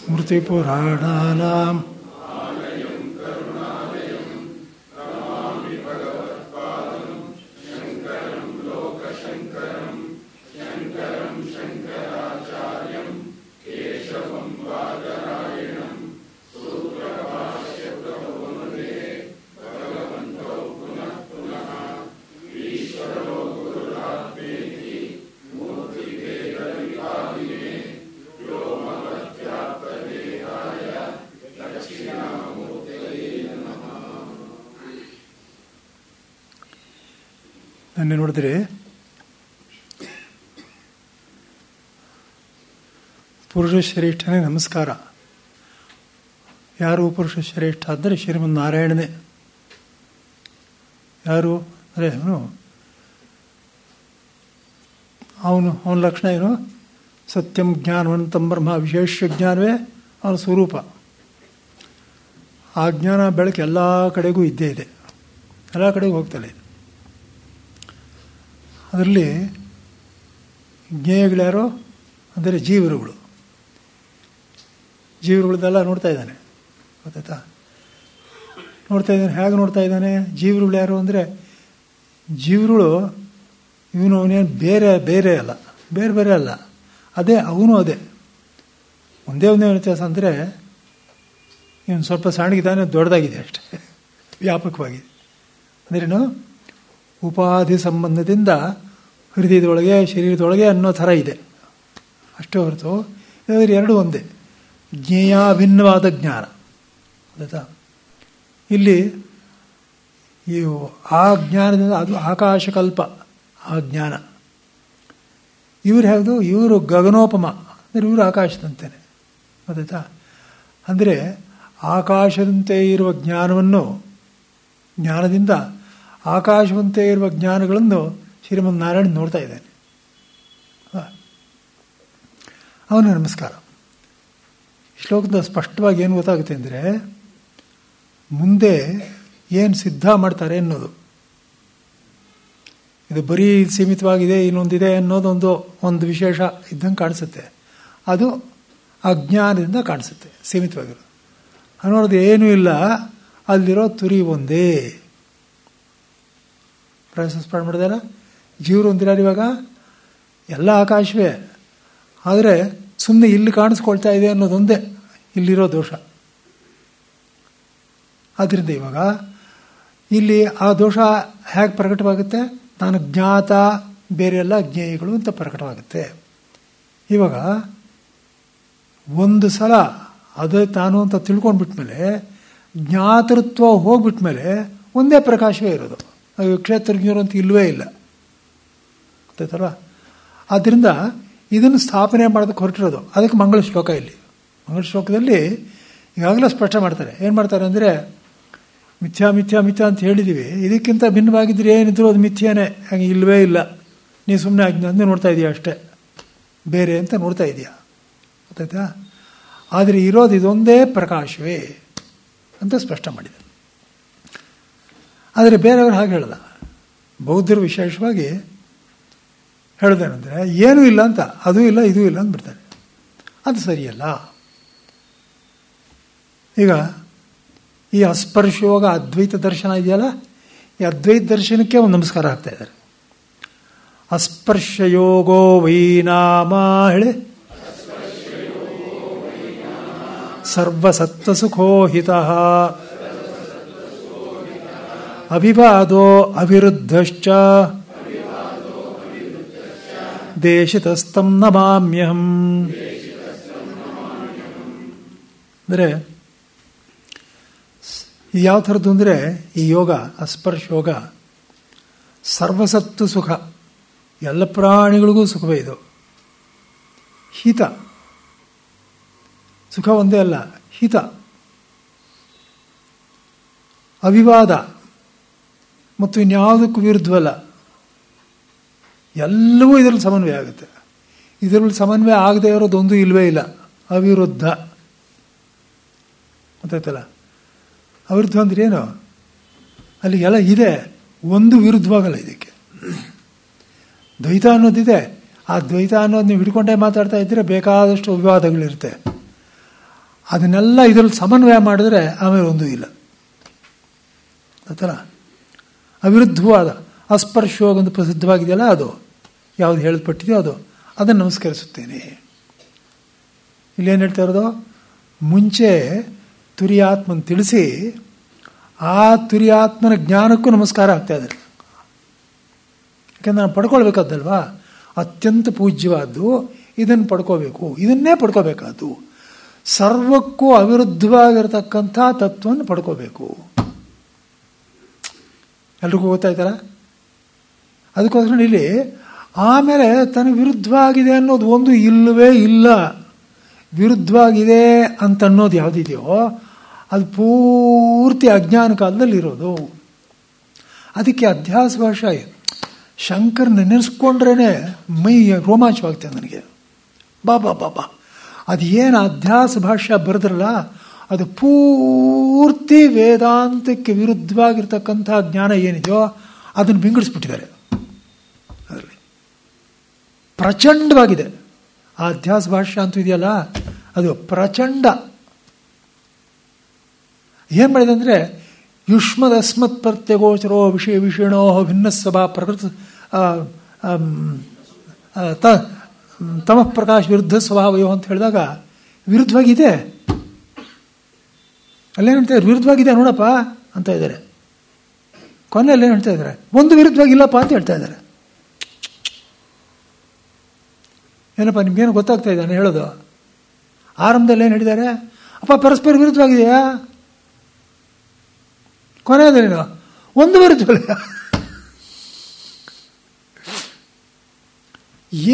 ಸ್ಮೃತಿಪುರಾಣಾನಾಂ ನನ್ನ ನೋಡಿದ್ರೆ ಪುರುಷ ಶ್ರೇಷ್ಠನೇ ನಮಸ್ಕಾರ. ಯಾರು ಪುರುಷ ಶ್ರೇಷ್ಠ ಅಂದರೆ ಶ್ರೀಮನ್ನಾರಾಯಣನೇ. ಯಾರು ಅಂದರೆ ಅವನ ಲಕ್ಷಣ ಏನು? ಸತ್ಯಂ ಜ್ಞಾನವಂತಂ ಬ್ರಹ್ಮ. ವಿಶೇಷ ಜ್ಞಾನವೇ ಅವನ ಸ್ವರೂಪ. ಆ ಜ್ಞಾನ ಬೆಳಕು ಎಲ್ಲ ಕಡೆಗೂ ಇದ್ದೇ ಇದೆ, ಎಲ್ಲ ಕಡೆಗೂ ಹೋಗ್ತಲೇ ಇದೆ. ಅದರಲ್ಲಿ ಜ್ಞೇಯಗಳ್ಯಾರೋ ಅಂದರೆ ಜೀವರುಗಳು. ಜೀವರುಗಳದೆಲ್ಲ ನೋಡ್ತಾ ಇದ್ದಾನೆ, ಗೊತ್ತಾಯ್ತಾ? ನೋಡ್ತಾ ಇದ್ದಾನೆ. ಹೇಗೆ ನೋಡ್ತಾ ಇದ್ದಾನೆ? ಜೀವರುಗಳು ಯಾರು ಅಂದರೆ ಜೀವರುಗಳು ಇವನು ಅವನೇನು ಬೇರೆ ಅಲ್ಲ, ಬೇರೆ ಅಲ್ಲ, ಅದೇ ಅವನು ಅದೇ. ಒಂದೇ ವ್ಯತ್ಯಾಸ ಅಂದರೆ ಇವನು ಸ್ವಲ್ಪ ಸಣ್ಣಗಿದ್ದಾನೆ, ದೊಡ್ಡದಾಗಿದೆ ಅಷ್ಟೇ, ವ್ಯಾಪಕವಾಗಿದೆ. ಅಂದ್ರೇನು? ಉಪಾಧಿ ಸಂಬಂಧದಿಂದ ಹೃದಯದೊಳಗೆ ಶರೀರದೊಳಗೆ ಅನ್ನೋ ಥರ ಇದೆ ಅಷ್ಟೇ ಹೊರತು ಇದ್ರ ಎರಡು ಒಂದೇ. ಜ್ಞೇಯಾಭಿನ್ನವಾದ ಜ್ಞಾನ, ಗೊತ್ತಾ? ಇಲ್ಲಿ ಈ ಆ ಜ್ಞಾನದಿಂದ ಅದು ಆಕಾಶಕಲ್ಪ, ಆ ಜ್ಞಾನ. ಇವರು ಯಾವುದು? ಇವರು ಗಗನೋಪಮ, ಅಂದರೆ ಇವರು ಆಕಾಶದಂತೇನೆ, ಗೊತ್ತಾಯ್ತಾ? ಅಂದರೆ ಆಕಾಶದಂತೆ ಇರುವ ಜ್ಞಾನದಿಂದ ಆಕಾಶವಂತೆ ಇರುವ ಜ್ಞಾನಗಳನ್ನು ಶ್ರೀಮನ್ನಾರಾಯಣ ನೋಡ್ತಾ ಇದ್ದಾನೆ. ಅವನ ನಮಸ್ಕಾರ. ಶ್ಲೋಕದ ಸ್ಪಷ್ಟವಾಗಿ ಏನು ಗೊತ್ತಾಗುತ್ತೆ ಅಂದರೆ ಮುಂದೆ ಏನು ಸಿದ್ಧ ಮಾಡ್ತಾರೆ ಅನ್ನೋದು. ಇದು ಬರೀ ಸೀಮಿತವಾಗಿದೆ, ಇನ್ನೊಂದಿದೆ ಅನ್ನೋದೊಂದು ವಿಶೇಷ ಇದ್ದಂಗೆ ಕಾಣಿಸುತ್ತೆ. ಅದು ಅಜ್ಞಾನದಿಂದ ಕಾಣಿಸುತ್ತೆ, ಸೀಮಿತವಾಗಿರೋದು. ಅನ್ನೋದು ಏನೂ ಇಲ್ಲ, ಅಲ್ಲಿರೋ ತುರಿ ಒಂದೇ. ಸ್ಪಷ್ಟ ಮಾಡಿದಾರ. ಜೀವರು ಒಂದಿರಾರು ಇವಾಗ ಎಲ್ಲ ಆಕಾಶವೇ, ಆದರೆ ಸುಮ್ಮನೆ ಇಲ್ಲಿ ಕಾಣಿಸ್ಕೊಳ್ತಾ ಇದೆ ಅನ್ನೋದೊಂದೇ ಇಲ್ಲಿರೋ ದೋಷ. ಆದ್ದರಿಂದ ಇವಾಗ ಇಲ್ಲಿ ಆ ದೋಷ ಹೇಗೆ ಪ್ರಕಟವಾಗುತ್ತೆ? ನಾನು ಜ್ಞಾತ, ಬೇರೆಲ್ಲ ಜ್ಞೇಯಗಳು ಅಂತ ಪ್ರಕಟವಾಗುತ್ತೆ. ಇವಾಗ ಒಂದು ಸಲ ಅದೇ ತಾನು ಅಂತ ತಿಳ್ಕೊಂಡ್ಬಿಟ್ಮೇಲೆ, ಜ್ಞಾತೃತ್ವ ಹೋಗ್ಬಿಟ್ಮೇಲೆ ಒಂದೇ ಪ್ರಕಾಶವೇ ಇರೋದು. ಕ್ಷೇತ್ರಜ್ಞರು ಅಂತ ಇಲ್ಲವೇ ಇಲ್ಲ, ಗೊತ್ತಾಯ್ತಲ್ವ? ಆದ್ದರಿಂದ ಇದನ್ನು ಸ್ಥಾಪನೆ ಮಾಡೋದಕ್ಕೆ ಹೊರಟಿರೋದು. ಅದಕ್ಕೆ ಮಂಗಳ ಶ್ಲೋಕ. ಇಲ್ಲಿ ಮಂಗಳ ಶ್ಲೋಕದಲ್ಲಿ ಈಗಾಗಲೇ ಸ್ಪಷ್ಟ ಮಾಡ್ತಾರೆ. ಏನು ಮಾಡ್ತಾರೆ ಅಂದರೆ ಮಿಥ್ಯಾ ಮಿಥ್ಯಾ ಮಿಥ್ಯಾ ಅಂತ ಹೇಳಿದ್ದೀವಿ, ಇದಕ್ಕಿಂತ ಭಿನ್ನವಾಗಿದ್ದರೆ ಏನಿದ್ರು ಅದು ಮಿಥ್ಯಾನೇ, ಹಾಗೆ ಇಲ್ಲವೇ ಇಲ್ಲ. ನೀವು ಸುಮ್ಮನೆ ಅಜ್ಞಾನ ನೋಡ್ತಾ ಇದೀಯ ಅಷ್ಟೇ, ಬೇರೆ ಅಂತ ನೋಡ್ತಾ ಇದೆಯಾ, ಗೊತ್ತಾಯ್ತಾ? ಆದರೆ ಇರೋದು ಇದೊಂದೇ ಪ್ರಕಾಶವೇ ಅಂತ ಸ್ಪಷ್ಟ ಮಾಡಿದೆ. ಆದರೆ ಬೇರೆಯವರು ಹಾಗೆ ಹೇಳಲ್ಲ. ಬೌದ್ಧರು ವಿಶೇಷವಾಗಿ ಹೇಳೋದೇನೆಂದರೆ ಏನೂ ಇಲ್ಲ ಅಂತ, ಅದೂ ಇಲ್ಲ ಇದೂ ಇಲ್ಲ ಅಂದ್ಬಿಡ್ತಾರೆ. ಅದು ಸರಿಯಲ್ಲ. ಈಗ ಈ ಅಸ್ಪರ್ಶಯೋಗ ಅದ್ವೈತ ದರ್ಶನ ಇದೆಯಲ್ಲ, ಈ ಅದ್ವೈತ ದರ್ಶನಕ್ಕೆ ಒಂದು ನಮಸ್ಕಾರ ಹಾಕ್ತಾ ಇದ್ದಾರೆ. ಅಸ್ಪರ್ಶಯೋಗೋ ವೈನಾಮ ಹೇಳಿ ಸರ್ವಸತ್ವಸುಖೋಹಿತಃ ಅವಿವಾದೋ ಅವಿರುದ್ಧಶ್ಚ ದೇಶಿತಸ್ತಂ ನಮಾಮ್ಯಹಂ. ಅಂದರೆ ಯಾವ ಥರದ್ದು ಅಂದರೆ ಈ ಯೋಗ, ಅಸ್ಪರ್ಶ ಯೋಗ, ಸರ್ವಸತ್ತು ಸುಖ, ಎಲ್ಲ ಪ್ರಾಣಿಗಳಿಗೂ ಸುಖವೇ ಇದು. ಹಿತ, ಸುಖ ಒಂದೇ ಅಲ್ಲ, ಹಿತ. ಅವಿವಾದ ಮತ್ತು ಇನ್ಯಾವುದಕ್ಕೂ ವಿರುದ್ಧವಲ್ಲ, ಎಲ್ಲವೂ ಇದರಲ್ಲಿ ಸಮನ್ವಯ ಆಗುತ್ತೆ. ಇದರಲ್ಲಿ ಸಮನ್ವಯ ಆಗದೆ ಇರೋದೊಂದು ಇಲ್ಲವೇ ಇಲ್ಲ. ಅವಿರುದ್ಧ, ಗೊತ್ತಾಯ್ತಲ್ಲ? ಅವಿರುದ್ಧ ಅಂದ್ರೆ ಏನು? ಅಲ್ಲಿಗೆಲ್ಲ ಇದೆ, ಒಂದು ವಿರುದ್ಧವಾಗಲ್ಲ ಇದಕ್ಕೆ. ದ್ವೈತ ಅನ್ನೋದಿದೆ, ಆ ದ್ವೈತ ಅನ್ನೋದು ನೀವು ಹಿಡ್ಕೊಂಡೇ ಮಾತಾಡ್ತಾ ಇದ್ದರೆ ಬೇಕಾದಷ್ಟು ವಿವಾದಗಳಿರುತ್ತೆ. ಅದನ್ನೆಲ್ಲ ಇದರಲ್ಲಿ ಸಮನ್ವಯ ಮಾಡಿದ್ರೆ ಆಮೇಲೆ ಒಂದೂ ಇಲ್ಲ. ಆಯ್ತಲ್ಲ, ಅವಿರುದ್ಧವಾದ ಅಸ್ಪರ್ಶೋಗ ಒಂದು ಪ್ರಸಿದ್ಧವಾಗಿದೆಯಲ್ಲ, ಅದು ಯಾವುದು ಹೇಳಲ್ಪಟ್ಟಿದೆಯೋ ಅದನ್ನು ನಮಸ್ಕರಿಸುತ್ತೇನೆ. ಇಲ್ಲೇನು ಹೇಳ್ತಾ ಇರೋದು, ಮುಂಚೆ ತುರಿಯಾತ್ಮನ ತಿಳಿಸಿ ಆ ತುರಿಯಾತ್ಮನ ಜ್ಞಾನಕ್ಕೂ ನಮಸ್ಕಾರ ಆಗ್ತಾ ಇದ್ದಾರೆ. ಯಾಕೆಂದ್ರೆ ನಾವು ಪಡ್ಕೊಳ್ಬೇಕಾದ್ದಲ್ವಾ, ಅತ್ಯಂತ ಪೂಜ್ಯವಾದ್ದು ಇದನ್ನು ಪಡ್ಕೋಬೇಕು, ಇದನ್ನೇ ಪಡ್ಕೋಬೇಕಾದ್ದು. ಸರ್ವಕ್ಕೂ ಅವಿರುದ್ಧವಾಗಿರತಕ್ಕಂಥ ತತ್ವವನ್ನು ಪಡ್ಕೋಬೇಕು. ಎಲ್ರಿಗೂ ಗೊತ್ತಾಯ್ತಲ್ಲ? ಅದಕ್ಕೋಸ್ಕರ ಇಲ್ಲಿ ಆಮೇಲೆ ತನಗೆ ವಿರುದ್ಧವಾಗಿದೆ ಅನ್ನೋದು ಒಂದು ಇಲ್ಲವೇ ಇಲ್ಲ. ವಿರುದ್ಧವಾಗಿದೆ ಅಂತ ಅನ್ನೋದು ಯಾವುದಿದೆಯೋ ಅದು ಪೂರ್ತಿ ಅಜ್ಞಾನ ಕಾಲದಲ್ಲಿರೋದು. ಅದಕ್ಕೆ ಅಧ್ಯಾಸ ಭಾಷೆ ಶಂಕರ್ ನೆನೆಸ್ಕೊಂಡ್ರೇ ಮೈ ರೋಮಾಂಚವಾಗ್ತದೆ ನನಗೆ. ಬಾಬಾ ಅದು ಏನು ಅಧ್ಯಾಸ ಭಾಷೆ ಬರೆದ್ರಲ್ಲ, ಅದು ಪೂರ್ತಿ ವೇದಾಂತಕ್ಕೆ ವಿರುದ್ಧವಾಗಿರ್ತಕ್ಕಂಥ ಜ್ಞಾನ ಏನಿದೆಯೋ ಅದನ್ನು ಬಿಂಗಡಿಸ್ಬಿಟ್ಟಿದ್ದಾರೆ. ಅದರಲ್ಲಿ ಪ್ರಚಂಡವಾಗಿದೆ. ಆ ಅಧ್ಯಾಸ ಭಾಷ್ಯ ಅಂತೂ ಇದೆಯಲ್ಲ, ಅದು ಪ್ರಚಂಡ. ಏನು ಮಾಡಿದೆ ಅಂದರೆ, ಯುಷ್ಮದಸ್ಮತ್ ಪ್ರತ್ಯಗೋಚರೋ ವಿಷಯ ವಿಷಯಣೋ ಭಿನ್ನಸ್ವಭಾ ಪ್ರಕೃತ ತಮಃ ಪ್ರಕಾಶ ವಿರುದ್ಧ ಸ್ವಭಾವಯೋ ಅಂತ ಹೇಳಿದಾಗ ವಿರುದ್ಧವಾಗಿದೆ. ಅಲ್ಲೇನು ಹೇಳ್ತಾರೆ, ವಿರುದ್ಧವಾಗಿದೆ ನೋಡಪ್ಪ ಅಂತ ಇದ್ದಾರೆ. ಕೊನೆಯಲ್ಲಿ ಏನು ಹೇಳ್ತಾ ಇದ್ದಾರೆ, ಒಂದು ವಿರುದ್ಧವಾಗಿಲ್ಲಪ್ಪ ಅಂತ ಹೇಳ್ತಾ ಇದ್ದಾರೆ. ಏನಪ್ಪ ನಿಮ್ಗೇನು ಗೊತ್ತಾಗ್ತಾ ಇದೆ ನಾನು ಹೇಳೋದು? ಆರಂಭದಲ್ಲಿ ಏನು ಹೇಳಿದ್ದಾರೆ, ಅಪ್ಪ ಪರಸ್ಪರ ವಿರುದ್ಧವಾಗಿದೆಯಾ? ಕೊನೆಯದೇನು, ಒಂದು ವಿರುದ್ಧವಲ್ಲ.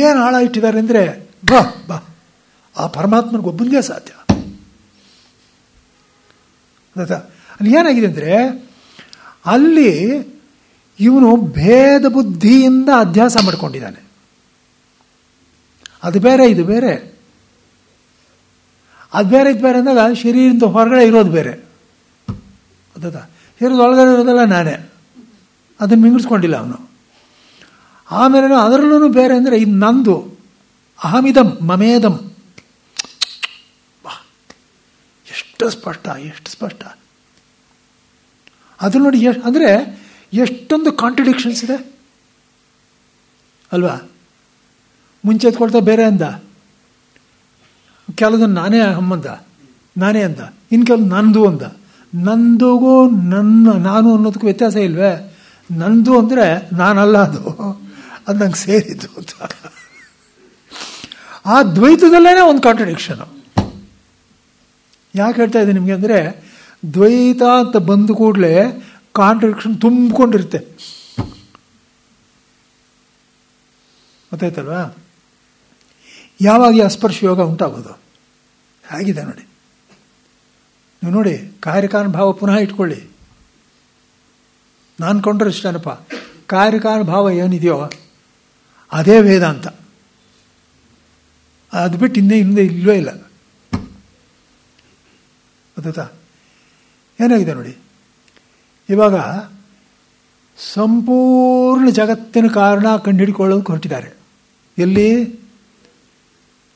ಏನು ಆಳ ಇಟ್ಟಿದ್ದಾರೆ ಅಂದರೆ, ಬಾ ಆ ಪರಮಾತ್ಮನಿಗೊಬ್ಬನಿಗೆ ಸಾಧ್ಯ. ಅಲ್ಲಿ ಏನಾಗಿದೆ ಅಂದರೆ, ಅಲ್ಲಿ ಇವನು ಭೇದ ಬುದ್ಧಿಯಿಂದ ಅಧ್ಯಾಸ ಮಾಡ್ಕೊಂಡಿದ್ದಾನೆ. ಅದು ಬೇರೆ, ಇದು ಬೇರೆ. ಅದು ಬೇರೆ, ಇದು ಬೇರೆ ಅಂದಾಗ ಶರೀರದಿಂದ ಹೊರಗಡೆ ಇರೋದು ಬೇರೆ. ಗೊತ್ತಾ? ಶರೀರದ ಒಳಗಡೆ ಇರೋದೆಲ್ಲ ನಾನೇ, ಅದನ್ನು ಮಿಂಗಿಸ್ಕೊಂಡಿಲ್ಲ ಅವನು. ಆಮೇಲೆ ಅದರಲ್ಲೂ ಬೇರೆ ಅಂದರೆ ಇದು ನಂದು, ಅಹಮಿದಂ ಮಮೇದಂ. ಎಷ್ಟು ಸ್ಪಷ್ಟ, ಎಷ್ಟು ಸ್ಪಷ್ಟ ಅದು ನೋಡಿ. ಅಂದರೆ ಎಷ್ಟೊಂದು ಕಾಂಟ್ರಡಿಕ್ಷನ್ಸ್ ಇದೆ ಅಲ್ವಾ? ಮುಂಚೆ ಎತ್ಕೊಳ್ತಾ ಬೇರೆ ಅಂದ, ಕೆಲದನ್ನು ನಾನೇ ಅಂದ, ನಾನೇ ಅಂದ, ಇನ್ನು ಕೆಲವು ನಂದು ಅಂದ. ನಂದುಗೂ ನಾನು ಅನ್ನೋದಕ್ಕೂ ವ್ಯತ್ಯಾಸ ಇಲ್ವೇ? ನಂದು ಅಂದರೆ ನಾನಲ್ಲ, ಅದು ನಂಗೆ ಸೇರಿದ್ದು ಅಂತ. ಆ ದ್ವೈತದಲ್ಲೇ ಒಂದು ಕಾಂಟ್ರಡಿಕ್ಷನು. ಯಾಕೆ ಹೇಳ್ತಾ ಇದ್ದೀನಿ ನಿಮಗೆ ಅಂದರೆ, ದ್ವೈತ ಅಂತ ಬಂದ ಕೂಡಲೇ ಕಾಂಟ್ರಡಿಕ್ಷನ್ ತುಂಬಿಕೊಂಡಿರುತ್ತೆ. ಗೊತ್ತಾಯ್ತಲ್ವಾ? ಯಾವಾಗ ಈ ಅಸ್ಪರ್ಶ ಯೋಗ ಉಂಟಾಗೋದು ಹೇಗಿದೆ ನೋಡಿ. ನೀವು ನೋಡಿ, ಕಾರ್ಯಕಾರಣ ಭಾವ ಪುನಃ ಇಟ್ಕೊಳ್ಳಿ. ನಾನು ಕೊಂಡ್ರೆ ಇಷ್ಟನಪ್ಪ, ಕಾರ್ಯಕಾರಣ ಭಾವ ಏನಿದೆಯೋ ಅದೇ ವೇದಾಂತ. ಅದು ಬಿಟ್ಟು ಹಿಂದೆ ಇಲ್ಲವೇ ಇಲ್ಲ. ಗೊತ್ತಾ? ಏನಾಗಿದೆ ನೋಡಿ, ಇವಾಗ ಸಂಪೂರ್ಣ ಜಗತ್ತಿನ ಕಾರಣ ಕಂಡುಹಿಡ್ಕೊಳ್ಳೋದು ಹೊರಟಿದ್ದಾರೆ. ಎಲ್ಲಿ?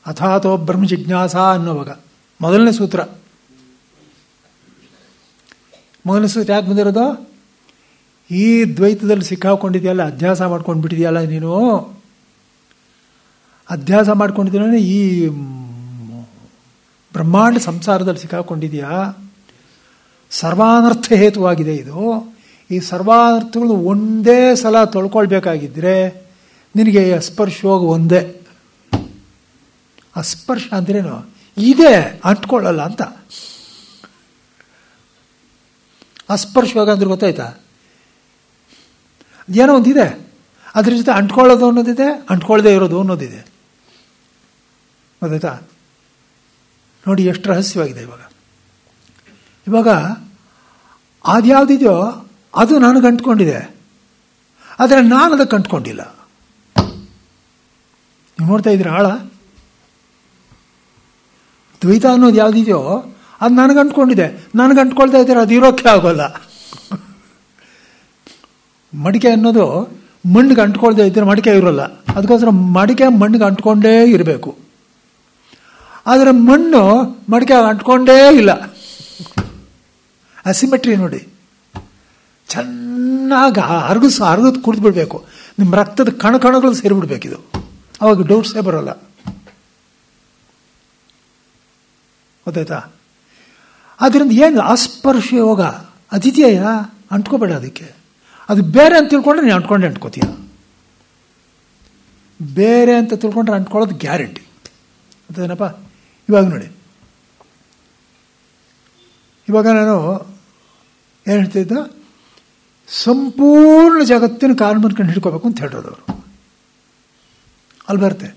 ಅಥಾತೋ ಬ್ರಹ್ಮ ಜಿಜ್ಞಾಸ ಅನ್ನೋವಾಗ ಮೊದಲನೇ ಸೂತ್ರ. ಮೊದಲನೇ ಸೂತ್ರ ಯಾಕೆ ಬಂದಿರೋದು? ಈ ದ್ವೈತದಲ್ಲಿ ಸಿಕ್ಕಾಕೊಂಡಿದೆಯಲ್ಲ, ಅಧ್ಯಾಸ ಮಾಡ್ಕೊಂಡು ಬಿಟ್ಟಿದೆಯಲ್ಲ ನೀನು, ಅಧ್ಯಾಸ ಮಾಡ್ಕೊಂಡಿದ್ದೀನ ಈ ಬ್ರಹ್ಮಾಂಡ ಸಂಸಾರದಲ್ಲಿ ಸಿಕ್ಕಾಕೊಂಡಿದೆಯಾ, ಸರ್ವಾನರ್ಥ ಹೇತುವಾಗಿದೆ ಇದು. ಈ ಸರ್ವಾನರ್ಥಗಳು ಒಂದೇ ಸಲ ತೊಳ್ಕೊಳ್ಬೇಕಾಗಿದ್ದರೆ ನಿನಗೆ ಅಸ್ಪರ್ಶೋಗ ಒಂದೇ. ಅಸ್ಪರ್ಶ ಅಂದ್ರೇನು? ಇದೆ ಅಂಟ್ಕೊಳ್ಳಲ್ಲ ಅಂತ. ಅಸ್ಪರ್ಶೋಗ ಅಂದ್ರೆ ಗೊತ್ತಾಯ್ತಾ? ಏನೋ ಒಂದಿದೆ, ಅದ್ರ ಜೊತೆ ಅಂಟ್ಕೊಳ್ಳೋದು ಅನ್ನೋದಿದೆ, ಅಂಟ್ಕೊಳ್ಳದೆ ಇರೋದು ಅನ್ನೋದಿದೆ. ಗೊತ್ತಾಯ್ತಾ? ನೋಡಿ ಎಷ್ಟು ರಹಸ್ಯವಾಗಿದೆ. ಇವಾಗ ಅದ್ಯಾವುದಿದೆಯೋ ಅದು ನನಗೆ ಅಂಟ್ಕೊಂಡಿದೆ, ಆದರೆ ನಾನು ಅದಕ್ಕೆ ಅಂಟ್ಕೊಂಡಿಲ್ಲ. ನೀವು ನೋಡ್ತಾ ಇದ್ದೀರ ಆಳ? ದ್ವೈತ ಅನ್ನೋದು ಯಾವುದಿದೆಯೋ ಅದು ನನಗೆ ಅಂಟ್ಕೊಂಡಿದೆ, ನನಗೆ ಅಂಟ್ಕೊಳ್ತಾ ಇದ್ದೀರ, ಅದು ಇರೋಕ್ಕೆ ಆಗೋಲ್ಲ. ಮಡಿಕೆ ಅನ್ನೋದು ಮಣ್ಣಿಗೆ ಅಂಟ್ಕೊಳ್ದೇ ಇದ್ದರೆ ಮಡಿಕೆ ಇರೋಲ್ಲ. ಅದಕ್ಕೋಸ್ಕರ ಮಡಿಕೆ ಮಣ್ಣಿಗೆ ಅಂಟ್ಕೊಂಡೇ ಇರಬೇಕು. ಆದರೆ ಮಣ್ಣು ಮಡಿಕೆ ಅಂಟ್ಕೊಂಡೇ ಇಲ್ಲ. ಅಸಿಮೆಟ್ರಿ ನೋಡಿ, ಚೆನ್ನಾಗಿ ಹರಗದು ಕುಡಿದು ಬಿಡಬೇಕು. ನಿಮ್ಮ ರಕ್ತದ ಕಣಗಳು ಸೇರಿಬಿಡ್ಬೇಕಿದು, ಅವಾಗ ಡೌಟ್ಸೇ ಬರೋಲ್ಲ. ಗೊತ್ತಾಯ್ತಾ? ಆದ್ದರಿಂದ ಏನು ಅಸ್ಪರ್ಶ ಯೋಗ ಅತಿಥೇಯ, ಅಂಟ್ಕೋಬೇಡ ಅದಕ್ಕೆ. ಅದು ಬೇರೆ ಅಂತ ತಿಳ್ಕೊಂಡ್ರೆ ನೀನು ಅಂಟ್ಕೋತೀಯ. ಬೇರೆ ಅಂತ ತಿಳ್ಕೊಂಡ್ರೆ ಅಂಟ್ಕೊಳ್ಳೋದು ಗ್ಯಾರಂಟಿ. ಅದೇನಪ್ಪ? ಇವಾಗ ನೋಡಿ, ಇವಾಗ ನಾನು ಏನು ಹೇಳ್ತಿದ್ದ, ಸಂಪೂರ್ಣ ಜಗತ್ತಿನ ಕಾಲು ಮಾಡ್ಕೊಂಡು ಹಿಡ್ಕೋಬೇಕು ಅಂತ ಹೇಳಿರೋದು ಅವರು. ಅಲ್ಲಿ ಬರುತ್ತೆ,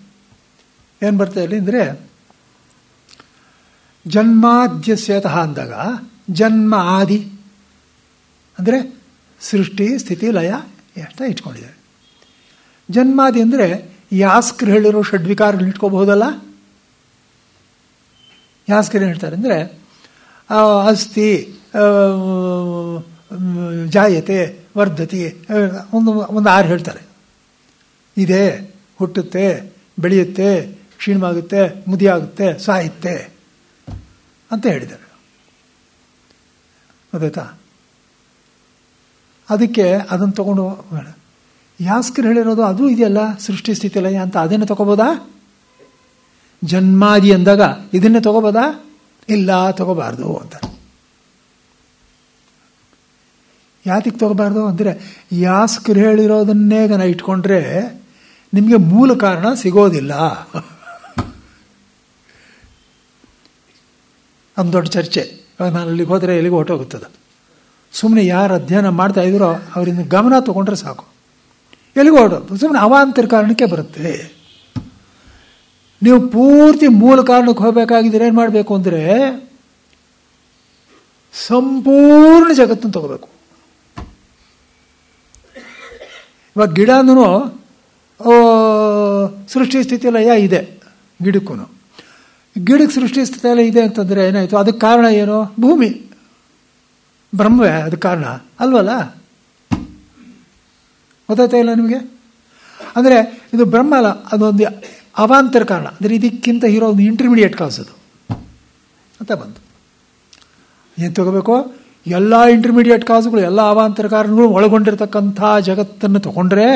ಏನು ಬರುತ್ತೆ ಅಲ್ಲಿ ಅಂದರೆ, ಜನ್ಮಾದ್ಯಸ್ಯತಃ ಅಂದಾಗ ಜನ್ಮ ಆದಿ ಅಂದರೆ ಸೃಷ್ಟಿ ಸ್ಥಿತಿ ಲಯ ಅಂತ ಇಟ್ಕೊಂಡಿದ್ದಾರೆ. ಜನ್ಮಾದಿ ಅಂದರೆ ಯಾಸ್ಕರು ಹೇಳಿರೋ ಷಡ್ವಿಕಾರಗಳು ಇಟ್ಕೋಬಹುದಲ್ಲ. ಯಾಸ್ಕರು ಏನು ಹೇಳ್ತಾರೆ ಅಂದರೆ, ಅಸ್ತಿ ಜಾಯತೆ ವರ್ಧತಿ ಒಂದು 6 ಹೇಳ್ತಾರೆ. ಇದೆ, ಹುಟ್ಟುತ್ತೆ, ಬೆಳೆಯುತ್ತೆ, ಕ್ಷೀಣವಾಗುತ್ತೆ, ಮುದಿಯಾಗುತ್ತೆ, ಸಾಯುತ್ತೆ ಅಂತ ಹೇಳಿದ್ದಾರೆ. ಗೊತ್ತಾಯ್ತಾ? ಅದಕ್ಕೆ ಅದನ್ನು ತಗೊಂಡು ಯಾಸ್ಕರು ಹೇಳಿರೋದು ಅದು ಇದೆಯಲ್ಲ, ಸೃಷ್ಟಿ ಸ್ಥಿತಿ ಲಯ ಅಂತ, ಅದನ್ನೇ ತಗೋಬೋದಾ? ಜನ್ಮಾದಿ ಅಂದಾಗ ಇದನ್ನೇ ತಗೋಬೋದಾ? ಇಲ್ಲ, ತಗೋಬಾರ್ದು ಅಂತ. ಯಾತಿಗೆ ತಗೋಬಾರ್ದು ಅಂದರೆ, ಯಾಸ್ಕರು ಹೇಳಿರೋದನ್ನೇ ನಾನು ಇಟ್ಕೊಂಡ್ರೆ ನಿಮಗೆ ಮೂಲ ಕಾರಣ ಸಿಗೋದಿಲ್ಲ. ಒಂದು ದೊಡ್ಡ ಚರ್ಚೆ. ಇವಾಗ ನಾನು ಅಲ್ಲಿಗೆ ಹೋದರೆ ಎಲ್ಲಿಗೆ ಹೊಟ್ಟೋಗುತ್ತದೆ. ಸುಮ್ಮನೆ ಯಾರು ಅಧ್ಯಯನ ಮಾಡ್ತಾ ಇದ್ರೋ ಅವರಿಂದ ಗಮನ ತಗೊಂಡ್ರೆ ಸಾಕು, ಎಲ್ಲಿಗೂ ಹೊರಟೋದು. ಸುಮ್ಮನೆ ಅವಾಂತರ ಕಾರಣಕ್ಕೆ ಬರುತ್ತೆ. ನೀವು ಪೂರ್ತಿ ಮೂಲ ಕಾರಣಕ್ಕೆ ಹೋಗಬೇಕಾಗಿದ್ರೆ ಏನು ಮಾಡಬೇಕು ಅಂದರೆ, ಸಂಪೂರ್ಣ ಜಗತ್ತನ್ನು ತಗೋಬೇಕು. ಇವಾಗ ಗಿಡನೂ ಸೃಷ್ಟಿ ಸ್ಥಿತಿ ಲಯ ಇದೆ, ಗಿಡಕ್ಕೂ. ಗಿಡಕ್ಕೆ ಸೃಷ್ಟಿ ಸ್ಥಿತಿ ಲಯ ಇದೆ ಅಂತಂದರೆ ಏನಾಯಿತು? ಅದಕ್ಕೆ ಕಾರಣ ಏನು? ಭೂಮಿ, ಬ್ರಹ್ಮವೇ ಅದಕ್ಕೆ ಕಾರಣ ಅಲ್ವಲ್ಲ? ಗೊತ್ತಾಯ್ತಾ ಇಲ್ಲ ನಿಮಗೆ? ಅಂದರೆ ಇದು ಬ್ರಹ್ಮ ಅಲ್ಲ, ಅದೊಂದು ಅವಾಂತರ ಕಾರಣ. ಅಂದರೆ ಇದಕ್ಕಿಂತ ಇರೋ ಒಂದು ಇಂಟರ್ಮೀಡಿಯೇಟ್ ಕಾಸ್ ಅದು ಅಂತ ಬಂತು. ಏನು ತಗೋಬೇಕು? ಎಲ್ಲ ಇಂಟರ್ಮೀಡಿಯೇಟ್ ಕಾಸುಗಳು, ಎಲ್ಲ ಅವಾಂತರ ಕಾರಣಗಳು ಒಳಗೊಂಡಿರ್ತಕ್ಕಂಥ ಜಗತ್ತನ್ನು ತಗೊಂಡ್ರೆ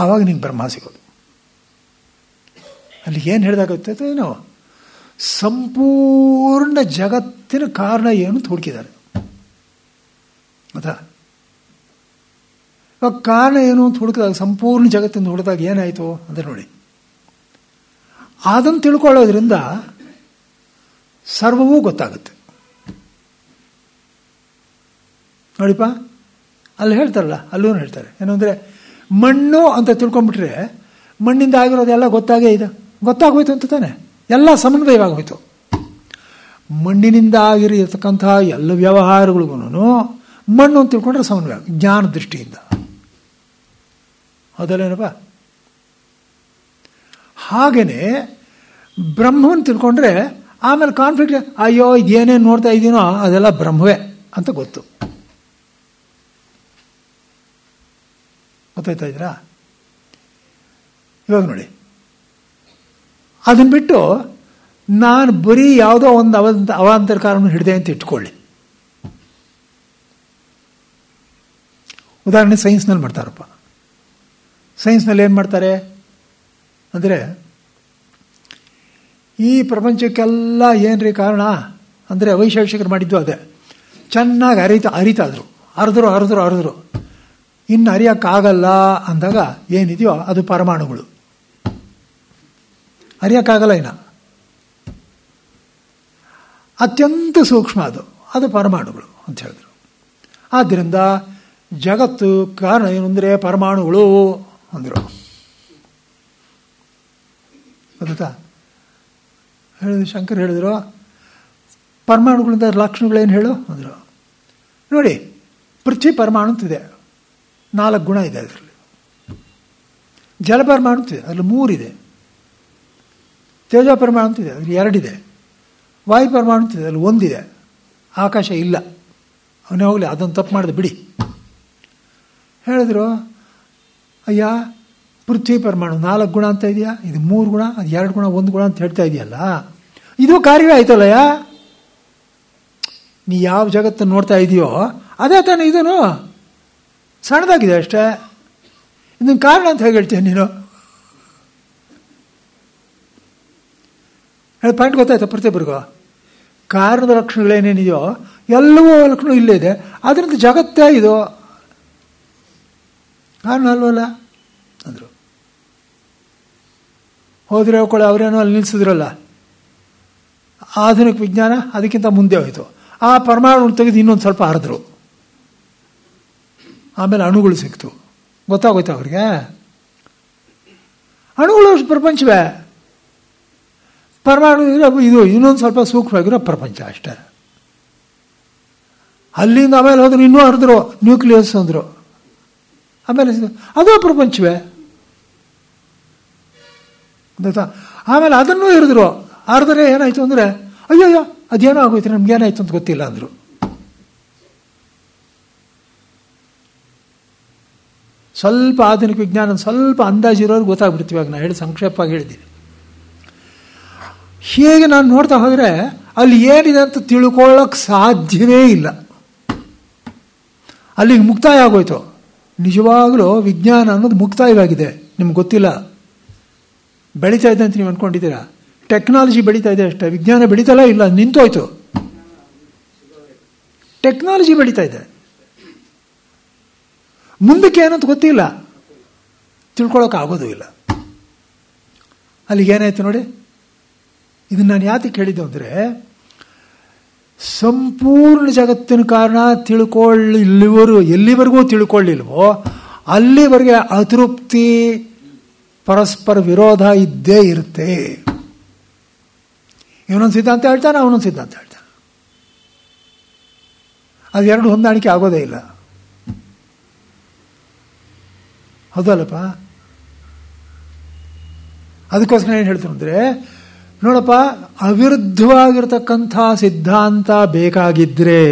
ಆವಾಗ ನಿಂಗೆ ಬ್ರಹ್ಮ ಸಿಗೋದು. ಅಲ್ಲಿ ಏನು ಹೇಳಿದಾಗುತ್ತೆ ನಾವು, ಸಂಪೂರ್ಣ ಜಗತ್ತಿನ ಕಾರಣ ಏನು ಅಂತ ಹುಡುಕಿದ್ದಾರೆ. ಗೊತ್ತಾ? ಇವಾಗ ಕಾರಣ ಏನು ಅಂತ ಹುಡುಕಿದಾಗ, ಸಂಪೂರ್ಣ ಜಗತ್ತಿನ ಹುಡುಕಿದಾಗ ಏನಾಯಿತು ಅಂದರೆ ನೋಡಿ, ಅದನ್ನು ತಿಳ್ಕೊಳ್ಳೋದ್ರಿಂದ ಸರ್ವವೂ ಗೊತ್ತಾಗುತ್ತೆ. ನೋಡಿಪ್ಪ, ಅಲ್ಲಿ ಹೇಳ್ತಾರಲ್ಲ, ಅಲ್ಲೂ ಹೇಳ್ತಾರೆ ಏನು ಅಂದರೆ, ಮಣ್ಣು ಅಂತ ತಿಳ್ಕೊಂಡ್ಬಿಟ್ರೆ ಮಣ್ಣಿಂದ ಆಗಿರೋದೆಲ್ಲ ಗೊತ್ತಾಗೇ ಇದೆ, ಗೊತ್ತಾಗೋಯ್ತು ಅಂತ ತಾನೆ, ಎಲ್ಲ ಸಮನ್ವಯವಾಗೋಯ್ತು. ಮಣ್ಣಿನಿಂದ ಆಗಿರತಕ್ಕಂಥ ಎಲ್ಲ ವ್ಯವಹಾರಗಳಿಗೂ ಮಣ್ಣು ಅಂತ ತಿಳ್ಕೊಂಡ್ರೆ ಸಮನ್ವಯ, ಜ್ಞಾನ ದೃಷ್ಟಿಯಿಂದ. ಹೌದಲ್ಲೇನಪ್ಪ? ಹಾಗೆಯೇ ಬ್ರಹ್ಮವನ್ನು ತಿಳ್ಕೊಂಡ್ರೆ ಆಮೇಲೆ ಕಾನ್ಫ್ಲಿಕ್ಟ್, ಅಯ್ಯೋ ಇದೇನೇನು ನೋಡ್ತಾ ಇದ್ದೀನೋ ಅದೆಲ್ಲ ಬ್ರಹ್ಮವೇ ಅಂತ ಗೊತ್ತು. ಗೊತ್ತಾಯ್ತಾ ಇದ್ದೀರಾ? ಇವಾಗ ನೋಡಿ, ಅದನ್ನು ಬಿಟ್ಟು ನಾನು ಬರೀ ಯಾವುದೋ ಒಂದು ಅವಾಂತರ ಕಾರಣವನ್ನು ಹಿಡಿದೆ ಅಂತ ಇಟ್ಕೊಳ್ಳಿ. ಉದಾಹರಣೆ ಸೈನ್ಸ್ನಲ್ಲಿ ಮಾಡ್ತಾರಪ್ಪ. ಸೈನ್ಸ್ನಲ್ಲಿ ಏನು ಮಾಡ್ತಾರೆ ಅಂದರೆ, ಈ ಪ್ರಪಂಚಕ್ಕೆಲ್ಲ ಏನ್ರಿ ಕಾರಣ ಅಂದರೆ ವೈಶೇಷಿಕರು ಮಾಡಿದ್ದು ಅದೇ. ಚೆನ್ನಾಗಿ ಅರಿತಾದ್ರು, ಅರಿದ್ರು ಇನ್ನು ಅರಿಯೋಕ್ಕಾಗಲ್ಲ ಅಂದಾಗ ಏನಿದೆಯೋ ಅದು ಪರಮಾಣುಗಳು. ಅರಿಯೋಕ್ಕಾಗಲ್ಲ ಇನ್ನು, ಅತ್ಯಂತ ಸೂಕ್ಷ್ಮ ಅದು ಪರಮಾಣುಗಳು ಅಂತ ಹೇಳಿದ್ರು. ಆದ್ದರಿಂದ ಜಗತ್ತು ಕಾರಣ ಏನು ಅಂದರೆ ಪರಮಾಣುಗಳು ಅಂದರು. ಗೊತ್ತಾ? ಶಂಕರ್ ಹೇಳಿದ್ರು, ಪರಮಾಣುಗಳಿಂದ ಲಕ್ಷಣಗಳೇನು ಹೇಳು ಅಂದರು. ನೋಡಿ, ಪೃಥ್ವಿ ಪರಮಾಣು ಅಂತಿದೆ, 4 ಗುಣ ಇದೆ ಅದರಲ್ಲಿ. ಜಲ ಪರಮಾಣು ಅಂತಿದೆ, ಅದರಲ್ಲಿ 3 ಇದೆ. ತೇಜ ಪರಮಾಣು ಅಂತಿದೆ, ಅದರಲ್ಲಿ 2 ಇದೆ. ವಾಯು ಪರಮಾಣು ಅಂತಿದೆ, ಅದರಲ್ಲಿ 1 ಇದೆ. ಆಕಾಶ ಇಲ್ಲ. ಅವನೇ ಹೋಗಲಿ, ಅದನ್ನು ತಪ್ಪು ಮಾಡಿದೆ ಬಿಡಿ. ಹೇಳಿದ್ರು, ಅಯ್ಯ ಪೃಥ್ವಿ ಪರಮಾಣು 4 ಗುಣ ಅಂತ ಇದೆಯಾ, ಇದು 3 ಗುಣ, ಅದು 2 ಗುಣ 1 ಗುಣ ಅಂತ ಹೇಳ್ತಾ ಇದೆಯಲ್ಲ, ಇದು ಕಾರ್ಯವೇ ಆಯ್ತಲ್ಲಯ್ಯ. ನೀ ಯಾವ ಜಗತ್ತನ್ನು ನೋಡ್ತಾ ಇದೆಯೋ ಅದೇ ತಾನೇ ಇದೂ ಸಣ್ಣದಾಗಿದೆ ಅಷ್ಟೇ. ಇದನ್ನು ಕಾರಣ ಅಂತ ಹೇಗೆ ಹೇಳ್ತೀಯ ನೀನು? ಪಾಯಿಂಟ್ ಗೊತ್ತಾಯ್ತಾ ಪ್ರತಿಯೊಬ್ಬರಿಗೂ? ಕಾರಣದ ಲಕ್ಷಣಗಳೇನೇನಿದೆಯೋ ಎಲ್ಲವೂ ಲಕ್ಷಣ ಇಲ್ಲೇ ಇದೆ. ಅದರಿಂದ ಜಗತ್ತೇ ಇದು ಕಾರಣ ಅಲ್ವಲ್ಲ ಅಂದರು. ಹೋದ್ರೆ ಹೋಗ್ಕೊಳ್ಳಿ, ಅವರೇನೋ ಅಲ್ಲಿ ನಿಲ್ಲಿಸಿದ್ರಲ್ಲ. ಆಧುನಿಕ ವಿಜ್ಞಾನ ಅದಕ್ಕಿಂತ ಮುಂದೆ ಹೋಯಿತು. ಆ ಪರಮಾಣು ತೆಗೆದು ಇನ್ನೊಂದು ಸ್ವಲ್ಪ ಹರಿದ್ರು. ಆಮೇಲೆ ಅಣುಗಳು ಸಿಕ್ತು. ಗೊತ್ತಾಗೋಯ್ತು ಅವ್ರಿಗೆ. ಅಣುಗಳು ಪ್ರಪಂಚವೇ. ಪರಮಾಣು ಇದು ಇನ್ನೊಂದು ಸ್ವಲ್ಪ ಸೂಕ್ಷ್ಮವಾಗಿರೋ ಪ್ರಪಂಚ ಅಷ್ಟೇ. ಅಲ್ಲಿಂದ ಆಮೇಲೆ ಹೋದ್ರು, ಇನ್ನೂ ಹರಿದ್ರು, ನ್ಯೂಕ್ಲಿಯಸ್ ಅಂದರು. ಆಮೇಲೆ ಅದು ಪ್ರಪಂಚವೇ. ಗೊತ್ತಾ? ಆಮೇಲೆ ಅದನ್ನೂ ಇರಿದ್ರು. ಹರಿದ್ರೆ ಏನಾಯ್ತು ಅಂದರೆ, ಅಯ್ಯಯ್ಯೋ ಅದೇನೋ ಆಗೋಯ್ತು, ನಮ್ಗೇನಾಯ್ತು ಅಂತ ಗೊತ್ತಿಲ್ಲ ಅಂದರು. ಸ್ವಲ್ಪ ಆಧುನಿಕ ವಿಜ್ಞಾನ ಸ್ವಲ್ಪ ಅಂದಾಜಿರೋರು ಗೊತ್ತಾಗ್ಬಿಡ್ತೀವಿ. ಇವಾಗ ನಾನು ಹೇಳಿ ಸಂಕ್ಷೇಪವಾಗಿ ಹೇಳಿದ್ದೀನಿ. ಹೀಗೆ ನಾನು ನೋಡ್ತಾ ಹೋದರೆ ಅಲ್ಲಿ ಏನಿದೆ ಅಂತ ತಿಳ್ಕೊಳ್ಳೋಕೆ ಸಾಧ್ಯವೇ ಇಲ್ಲ. ಅಲ್ಲಿಗೆ ಮುಕ್ತಾಯ ಆಗೋಯ್ತು. ನಿಜವಾಗಲೂ ವಿಜ್ಞಾನ ಅನ್ನೋದು ಮುಕ್ತಾಯವಾಗಿದೆ. ನಿಮ್ಗೆ ಗೊತ್ತಿಲ್ಲ. ಬೆಳೀತಾ ಇದೆ ಅಂತ ನೀವು ಅಂದ್ಕೊಂಡಿದ್ದೀರಾ. ಟೆಕ್ನಾಲಜಿ ಬೆಳೀತಾ ಇದೆ ಅಷ್ಟೇ. ವಿಜ್ಞಾನ ಬೆಳೀತಲ್ಲ, ಇಲ್ಲ, ನಿಂತೋಯ್ತು. ಟೆಕ್ನಾಲಜಿ ಬೆಳೀತಾ ಇದೆ. ಮುಂದಕ್ಕೆ ಏನಂತ ಗೊತ್ತಿಲ್ಲ, ತಿಳ್ಕೊಳ್ಳೋಕೆ ಆಗೋದು ಇಲ್ಲ. ಅಲ್ಲಿಗೆ ಏನಾಯ್ತು ನೋಡಿ. ಇದನ್ನು ನಾನು ಯಾತಕ್ಕೆ ಹೇಳಿದ್ದು ಅಂದರೆ, ಸಂಪೂರ್ಣ ಜಗತ್ತಿನ ಕಾರಣ ಎಲ್ಲಿವರೆಗೂ ತಿಳ್ಕೊಳ್ಳಿಲ್ವೋ ಅಲ್ಲಿವರೆಗೆ ಅತೃಪ್ತಿ, ಪರಸ್ಪರ ವಿರೋಧ ಇದ್ದೇ ಇರುತ್ತೆ. ಇವನೊಂದು ಸಿದ್ಧಾಂತ ಹೇಳ್ತಾನೆ, ಅವನೊಂದು ಸಿದ್ಧಾಂತ ಹೇಳ್ತಾನೆ. ಅದೆರಡು ಹೊಂದಾಣಿಕೆ ಆಗೋದೇ ಇಲ್ಲ. ಹೌದಲ್ಲಪ್ಪ? ಅದಕ್ಕೋಸ್ಕರ ಏನು ಹೇಳ್ತಾರೆ ಅಂದರೆ, ನೋಡಪ್ಪ, ಅವಿರುದ್ಧವಾಗಿರ್ತಕ್ಕಂಥ ಸಿದ್ಧಾಂತ ಬೇಕಾಗಿದ್ದರೆ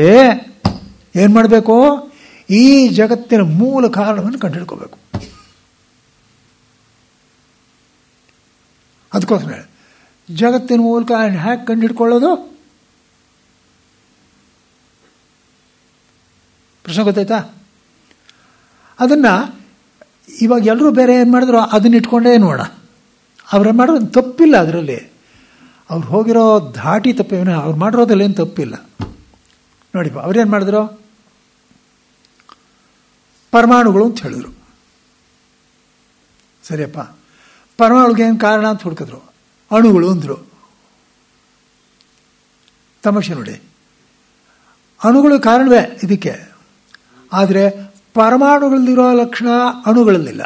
ಏನು ಮಾಡಬೇಕು? ಈ ಜಗತ್ತಿನ ಮೂಲ ಕಾರಣವನ್ನು ಕಂಡುಹಿಡ್ಕೋಬೇಕು. ಅದಕ್ಕೋಸ್ಕರ ಜಗತ್ತಿನ ಮೂಲಕ ಹ್ಯಾಕ್ ಕಂಡುಹಿಡ್ಕೊಳ್ಳೋದು? ಪ್ರಶ್ನೆ ಗೊತ್ತಾಯ್ತಾ? ಅದನ್ನು ಇವಾಗ ಎಲ್ಲರೂ ಬೇರೆ ಏನು ಮಾಡಿದ್ರು ಅದನ್ನ ಇಟ್ಕೊಂಡೇ ನೋಡ. ಅವ್ರೇನು ಮಾಡೋದು ತಪ್ಪಿಲ್ಲ ಅದರಲ್ಲಿ. ಅವ್ರು ಹೋಗಿರೋ ಧಾಟಿ ತಪ್ಪೇನ, ಅವ್ರು ಮಾಡಿರೋದ್ರಲ್ಲಿ ಏನು ತಪ್ಪಿಲ್ಲ. ನೋಡಿಪ್ಪ, ಅವ್ರೇನು ಮಾಡಿದ್ರು? ಪರಮಾಣುಗಳು ಅಂತ ಹೇಳಿದ್ರು. ಸರಿಯಪ್ಪ, ಪರಮಾಣುಗೆ ಏನು ಕಾರಣ ಅಂತ ಹುಡುಕಿದ್ರು. ಅಣುಗಳು ಅಂದರು. ತಮಾಷೆ ನೋಡಿ, ಅಣುಗಳು ಕಾರಣವೇ ಇದಕ್ಕೆ. ಆದರೆ ಪರಮಾಣುಗಳಲ್ಲಿರೋ ಲಕ್ಷಣ ಅಣುಗಳಲ್ಲಿಲ್ಲ.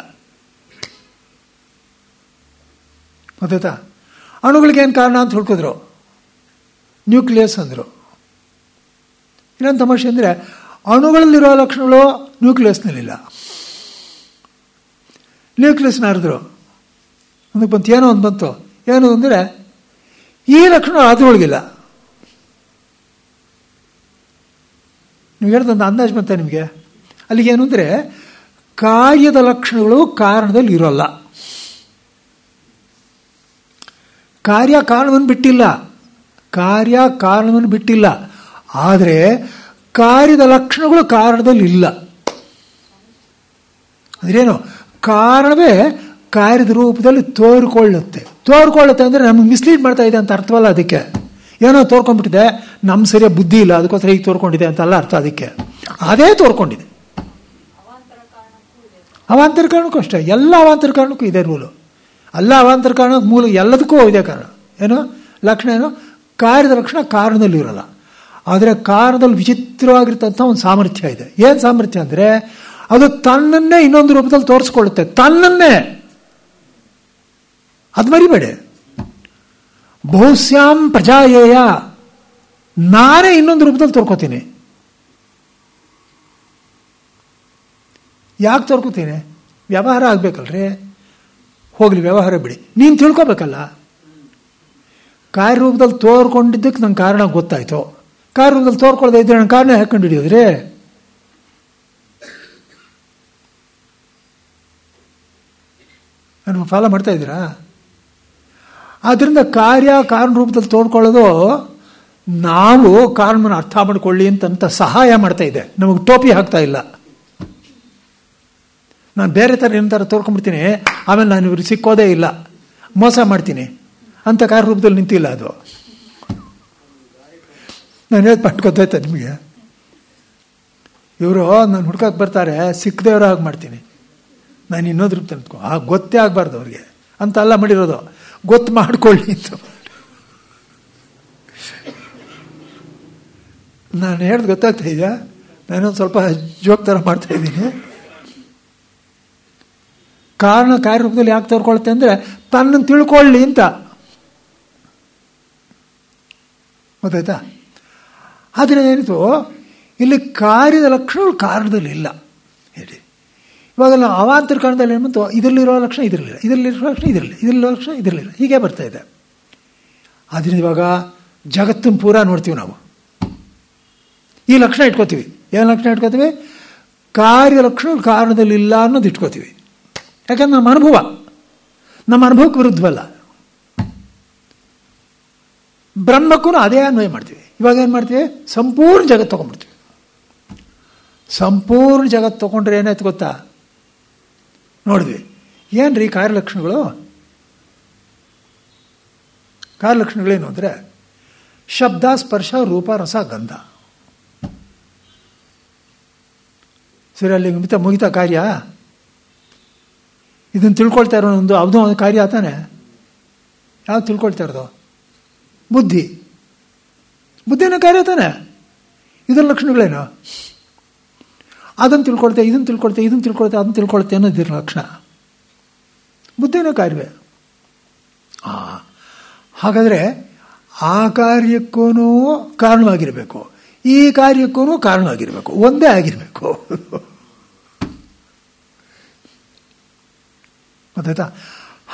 ಗೊತ್ತಾಯ್ತಾ? ಅಣುಗಳಿಗೇನು ಕಾರಣ ಅಂತ ಹುಡುಕಿದ್ರು. ನ್ಯೂಕ್ಲಿಯಸ್ ಅಂದರು. ಇನ್ನೊಂದು ತಮಾಷೆ ಅಂದರೆ, ಅಣುಗಳಲ್ಲಿರೋ ಲಕ್ಷಣಗಳು ನ್ಯೂಕ್ಲಿಯಸ್ನಲ್ಲಿಲ್ಲ. ನ್ಯೂಕ್ಲಿಯಸ್ನ ಹರಿದ್ರು. ಅದಕ್ಕೆ ಬಂತು, ಏನೋ ಒಂದು ಬಂತು. ಏನು ಅಂದರೆ, ಈ ಲಕ್ಷಣ ಅದರೊಳಗಿಲ್ಲ. ನೀವು ಹೇಳ್ದೊಂದು ಅಂದಾಜು ಬಂತ ನಿಮಗೆ. ಅಲ್ಲಿಗೇನು ಅಂದರೆ, ಕಾರ್ಯದ ಲಕ್ಷಣಗಳು ಕಾರಣದಲ್ಲಿ ಇರೋಲ್ಲ. ಕಾರ್ಯ ಕಾರಣವನ್ನು ಬಿಟ್ಟಿಲ್ಲ. ಆದರೆ ಕಾರ್ಯದ ಲಕ್ಷಣಗಳು ಕಾರಣದಲ್ಲಿ ಇಲ್ಲ. ಅದ್ರೇನು? ಕಾರಣವೇ ಕಾರ್ಯದ ರೂಪದಲ್ಲಿ ತೋರ್ಕೊಳ್ಳುತ್ತೆ ಅಂದರೆ ನಮಗೆ ಮಿಸ್ಲೀಡ್ ಮಾಡ್ತಾ ಇದೆ ಅಂತ ಅರ್ಥವಲ್ಲ. ಅದಕ್ಕೆ ಏನೋ ತೋರ್ಕೊಂಡ್ಬಿಟ್ಟಿದೆ, ನಮ್ಮ ಸರಿಯಾಗಿ ಬುದ್ಧಿ ಇಲ್ಲ, ಅದಕ್ಕೋಸ್ಕರ ಈಗ ತೋರ್ಕೊಂಡಿದೆ ಅಂತಲ್ಲ ಅರ್ಥ. ಅದಕ್ಕೆ ಅದೇ ತೋರ್ಕೊಂಡಿದೆ. ಅವಾಂತರ ಕಾರಣಕ್ಕೂ ಅಷ್ಟೇ. ಎಲ್ಲ ಅವಾಂತರ ಕಾರಣಕ್ಕೂ ಇದೆ ರೂಲು. ಅಲ್ಲ ಅವಾಂತರ ಕಾರಣಕ್ಕೆ ಮೂಲ ಎಲ್ಲದಕ್ಕೂ ಇದೆ ಕಾರಣ. ಏನು ಲಕ್ಷಣ? ಏನು? ಕಾರ್ಯದ ಲಕ್ಷಣ ಕಾರಣದಲ್ಲಿ ಇರೋಲ್ಲ. ಆದರೆ ಕಾರಣದಲ್ಲಿ ವಿಚಿತ್ರವಾಗಿರ್ತಂಥ ಒಂದು ಸಾಮರ್ಥ್ಯ ಇದೆ. ಏನು ಸಾಮರ್ಥ್ಯ ಅಂದರೆ, ಅದು ತನ್ನನ್ನೇ ಇನ್ನೊಂದು ರೂಪದಲ್ಲಿ ತೋರಿಸ್ಕೊಳ್ಳುತ್ತೆ. ತನ್ನನ್ನೇ. ಅದು ಮರಿಬೇಡಿ. ಬಹುಶ್ಯಾಂ ಪ್ರಜಾಯೇಯ, ನಾನೇ ಇನ್ನೊಂದು ರೂಪದಲ್ಲಿ ತೋರ್ಕೋತೀನಿ. ಯಾಕೆ ತೋರ್ಕೋತೀನಿ? ವ್ಯವಹಾರ ಆಗಬೇಕಲ್ರಿ. ಹೋಗಲಿ, ವ್ಯವಹಾರ ಬಿಡಿ, ನೀನು ತಿಳ್ಕೊಬೇಕಲ್ಲ. ಕಾರ್ಯರೂಪದಲ್ಲಿ ತೋರ್ಕೊಂಡಿದ್ದಕ್ಕೆ ನಂಗೆ ಕಾರಣ ಗೊತ್ತಾಯ್ತು. ಕಾರ್ಯರೂಪದಲ್ಲಿ ತೋರ್ಕೊಳ್ಳದೆ ಇದ್ರೆ ನನ್ನ ಕಾರಣ ಹಾಕೊಂಡು ಹಿಡಿಯೋದ್ರಿ. ನಾನು ಫಾಲೋ ಮಾಡ್ತಾ ಇದ್ದೀರಾ? ಆದ್ದರಿಂದ ಕಾರಣ ರೂಪದಲ್ಲಿ ತೋಡ್ಕೊಳ್ಳೋದು ನಾವು ಕಾರಣವನ್ನು ಅರ್ಥ ಮಾಡಿಕೊಳ್ಳಿ ಅಂತ ಸಹಾಯ ಮಾಡ್ತಾ ಇದೆ, ನಮಗೆ ಟೋಪಿ ಹಾಕ್ತಾ ಇಲ್ಲ. ನಾನು ಬೇರೆ ಥರ ಏನಂತಾರ ತೋರ್ಕೊಂಡ್ಬಿಡ್ತೀನಿ, ಆಮೇಲೆ ನಾನು ಇವ್ರಿಗೆ ಸಿಕ್ಕೋದೇ ಇಲ್ಲ, ಮೋಸ ಮಾಡ್ತೀನಿ ಅಂತ ಕಾರ್ಯರೂಪದಲ್ಲಿ ನಿಂತಿಲ್ಲ ಅದು. ನಾನು ಹೇಳಿ ಪಟ್ಟು ಗೊತ್ತಾಯ್ತಾ ನಿಮಗೆ? ಇವರು ನಾನು ಹುಡ್ಕಕ್ಕೆ ಬರ್ತಾರೆ, ಸಿಕ್ಕದೇವ್ರ ಹಾಗೆ ಮಾಡ್ತೀನಿ, ನಾನು ಇನ್ನೊಂದು ರೂಪ ತಂದ್ಕೊ ಗೊತ್ತೇ ಆಗಬಾರ್ದು ಅವ್ರಿಗೆ ಅಂತ ಅಲ್ಲ ಮಾಡಿರೋದು, ಗೊತ್ತು ಮಾಡ್ಕೊಳ್ಳಿ ಅಂತ. ನಾನು ಹೇಳ್ದು ಗೊತ್ತಾಗ್ತಾ ಇದೆಯಾ? ನಾನೊಂದು ಸ್ವಲ್ಪ ಜೋಕ್ ಥರ ಮಾಡ್ತಾ ಇದ್ದೀನಿ. ಕಾರ್ಯರೂಪದಲ್ಲಿ ಯಾಕೆ ತೋರ್ಕೊಳುತ್ತೆ ಅಂದರೆ ತನ್ನನ್ನು ತಿಳ್ಕೊಳ್ಳಿ ಅಂತ, ಗೊತ್ತಾಯ್ತಾ? ಆದರೆ ಏನಿತು ಇಲ್ಲಿ ಕಾರ್ಯದ ಲಕ್ಷಣಗಳು ಕಾರಣದಲ್ಲಿ ಇಲ್ಲ ಹೇಳಿ. ಇವಾಗ ನಾವು ಅವಾಂತರ ಕಾರಣದಲ್ಲಿ ಏನು ಬಂತು, ಇದರಲ್ಲಿರೋ ಲಕ್ಷಣ ಇದರಲ್ಲಿಲ್ಲ, ಇದರಲ್ಲಿರೋ ಲಕ್ಷಣ ಇದರಲ್ಲಿಲ್ಲ, ಇದರಲ್ಲಿರೋ ಲಕ್ಷಣ ಇದರಲ್ಲಿಲ್ಲ, ಹೀಗೆ ಬರ್ತಾ ಇದೆ. ಆದ್ದರಿಂದ ಇವಾಗ ಜಗತ್ತನ್ನು ಪೂರ ನೋಡ್ತೀವಿ ನಾವು, ಈ ಲಕ್ಷಣ ಇಟ್ಕೋತೀವಿ. ಏನು ಲಕ್ಷಣ ಇಟ್ಕೋತೀವಿ? ಕಾರ್ಯ ಲಕ್ಷಣಗಳು ಕಾರಣದಲ್ಲಿ ಇಲ್ಲ ಅನ್ನೋದು ಇಟ್ಕೋತೀವಿ. ಯಾಕಂದ್ರೆ ನಮ್ಮ ಅನುಭವಕ್ಕೆ ವಿರುದ್ಧವಲ್ಲ. ಬ್ರಹ್ಮಕ್ಕೂ ಅದೇ ಅನ್ವಯ ಮಾಡ್ತೀವಿ. ಇವಾಗ ಏನು ಮಾಡ್ತೀವಿ? ಸಂಪೂರ್ಣ ಜಗತ್ತು ತೊಗೊಂಡ್ಬಿಡ್ತೀವಿ. ಸಂಪೂರ್ಣ ಜಗತ್ತು ತೊಗೊಂಡ್ರೆ ಏನಾಯ್ತು ಗೊತ್ತಾ? ನೋಡಿದ್ವಿ ಏನ್ರಿ ಕಾರ್ಯಲಕ್ಷಣಗಳೇನು ಅಂದರೆ ಶಬ್ದ, ಸ್ಪರ್ಶ, ರೂಪ, ರಸ, ಗಂಧ. ಸರಿ, ಅಲ್ಲಿ ಮುಗಿತಾ ಕಾರ್ಯ? ಇದನ್ನು ತಿಳ್ಕೊಳ್ತಾ ಇರೋ ಒಂದು ಯಾವುದೋ ಒಂದು ಕಾರ್ಯ ತಾನೆ. ಯಾವ್ದು ತಿಳ್ಕೊಳ್ತಾ ಇರೋದು? ಬುದ್ಧಿನ ಕಾರ್ಯ ತಾನೆ. ಇದರ ಲಕ್ಷಣಗಳೇನು? ಅದನ್ನು ತಿಳ್ಕೊಳ್ತೆ, ಇದನ್ನು ತಿಳ್ಕೊಳ್ತೆ ಅನ್ನೋದು ಇದ್ರ ಲಕ್ಷಣ. ಬುದ್ಧಿನ ಕಾರ್ಯವೇ. ಹಾಗಾದರೆ ಆ ಕಾರ್ಯಕ್ಕೂ ಕಾರಣವಾಗಿರಬೇಕು, ಈ ಕಾರ್ಯಕ್ಕೂ ಕಾರಣವಾಗಿರಬೇಕು, ಒಂದೇ ಆಗಿರಬೇಕು. ಗೊತ್ತಾಯ್ತಾ?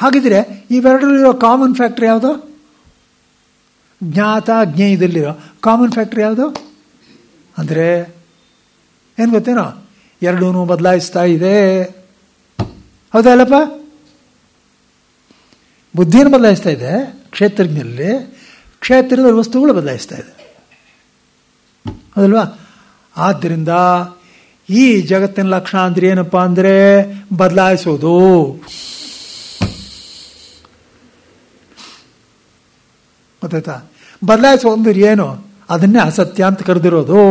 ಹಾಗಿದ್ರೆ ಇವೆರಡರಲ್ಲಿರೋ ಕಾಮನ್ ಫ್ಯಾಕ್ಟ್ರಿ ಯಾವುದು? ಜ್ಞಾತ ಜ್ಞೇಯದಲ್ಲಿರೋ ಕಾಮನ್ ಫ್ಯಾಕ್ಟ್ರಿ ಯಾವುದು ಅಂದರೆ ಏನು ಗೊತ್ತೇನೋ? ಎರಡೂ ಬದಲಾಯಿಸ್ತಾ ಇದೆ. ಹೌದಾ ಅಲ್ಲಪ್ಪ? ಬುದ್ಧಿಯನ್ನು ಬದಲಾಯಿಸ್ತಾ ಇದೆ ಕ್ಷೇತ್ರಜ್ಞರಲ್ಲಿ, ಕ್ಷೇತ್ರದ ವಸ್ತುಗಳು ಬದಲಾಯಿಸ್ತಾ ಇದೆ, ಹೌದಲ್ವಾ? ಆದ್ದರಿಂದ ಈ ಜಗತ್ತಿನ ಲಕ್ಷಣ ಅಂದ್ರೆ ಏನಪ್ಪ ಅಂದರೆ ಬದಲಾಯಿಸೋದು. ಗೊತ್ತಾಯ್ತಾ? ಬದಲಾಯಿಸೋದು ಏನು? ಅದನ್ನೇ ಅಸತ್ಯ ಅಂತ ಕರೆದಿರೋದು.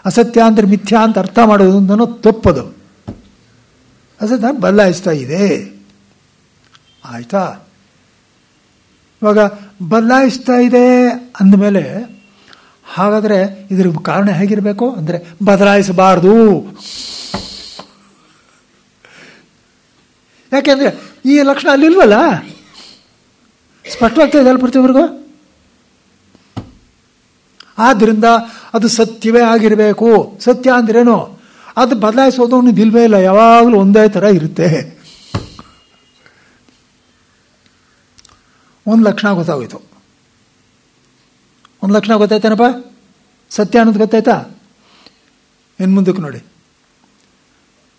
ಅಸತ್ಯ ಅಂದರೆ ಮಿಥ್ಯಾ ಅಂತ ಅರ್ಥ ಮಾಡೋದು ಅಂತನೋ ತಪ್ಪದು. ಅಸತ್ಯ ಬದಲಾಯಿಸ್ತಾ ಇದೆ. ಆಯ್ತಾ? ಇವಾಗ ಬದಲಾಯಿಸ್ತಾ ಇದೆ ಅಂದಮೇಲೆ ಹಾಗಾದರೆ ಇದ್ರ ಕಾರಣ ಹೇಗಿರಬೇಕು ಅಂದರೆ ಬದಲಾಯಿಸಬಾರ್ದು. ಯಾಕೆಂದರೆ ಈ ಲಕ್ಷಣ ಅಲ್ಲಿಲ್ವಲ್ಲ, ಸ್ಪಷ್ಟವಾಗ್ತಾ ಇದೆ ಅಲ್ಲ ಪ್ರತಿಯೊಬ್ಬರಿಗೂ. ಆದ್ದರಿಂದ ಅದು ಸತ್ಯವೇ ಆಗಿರಬೇಕು. ಸತ್ಯ ಅಂದ್ರೇನು? ಅದು ಬದಲಾಯಿಸೋದು ಅನ್ನೋದು ಇಲ್ವೇ ಇಲ್ಲ, ಯಾವಾಗಲೂ ಒಂದೇ ಥರ ಇರುತ್ತೆ. ಒಂದು ಲಕ್ಷಣ ಗೊತ್ತಾಗೋಯ್ತು. ಒಂದು ಲಕ್ಷಣ ಗೊತ್ತಾಯ್ತೇನಪ್ಪ? ಸತ್ಯ ಅನ್ನೋದು ಗೊತ್ತಾಯ್ತಾ? ಇನ್ನು ಮುಂದಕ್ಕೆ ನೋಡಿ,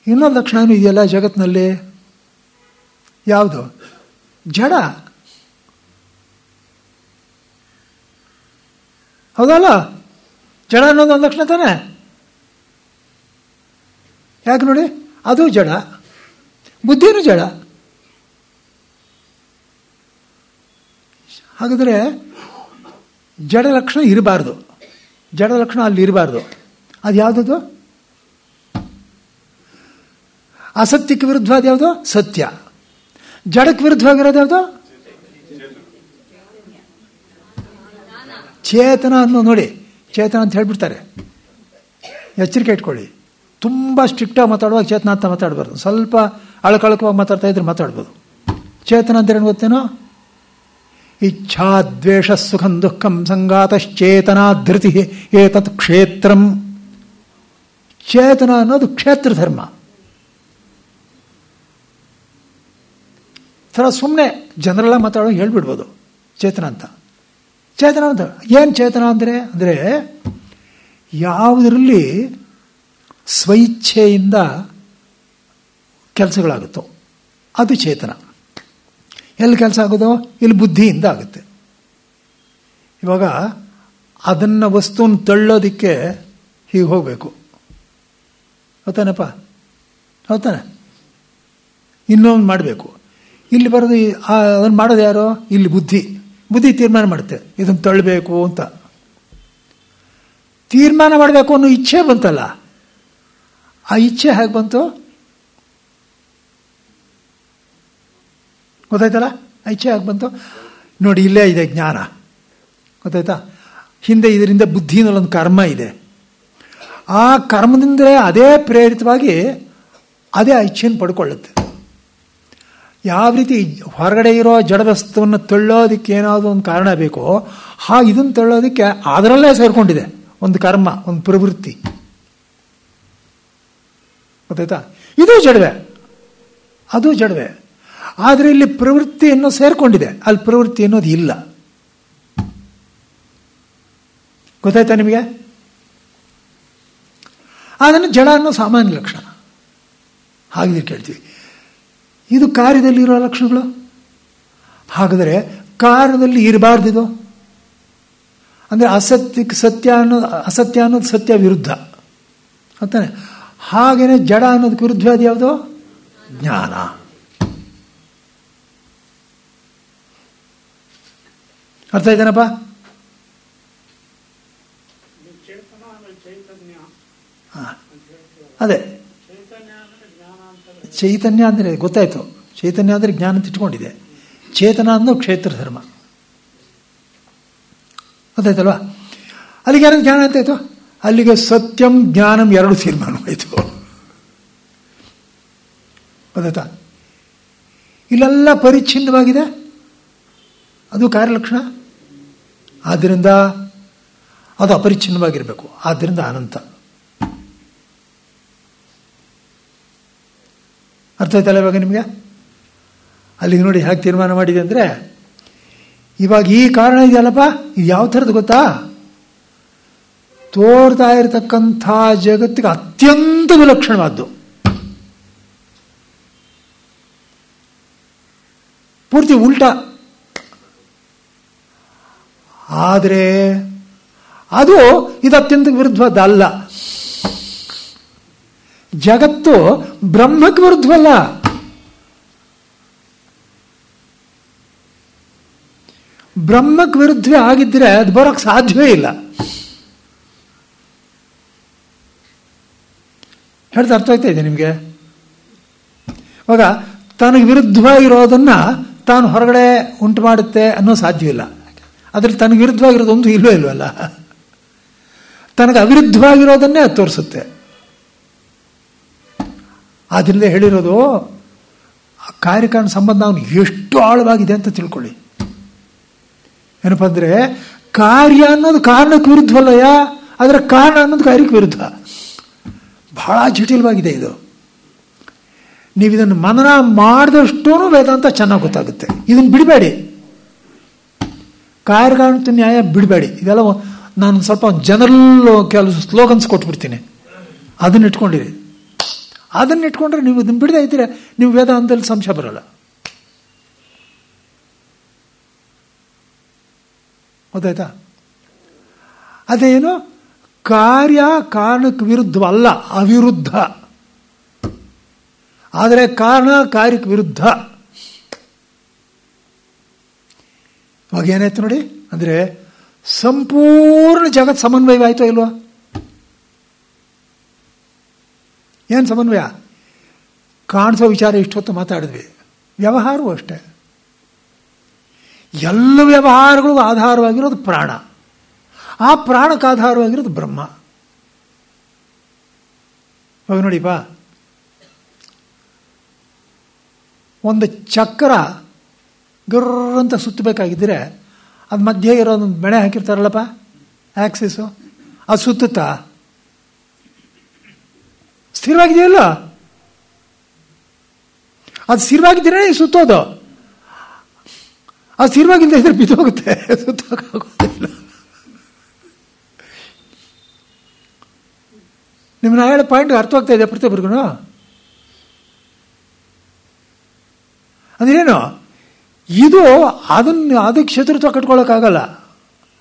ಇನ್ನೊಂದು ಲಕ್ಷಣನೂ ಇದೆಯಲ್ಲ ಜಗತ್ತಿನಲ್ಲಿ. ಯಾವುದು? ಜಡ. ಹೌದಲ್ಲ? ಜಡ ಅನ್ನೋದು ಒಂದು ಲಕ್ಷಣ ತಾನೆ. ಯಾಕೆ ನೋಡಿ, ಅದು ಜಡ, ಬುದ್ಧಿನೂ ಜಡ. ಹಾಗಾದರೆ ಜಡ ಲಕ್ಷಣ ಇರಬಾರ್ದು, ಜಡ ಲಕ್ಷಣ ಅಲ್ಲಿ ಇರಬಾರ್ದು. ಅದು ಯಾವುದದು? ಅಸತ್ಯಕ್ಕೆ ವಿರುದ್ಧವಾದ ಯಾವುದು? ಸತ್ಯ. ಜಡಕ್ಕೆ ವಿರುದ್ಧವಾಗಿರೋದು ಯಾವುದು? ಚೇತನ ಅನ್ನೋ. ನೋಡಿ, ಚೇತನ ಅಂತ ಹೇಳ್ಬಿಡ್ತಾರೆ, ಎಚ್ಚರಿಕೆ ಇಟ್ಕೊಳ್ಳಿ. ತುಂಬ ಸ್ಟ್ರಿಕ್ಟಾಗಿ ಮಾತಾಡುವಾಗ ಚೇತನ ಅಂತ ಮಾತಾಡಬಾರ್ದು, ಸ್ವಲ್ಪ ಅಳಕಳಕವಾಗಿ ಮಾತಾಡ್ತಾ ಇದ್ರೆ ಮಾತಾಡ್ಬೋದು. ಚೇತನ ಅಂತ ಏನು ಗೊತ್ತೇನೋ? ಇಚ್ಛಾ ದ್ವೇಷ ಸುಖಂ ದುಃಖಂ ಸಂಗಾತಶ್ಚೇತನಾ ಧೃತಿ ಏತತ್ ಕ್ಷೇತ್ರಂ. ಚೇತನ ಅನ್ನೋದು ಕ್ಷೇತ್ರ ಧರ್ಮ. ಥರ ಸುಮ್ಮನೆ ಜನರೆಲ್ಲ ಮಾತಾಡೋ ಹೇಳ್ಬಿಡ್ಬೋದು ಚೇತನ ಅಂತ. ಚೇತನ ಅಂತ ಏನು? ಚೇತನ ಅಂದರೆ ಯಾವುದರಲ್ಲಿ ಸ್ವಇಚ್ಛೆಯಿಂದ ಕೆಲಸಗಳಾಗುತ್ತೋ ಅದು ಚೇತನ. ಎಲ್ಲಿ ಕೆಲಸ ಆಗೋದು? ಇಲ್ಲಿ ಬುದ್ಧಿಯಿಂದ ಆಗುತ್ತೆ. ಇವಾಗ ಅದನ್ನು ವಸ್ತುವನ್ನು ತಳ್ಳೋದಕ್ಕೆ ಹೀಗೆ ಹೋಗಬೇಕು, ಹೌದಾನಪ್ಪ? ಹೌದಾನೆ? ಇನ್ನೊಂದು ಮಾಡಬೇಕು. ಇಲ್ಲಿ ಬರೋದು ಅದನ್ನು ಮಾಡೋದು ಯಾರು? ಇಲ್ಲಿ ಬುದ್ಧಿ ತೀರ್ಮಾನ ಮಾಡುತ್ತೆ ಇದನ್ನು ತಳ್ಳಬೇಕು ಅಂತ. ತೀರ್ಮಾನ ಮಾಡಬೇಕು ಅನ್ನೋ ಇಚ್ಛೆ ಬಂತಲ್ಲ, ಆ ಇಚ್ಛೆ ಹೇಗೆ ಬಂತು ಗೊತ್ತಾಯ್ತಲ್ಲ? ಆ ಇಚ್ಛೆ ಹೇಗೆ ಬಂತು ನೋಡಿ, ಇಲ್ಲೇ ಇದೆ ಜ್ಞಾನ, ಗೊತ್ತಾಯ್ತಾ? ಹಿಂದೆ ಇದರಿಂದ ಬುದ್ಧಿನಲ್ಲೊಂದು ಕರ್ಮ ಇದೆ. ಆ ಕರ್ಮದಿಂದಲೇ ಅದೇ ಪ್ರೇರಿತವಾಗಿ ಅದೇ ಆ ಇಚ್ಛೆಯನ್ನು ಪಡ್ಕೊಳ್ಳುತ್ತೆ. ಯಾವ ರೀತಿ ಹೊರಗಡೆ ಇರೋ ಜಡವಸ್ತುವನ್ನು ತಳ್ಳೋದಕ್ಕೆ ಏನಾದರೂ ಒಂದು ಕಾರಣ ಬೇಕೋ, ಇದನ್ನು ತಳ್ಳೋದಕ್ಕೆ ಅದರಲ್ಲೇ ಸೇರಿಕೊಂಡಿದೆ ಒಂದು ಕರ್ಮ, ಒಂದು ಪ್ರವೃತ್ತಿ, ಗೊತ್ತಾಯ್ತಾ? ಇದು ಜಡವೇ, ಅದು ಜಡವೇ. ಆದರೆ ಇಲ್ಲಿ ಪ್ರವೃತ್ತಿ ಅನ್ನೋದು ಸೇರಿಕೊಂಡಿದೆ, ಅಲ್ಲಿ ಪ್ರವೃತ್ತಿ ಅನ್ನೋದು ಇಲ್ಲ. ಗೊತ್ತಾಯ್ತಾ ನಿಮಗೆ? ಅದನ್ನು ಜಡ ಅನ್ನೋ ಸಾಮಾನ್ಯ ಲಕ್ಷಣ. ಹಾಗಿದ್ರೆ ಕೇಳ್ತೀವಿ, ಇದು ಕಾರ್ಯದಲ್ಲಿರೋ ಲಕ್ಷಣಗಳು. ಹಾಗಾದರೆ ಕಾರ್ಯದಲ್ಲಿ ಇರಬಾರ್ದಿದು ಅಂದರೆ ಅಸತ್ಯಕ್ಕೆ ಅಸತ್ಯ ಅನ್ನೋದು ಸತ್ಯ ವಿರುದ್ಧ ಅಂತಾನೆ. ಹಾಗೇನೆ ಜಡ ಅನ್ನೋದಕ್ಕೆ ವಿರುದ್ಧವಾದ ಯಾವುದು? ಜ್ಞಾನ. ಅರ್ಥ ಆಯ್ತೇನಪ್ಪ? ಅದೇ ಚೈತನ್ಯ ಅಂದರೆ ಗೊತ್ತಾಯ್ತು. ಚೈತನ್ಯ ಅಂದರೆ ಜ್ಞಾನ ಅಂತ ಇಟ್ಕೊಂಡಿದೆ. ಚೇತನ ಅನ್ನೋ ಕ್ಷೇತ್ರ ಧರ್ಮ, ಗೊತ್ತಾಯ್ತಲ್ವಾ? ಅಲ್ಲಿಗೆ ಯಾರು ಜ್ಞಾನ ಅಂತಾಯ್ತು? ಅಲ್ಲಿಗೆ ಸತ್ಯಂ ಜ್ಞಾನಂ ಎರಡು ತೀರ್ಮಾನವಾಯಿತು, ಗೊತ್ತಾಯ್ತಾ? ಇಲ್ಲೆಲ್ಲ ಪರಿಚ್ಛಿನ್ನವಾಗಿದೆ, ಅದು ಕಾರ್ಯಲಕ್ಷಣ. ಆದ್ದರಿಂದ ಅದು ಅಪರಿಚ್ಛಿನ್ನವಾಗಿರಬೇಕು, ಆದ್ದರಿಂದ ಅನಂತ. ಅರ್ಥ ಆಯ್ತಲ್ಲ ಇವಾಗ ನಿಮಗೆ? ಅಲ್ಲಿಗೆ ನೋಡಿ ಹೇಗೆ ತೀರ್ಮಾನ ಮಾಡಿದೆ ಅಂದರೆ, ಇವಾಗ ಈ ಕಾರಣ ಇದೆಯಲ್ಲಪ್ಪ, ಇದು ಯಾವ ಥರದ್ದು ಗೊತ್ತಾ? ತೋರ್ತಾ ಇರತಕ್ಕಂಥ ಜಗತ್ತಿಗೆ ಅತ್ಯಂತ ವಿಲಕ್ಷಣವಾದ್ದು, ಪೂರ್ತಿ ಉಲ್ಟಾ. ಆದರೆ ಅದು ಇದು ಅತ್ಯಂತ ವಿರುದ್ಧವಾದಲ್ಲ. ಜಗತ್ತು ಬ್ರಹ್ಮಕ್ಕೆ ವಿರುದ್ಧವಲ್ಲ, ಬ್ರಹ್ಮಕ್ಕೆ ವಿರುದ್ಧವೇ ಆಗಿದ್ದರೆ ಅದು ಬರೋಕ್ಕೆ ಸಾಧ್ಯವೇ ಇಲ್ಲ. ಹೇಳ್ತಾ ಅರ್ಥ ಆಗ್ತಾ ಇದೆ ನಿಮಗೆ? ಇವಾಗ ತನಗೆ ವಿರುದ್ಧವಾಗಿರೋದನ್ನು ತಾನು ಹೊರಗಡೆ ಉಂಟು ಮಾಡುತ್ತೆ ಅನ್ನೋ ಸಾಧ್ಯವಿಲ್ಲ. ಅದ್ರಲ್ಲಿ ತನಗೆ ವಿರುದ್ಧವಾಗಿರೋದೊಂದು ಇಲ್ವಲ್ಲ, ತನಗೆ ಅವಿರುದ್ಧವಾಗಿರೋದನ್ನೇ ಅದು ತೋರಿಸುತ್ತೆ. ಆದ್ದರಿಂದ ಹೇಳಿರೋದು ಕಾರ್ಯಕಾರಣ ಸಂಬಂಧ ಅವನು ಎಷ್ಟು ಆಳವಾಗಿದೆ ಅಂತ ತಿಳ್ಕೊಳ್ಳಿ. ಏನಪ್ಪ ಅಂದರೆ, ಕಾರ್ಯ ಅನ್ನೋದು ಕಾರಣಕ್ಕೆ ವಿರುದ್ಧವಲ್ಲಯ್ಯ, ಅದರ ಕಾರಣ ಅನ್ನೋದು ಕಾರ್ಯಕ್ಕೆ ವಿರುದ್ಧ. ಬಹಳ ಜಟಿಲವಾಗಿದೆ ಇದು. ನೀವು ಇದನ್ನು ಮನನ ಮಾಡಿದಷ್ಟೂ ವೇದಾಂತ ಚೆನ್ನಾಗಿ ಗೊತ್ತಾಗುತ್ತೆ. ಇದನ್ನು ಬಿಡಬೇಡಿ, ಕಾರ್ಯಕಾರಣ ನ್ಯಾಯ ಬಿಡಬೇಡಿ. ಇದೆಲ್ಲ ನಾನು ಸ್ವಲ್ಪ ಜನರಲ್ ಕೆಲವು ಸ್ಲೋಗನ್ಸ್ ಕೊಟ್ಬಿಡ್ತೀನಿ, ಅದನ್ನ ಇಟ್ಕೊಂಡಿರಿ. ಅದನ್ನ ಇಟ್ಕೊಂಡ್ರೆ ನೀವು ಇದನ್ನು ಬಿಡದೇ ಇದ್ದೀರ, ನೀವು ವೇದಾಂತದಲ್ಲಿ ಸಂಶಯ ಬರಲ್ಲ. ಗೊತ್ತಾಯ್ತಾ? ಅದೇನು ಕಾರ್ಯ ಕಾರಣಕ್ಕೆ ವಿರುದ್ಧವಲ್ಲ, ಅವಿರುದ್ಧ. ಆದರೆ ಕಾರಣ ಕಾರ್ಯಕ್ಕೆ ವಿರುದ್ಧ. ಇವಾಗ ಏನಾಯ್ತು ನೋಡಿ, ಅಂದರೆ ಸಂಪೂರ್ಣ ಜಗತ್ ಸಮನ್ವಯವಾಯಿತೋ ಇಲ್ವಾ? ಏನು ಸಮನ್ವಯ? ಕಾಣಿಸೋ ವಿಚಾರ ಇಷ್ಟೊತ್ತು ಮಾತಾಡಿದ್ವಿ. ವ್ಯವಹಾರವೂ ಅಷ್ಟೇ. ಎಲ್ಲ ವ್ಯವಹಾರಗಳಿಗೂ ಆಧಾರವಾಗಿರೋದು ಪ್ರಾಣ, ಆ ಪ್ರಾಣಕ್ಕೆ ಆಧಾರವಾಗಿರೋದು ಬ್ರಹ್ಮ. ಇವಾಗ ನೋಡಿಪ್ಪ, ಒಂದು ಚಕ್ರ ಗರ್ರಂತ ಸುತ್ತಬೇಕಾಗಿದ್ದರೆ ಅದು ಮಧ್ಯೆ ಇರೋದೊಂದು ಬೆಳೆ ಹಾಕಿರ್ತಾರಲ್ಲಪ್ಪ, ಆಕ್ಸಿಸು, ಅದು ಸುತ್ತುತ್ತಾ? ಸ್ಥಿರವಾಗಿದೆಯಲ್ಲ, ಅದು ಸ್ಥಿರವಾಗಿದ್ದರೆ ಸುತ್ತೋದು. ಅದು ಸ್ಥಿರವಾಗಿಲ್ಲದೆ ಇದ್ರೆ ಬಿದ್ದೋಗುತ್ತೆ, ಸುತ್ತೋಕ್ಕಾಗೋದಿಲ್ಲ. ನಿಮ್ಮನ್ನ ಹೇಳೋ ಪಾಯಿಂಟ್ ಅರ್ಥವಾಗ್ತಾ ಇದೆ ಪ್ರತಿಯೊಬ್ಬರಿಗೂ? ಅದೇನು, ಇದು ಅದಕ್ಕೆ ಶತ್ರುತ್ವ ಕಟ್ಕೊಳ್ಳೋಕ್ಕಾಗಲ್ಲ.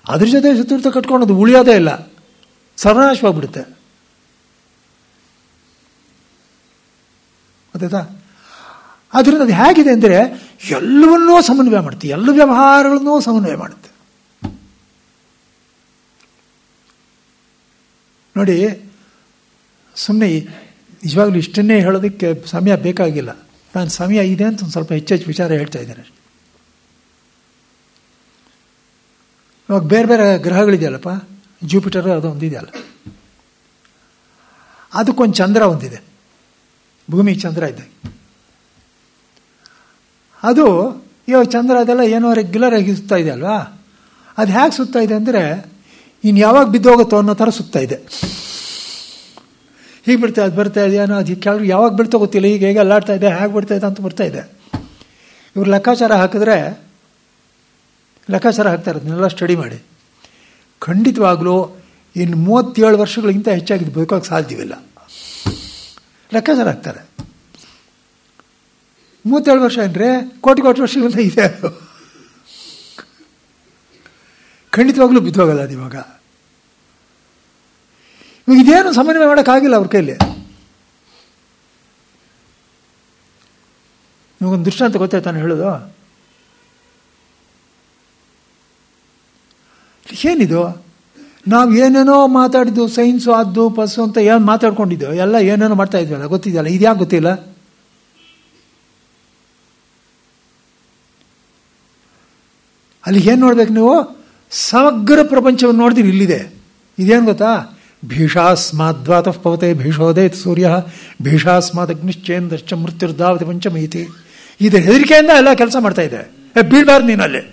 ಅದ್ರ ಜೊತೆ ಶತ್ರುತ್ವ ಕಟ್ಕೊಳ್ಳೋದು ಉಳಿಯೋದೇ ಇಲ್ಲ, ಸರ್ವನಾಶವಾಗ್ಬಿಡುತ್ತೆ. ಗೊತ್ತಾಯ್ತಾ? ಆದ್ದರಿಂದ ಅದು ಹೇಗಿದೆ ಅಂದರೆ ಎಲ್ಲವನ್ನೂ ಸಮನ್ವಯ ಮಾಡುತ್ತೆ, ಎಲ್ಲ ವ್ಯವಹಾರಗಳನ್ನೂ ಸಮನ್ವಯ ಮಾಡುತ್ತೆ. ನೋಡಿ, ಸುಮ್ಮನೆ ನಿಜವಾಗ್ಲೂ ಇಷ್ಟನ್ನೇ ಹೇಳೋದಕ್ಕೆ ಸಮಯ ಬೇಕಾಗಿಲ್ಲ. ನಾನು ಸಮಯ ಇದೆ ಅಂತ ಒಂದು ಸ್ವಲ್ಪ ಹೆಚ್ಚು ವಿಚಾರ ಹೇಳ್ತಾ ಇದ್ದೇನೆ. ಇವಾಗ ಬೇರೆ ಬೇರೆ ಗ್ರಹಗಳಿದೆಯಲ್ಲಪ್ಪ, ಜೂಪಿಟರ್ ಅದು ಒಂದಿದೆಯಲ್ಲ, ಅದಕ್ಕೊಂದು ಚಂದ್ರ ಒಂದಿದೆ, ಭೂಮಿ ಚಂದ್ರ ಇದೆ. ಅದು ಇವಾಗ ಚಂದ್ರ ಅದೆಲ್ಲ ಏನೋ ರೆಗ್ಯುಲರ್ ಆಗಿ ಸುತ್ತಾ ಇದೆ ಅಲ್ವಾ. ಅದು ಹೇಗೆ ಸುತ್ತಾ ಇದೆ ಅಂದರೆ ಇನ್ನು ಯಾವಾಗ ಬಿದ್ದೋಗುತ್ತೋ ಅನ್ನೋ ಥರ ಸುತ್ತಾ ಇದೆ. ಹೀಗೆ ಬಿಡ್ತಾ ಅದು ಬರ್ತಾ ಇದೆ, ಏನೋ ಅದು ಕೆಳಗೆ ಯಾವಾಗ ಬಿಡ್ತಾ ಗೊತ್ತಿಲ್ಲ, ಈಗ ಹೇಗೆ ಅಲ್ಲಾಡ್ತಾ ಇದೆ, ಹೇಗೆ ಬಿಡ್ತಾ ಇದೆ ಅಂತ ಬರ್ತಾ ಇದೆ. ಇವರು ಲೆಕ್ಕಾಚಾರ ಹಾಕಿದ್ರೆ, ಲೆಕ್ಕಾಚಾರ ಹಾಕ್ತಾರೆ ಅದನ್ನೆಲ್ಲ ಸ್ಟಡಿ ಮಾಡಿ, ಖಂಡಿತವಾಗ್ಲೂ ಇನ್ನು 37 ವರ್ಷಗಳಿಗಿಂತ ಹೆಚ್ಚಾಗಿದ್ದು ಬದುಕೋಕ್ಕೆ ಸಾಧ್ಯವಿಲ್ಲ. ಲೆಕ್ಕಾಚಾರ ಹಾಕ್ತಾರೆ. 37 ವರ್ಷ ಅಂದರೆ ಕೋಟಿ ವರ್ಷಗಳಿಂದ ಇದೆ. ಖಂಡಿತವಾಗ್ಲೂ ಬಿದ್ದೋಗಲ್ಲ ಅದು. ಇವಾಗ ಇದೇನು ಸಮನ್ವಯ ಮಾಡೋಕ್ಕಾಗಿಲ್ಲ ಅವ್ರ ಕೈಲಿ. ನಿಮಗೊಂದು ದೃಷ್ಟಾಂತ ಗೊತ್ತಾಯ್ತಾನೆ ಹೇಳೋದು. ಏನಿದು, ನಾವು ಏನೇನೋ ಮಾತಾಡಿದ್ದು, ಸೈನ್ಸು ಅದು ಪಸ್ಸು ಅಂತ ಏನು ಮಾತಾಡ್ಕೊಂಡಿದ್ದೆವು, ಎಲ್ಲ ಏನೇನೋ ಮಾಡ್ತಾ ಇದ್ವಲ್ಲ, ಗೊತ್ತಿದೆಯಲ್ಲ. ಇದ್ಯಾಕೆ ಗೊತ್ತಿಲ್ಲ? ಅಲ್ಲಿ ಏನು ನೋಡ್ಬೇಕು ನೀವು? ಸಮಗ್ರ ಪ್ರಪಂಚವನ್ನು ನೋಡಿದ್ರೆ ಇಲ್ಲಿದೆ. ಇದೇನು ಗೊತ್ತಾ? ಭೀಷಾಸ್ಮಾದ್ವಾತಃ ಪವತೆ ಭೀಷೋದೇ ಸೂರ್ಯ ಭೀಷಾಸ್ಮಾದ್ ಅಗ್ನಿಶ್ಚೇಂದ್ರಶ್ಚ ಮೃತ್ಯುರ್ಧಾವತಿ ಪಂಚಮೈತಿ. ಇದು ಹೆದರಿಕೆಯಿಂದ ಎಲ್ಲ ಕೆಲಸ ಮಾಡ್ತಾ ಇದೆ. ಬೀಳ್ಬಾರ್ದು ನೀನಲ್ಲಿ.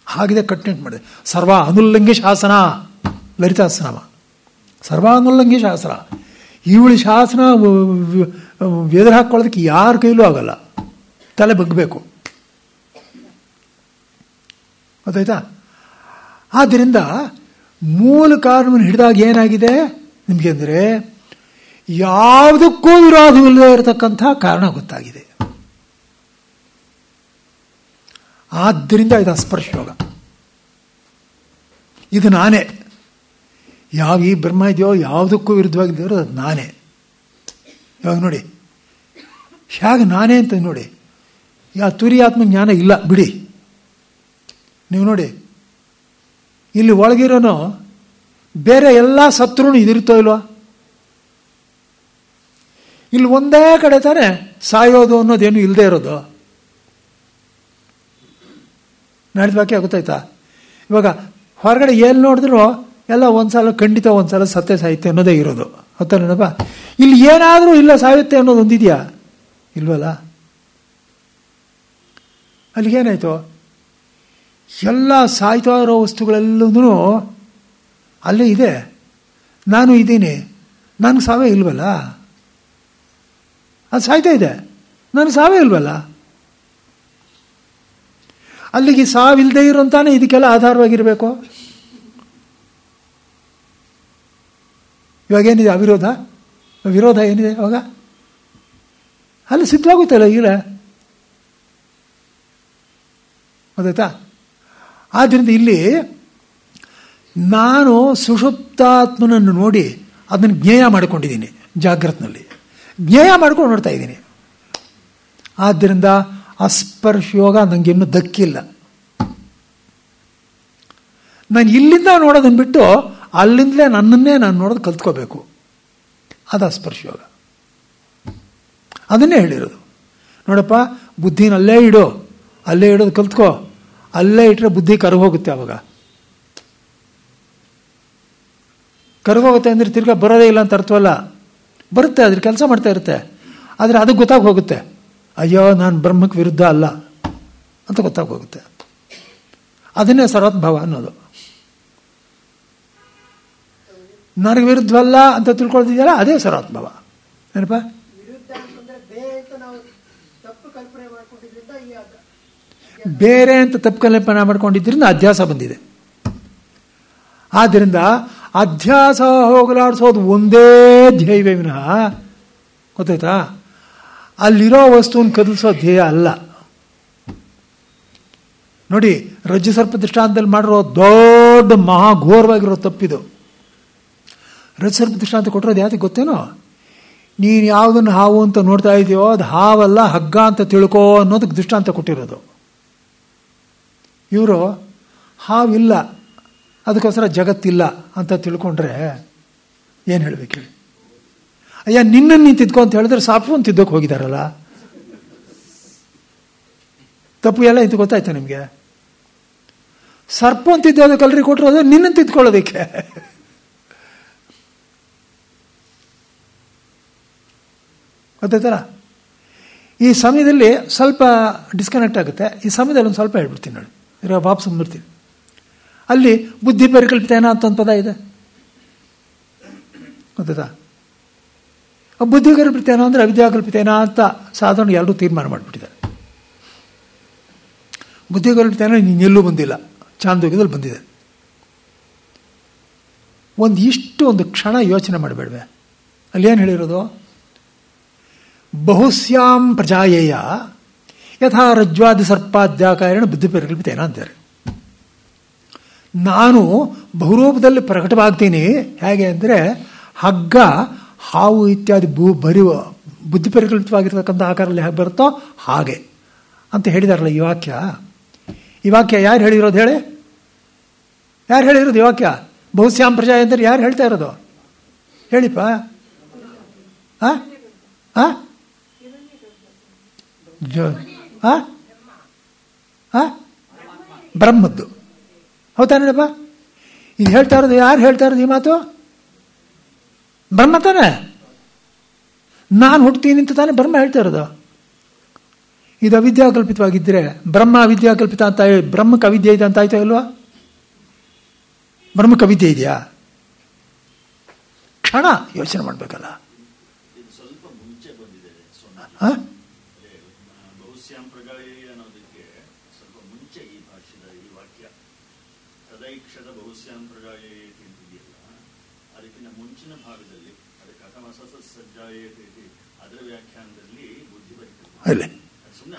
ಹಾಗಿದೆ ಕಟ್ನೆಂಟ್ ಮಾಡಿದೆ. ಸರ್ವ ಅನುಲ್ಲಂಘಿ ಶಾಸನ, ಲಲಿತಾಸನಮ, ಸರ್ವ ಅನುಲ್ಲಂಘಿ ಶಾಸನ. ಇವಳಿ ಶಾಸನ ಎದುರು ಹಾಕ್ಕೊಳ್ಳೋದಕ್ಕೆ ಯಾರ ಕೈಲೂ ಆಗಲ್ಲ, ತಲೆ ಬಗ್ಗಬೇಕು. ಗೊತ್ತಾಯ್ತಾ? ಆದ್ದರಿಂದ ಮೂಲ ಕಾರಣವನ್ನು ಹಿಡಿದಾಗ ಏನಾಗಿದೆ ನಿಮಗೆ ಅಂದರೆ ಯಾವುದಕ್ಕೂ ವಿರೋಧವಿಲ್ಲದೆ ಇರತಕ್ಕಂಥ ಕಾರಣ ಗೊತ್ತಾಗಿದೆ. ಆದ್ದರಿಂದ ಇದು ಅಸ್ಪರ್ಶಯೋಗ. ಇದು ನಾನೇ. ಯಾವ ಈ ಬ್ರಹ್ಮ ಇದೆಯೋ ಯಾವುದಕ್ಕೂ ವಿರುದ್ಧವಾಗಿದ್ದರೋ ಅದು ನಾನೇ. ಇವಾಗ ನೋಡಿ ಹೇಗೆ ನಾನೇ ಅಂತ ನೋಡಿ. ಯಾವ ತುರಿಯಾತ್ಮ ಜ್ಞಾನ ಇಲ್ಲ ಬಿಡಿ. ನೀವು ನೋಡಿ, ಇಲ್ಲಿ ಒಳಗಿರೋನು ಬೇರೆ ಎಲ್ಲ ಸತ್ರೂ ಇದಿರುತ್ತೋ ಇಲ್ವಾ? ಇಲ್ಲಿ ಒಂದೇ ಕಡೆ ತಾನೆ ಸಾಯೋದು ಅನ್ನೋದೇನು ಇಲ್ಲದೆ ಇರೋದು. ನಾಡಿದ ವಾಕ್ಯ ಗೊತ್ತಾಯ್ತಾ? ಇವಾಗ ಹೊರಗಡೆ ಏನು ನೋಡಿದ್ರು ಎಲ್ಲ ಒಂದ್ಸಲ ಖಂಡಿತ ಒಂದ್ಸಲ ಸತ್ಯ ಸಾಯುತ್ತೆ ಅನ್ನೋದೇ ಇರೋದು. ಗೊತ್ತಾ ನೆನಪ? ಇಲ್ಲಿ ಏನಾದರೂ ಇಲ್ಲ ಸಾಯುತ್ತೆ ಅನ್ನೋದು ಒಂದಿದೆಯಾ? ಇಲ್ವಲ್ಲ. ಅಲ್ಲಿಗೇನಾಯ್ತು? ಎಲ್ಲ ಸಾಯ್ತಾ ಇರೋ ವಸ್ತುಗಳೆಲ್ಲದೂ ಅಲ್ಲೇ ಇದೆ. ನಾನು ಇದ್ದೀನಿ, ನನಗೆ ಸಾವೇ ಇಲ್ವಲ್ಲ. ಅದು ಸಾಯ್ತಾ ಇದೆ, ನನಗೆ ಸಾವೇ ಇಲ್ವಲ್ಲ. ಅಲ್ಲಿಗೆ ಸಾವಿಲ್ಲದೆ ಇರೋಂತಾನೆ ಇದಕ್ಕೆಲ್ಲ ಆಧಾರವಾಗಿರಬೇಕು. ಇವಾಗೇನಿದೆ ಅವಿರೋಧ, ವಿರೋಧ ಏನಿದೆ ಅವಾಗ? ಅಲ್ಲಿ ಸಿದ್ಧವಾಗುತ್ತಲ್ಲ ಈಗ. ಗೊತ್ತಾಯ್ತಾ? ಆದ್ದರಿಂದ ಇಲ್ಲಿ ನಾನು ಸುಷುಪ್ತಾತ್ಮನನ್ನು ನೋಡಿ ಅದನ್ನು ಜ್ಞೇಯ ಮಾಡಿಕೊಂಡಿದ್ದೀನಿ, ಜಾಗ್ರತ್ನಲ್ಲಿ ಜ್ಞೇಯ ಮಾಡ್ಕೊಂಡು ನೋಡ್ತಾ ಇದ್ದೀನಿ. ಆದ್ದರಿಂದ ಅಸ್ಪರ್ಶಯೋಗ ನನಗಿನ್ನೂ ದಕ್ಕಿಲ್ಲ. ನಾನು ಇಲ್ಲಿಂದ ನೋಡೋದನ್ನು ಬಿಟ್ಟು ಅಲ್ಲಿಂದಲೇ ನನ್ನನ್ನೇ ನಾನು ನೋಡೋದು ಕಲ್ತ್ಕೋಬೇಕು. ಅದು ಅಸ್ಪರ್ಶಯೋಗ. ಅದನ್ನೇ ಹೇಳಿರೋದು. ನೋಡಪ್ಪ, ಬುದ್ಧಿನ ಅಲ್ಲೇ ಇಡು, ಅಲ್ಲೇ ಇಡೋದು ಕಲ್ತ್ಕೋ. ಅಲ್ಲೇ ಇಟ್ಟರೆ ಬುದ್ಧಿ ಕರಗೋಗುತ್ತೆ. ಅವಾಗ ಕರಗೋಗುತ್ತೆ ಅಂದರೆ ತಿರ್ಗಾ ಬರೋದೇ ಇಲ್ಲ ಅಂತ ಅರ್ಥವಲ್ಲ. ಬರುತ್ತೆ, ಅದ್ರ ಕೆಲಸ ಮಾಡ್ತಾ ಇರುತ್ತೆ. ಆದರೆ ಅದಕ್ಕೆ ಗೊತ್ತಾಗಿ ಹೋಗುತ್ತೆ, ಅಯ್ಯೋ ನಾನು ಬ್ರಹ್ಮಕ್ಕೆ ವಿರುದ್ಧ ಅಲ್ಲ ಅಂತ ಗೊತ್ತಾಗಿ ಹೋಗುತ್ತೆ. ಅದನ್ನೇ ಸರ್ವಾತ್ಮಭಾವ ಅನ್ನೋದು. ನನಗೆ ವಿರುದ್ಧವಲ್ಲ ಅಂತ ತಿಳ್ಕೊಳ್ತಿದ್ಯಲ್ಲ, ಅದೇ ಸರ್ವಾತ್ಮಭಾವ. ಏನಪ್ಪ? ಬೇರೆ ಅಂತ ತಪ್ಪು ಕಲ್ಪನೆ ಮಾಡ್ಕೊಂಡಿದ್ದರಿಂದ ಅಧ್ಯಾಸ ಬಂದಿದೆ. ಆದ್ದರಿಂದ ಅಧ್ಯಾಸ ಹೋಗಲಾಡಿಸೋದು ಒಂದೇ ಧ್ಯೇಯವೇ ವಿನಃ, ಗೊತ್ತಾಯ್ತಾ? ಅಲ್ಲಿರೋ ವಸ್ತುವನ್ನು ಕದಲಿಸೋ ಧ್ಯೇಯ ಅಲ್ಲ. ನೋಡಿ, ರಜ್ಜು ಸರ್ಪ ದೃಷ್ಟಾಂತದಲ್ಲಿ ಮಾಡಿರೋ ದೊಡ್ಡ ಮಹಾಘೋರವಾಗಿರೋ ತಪ್ಪಿದು. ರಜ್ಜು ಸರ್ಪ ದೃಷ್ಟಾಂತ ಕೊಟ್ಟಿರೋದು ಯಾಕೆ ಗೊತ್ತೇನೋ? ನೀನು ಯಾವುದನ್ನು ಹಾವು ಅಂತ ನೋಡ್ತಾ ಇದೆಯೋ ಅದು ಹಾವಲ್ಲ, ಹಗ್ಗ ಅಂತ ತಿಳ್ಕೋ ಅನ್ನೋದಕ್ಕೆ ದೃಷ್ಟಾಂತ ಕೊಟ್ಟಿರೋದು. ಇವರು ಹಾವಿಲ್ಲ, ಅದಕ್ಕೋಸ್ಕರ ಜಗತ್ತಿಲ್ಲ ಅಂತ ತಿಳ್ಕೊಂಡ್ರೆ ಏನು ಹೇಳ್ಬೇಕು ಹೇಳಿ? ಅಯ್ಯ, ನಿನ್ನನ್ನು ನೀನು ತಿದ್ಕೊ ಅಂತ ಹೇಳಿದ್ರೆ ಸಾಫ್ಟ್ವೇರ್ ತಿದ್ದೋಕೆ ಹೋಗಿದಾರಲ್ಲ. ತಪ್ಪು ಎಲ್ಲ ಇದು ಗೊತ್ತಾಯ್ತು ನಿಮಗೆ? ಸರ್ಪ ಅಂತಿದ್ದೋದಕ್ಕಲ್ರಿ ಕೊಟ್ಟಿರೋದು, ನಿನ್ನನ್ನು ತಿದ್ಕೊಳ್ಳೋದಕ್ಕೆ. ಗೊತ್ತಾಯ್ತಲ್ಲ? ಈ ಸಮಯದಲ್ಲಿ ಸ್ವಲ್ಪ ಡಿಸ್ಕನೆಕ್ಟ್ ಆಗುತ್ತೆ. ಈ ಸಮಯದಲ್ಲಿ ಒಂದು ಸ್ವಲ್ಪ ಹೇಳ್ಬಿಡ್ತೀನಿ ನೋಡಿ, ವಾಪಸ್ ಬಂದ್ಬಿಡ್ತೀನಿ. ಅಲ್ಲಿ ಬುದ್ಧಿ ಪರಿಕಲ್ಪಿತೇನ ಅಂತ ಒಂದು ಪದ ಇದೆ, ಗೊತ್ತಾಯ್ತಾ? ಬುದ್ಧಿ ಕಲ್ಪಿತೇನ ಅಂದರೆ ಅವಿದ್ಯಾಕಲ್ಪಿತೇನ ಅಂತ ಸಾಧಾರಣ ಎಲ್ಲರೂ ತೀರ್ಮಾನ ಮಾಡಿಬಿಟ್ಟಿದ್ದಾರೆ. ಬುದ್ಧಿ ಕಲ್ಪಿತೇನ ನೀನೆಲ್ಲೂ ಬಂದಿಲ್ಲ, ಚಾಂದೋಗ್ಯದಲ್ಲಿ ಬಂದಿದೆ. ಒಂದು ಕ್ಷಣ ಯೋಚನೆ ಮಾಡಬೇಡವೆ. ಅಲ್ಲಿ ಏನು ಹೇಳಿರೋದು? ಬಹುಸ್ಯಾಂ ಪ್ರಜಾಯೇಯ ಯಥಾ ರಜ್ವಾದಿ ಸರ್ಪಾದ್ಯಾಕಾರೇಣ ಬುದ್ಧಿ ಪರಿಕಲ್ಪಿತೇನ ಅಂತಾರೆ. ನಾನು ಬಹುರೂಪದಲ್ಲಿ ಪ್ರಕಟವಾಗ್ತೀನಿ. ಹೇಗೆ ಅಂದರೆ ಹಗ್ಗ, ಹಾವು ಇತ್ಯಾದಿ ಬುದ್ಧಿ ಪರಿಕಲ್ಪಿತವಾಗಿರ್ತಕ್ಕಂಥ ಆಕಾರದಲ್ಲಿ ಹೇಗೆ ಬರುತ್ತೋ ಹಾಗೆ ಅಂತ ಹೇಳಿದಾರಲ್ಲ ಈ ವಾಕ್ಯ. ಈ ವಾಕ್ಯ ಯಾರು ಹೇಳಿರೋದು ಹೇಳಿ? ಯಾರು ಹೇಳಿರೋದು ಈ ವಾಕ್ಯ? ಬಹುಸ್ಯಾಂ ಪ್ರಜಾ ಅಂದರೆ ಯಾರು ಹೇಳ್ತಾ ಇರೋದು ಹೇಳಿಪ್ಪ? ಬ್ರಹ್ಮದ್ದು ಹೌದಾನೇನಪ್ಪ? ಇದು ಹೇಳ್ತಾ ಇರೋದು ಯಾರು ಹೇಳ್ತಾ ಇರೋದು ಈ ಮಾತು? ಬ್ರಹ್ಮ ತಾನೆ. ನಾನು ಹುಡ್ತೀನಿ ಅಂತ ತಾನೇ ಬ್ರಹ್ಮ ಹೇಳ್ತಾ ಇರೋದು. ಇದು ಅವಿದ್ಯಾಕಲ್ಪಿತವಾಗಿದ್ದರೆ ಬ್ರಹ್ಮ ಅವಿದ್ಯಾಕಲ್ಪಿತ ಅಂತ, ಬ್ರಹ್ಮಕ್ಕೆ ಅವಿದ್ಯೆ ಇದೆ ಅಂತ ಆಯ್ತಾ ಇಲ್ವಾ? ಬ್ರಹ್ಮಕ್ಕೆ ಅವಿದ್ಯೆ ಇದೆಯಾ? ಕ್ಷಣ ಯೋಚನೆ ಮಾಡಬೇಕಲ್ಲ. ಅಲ್ಲೇ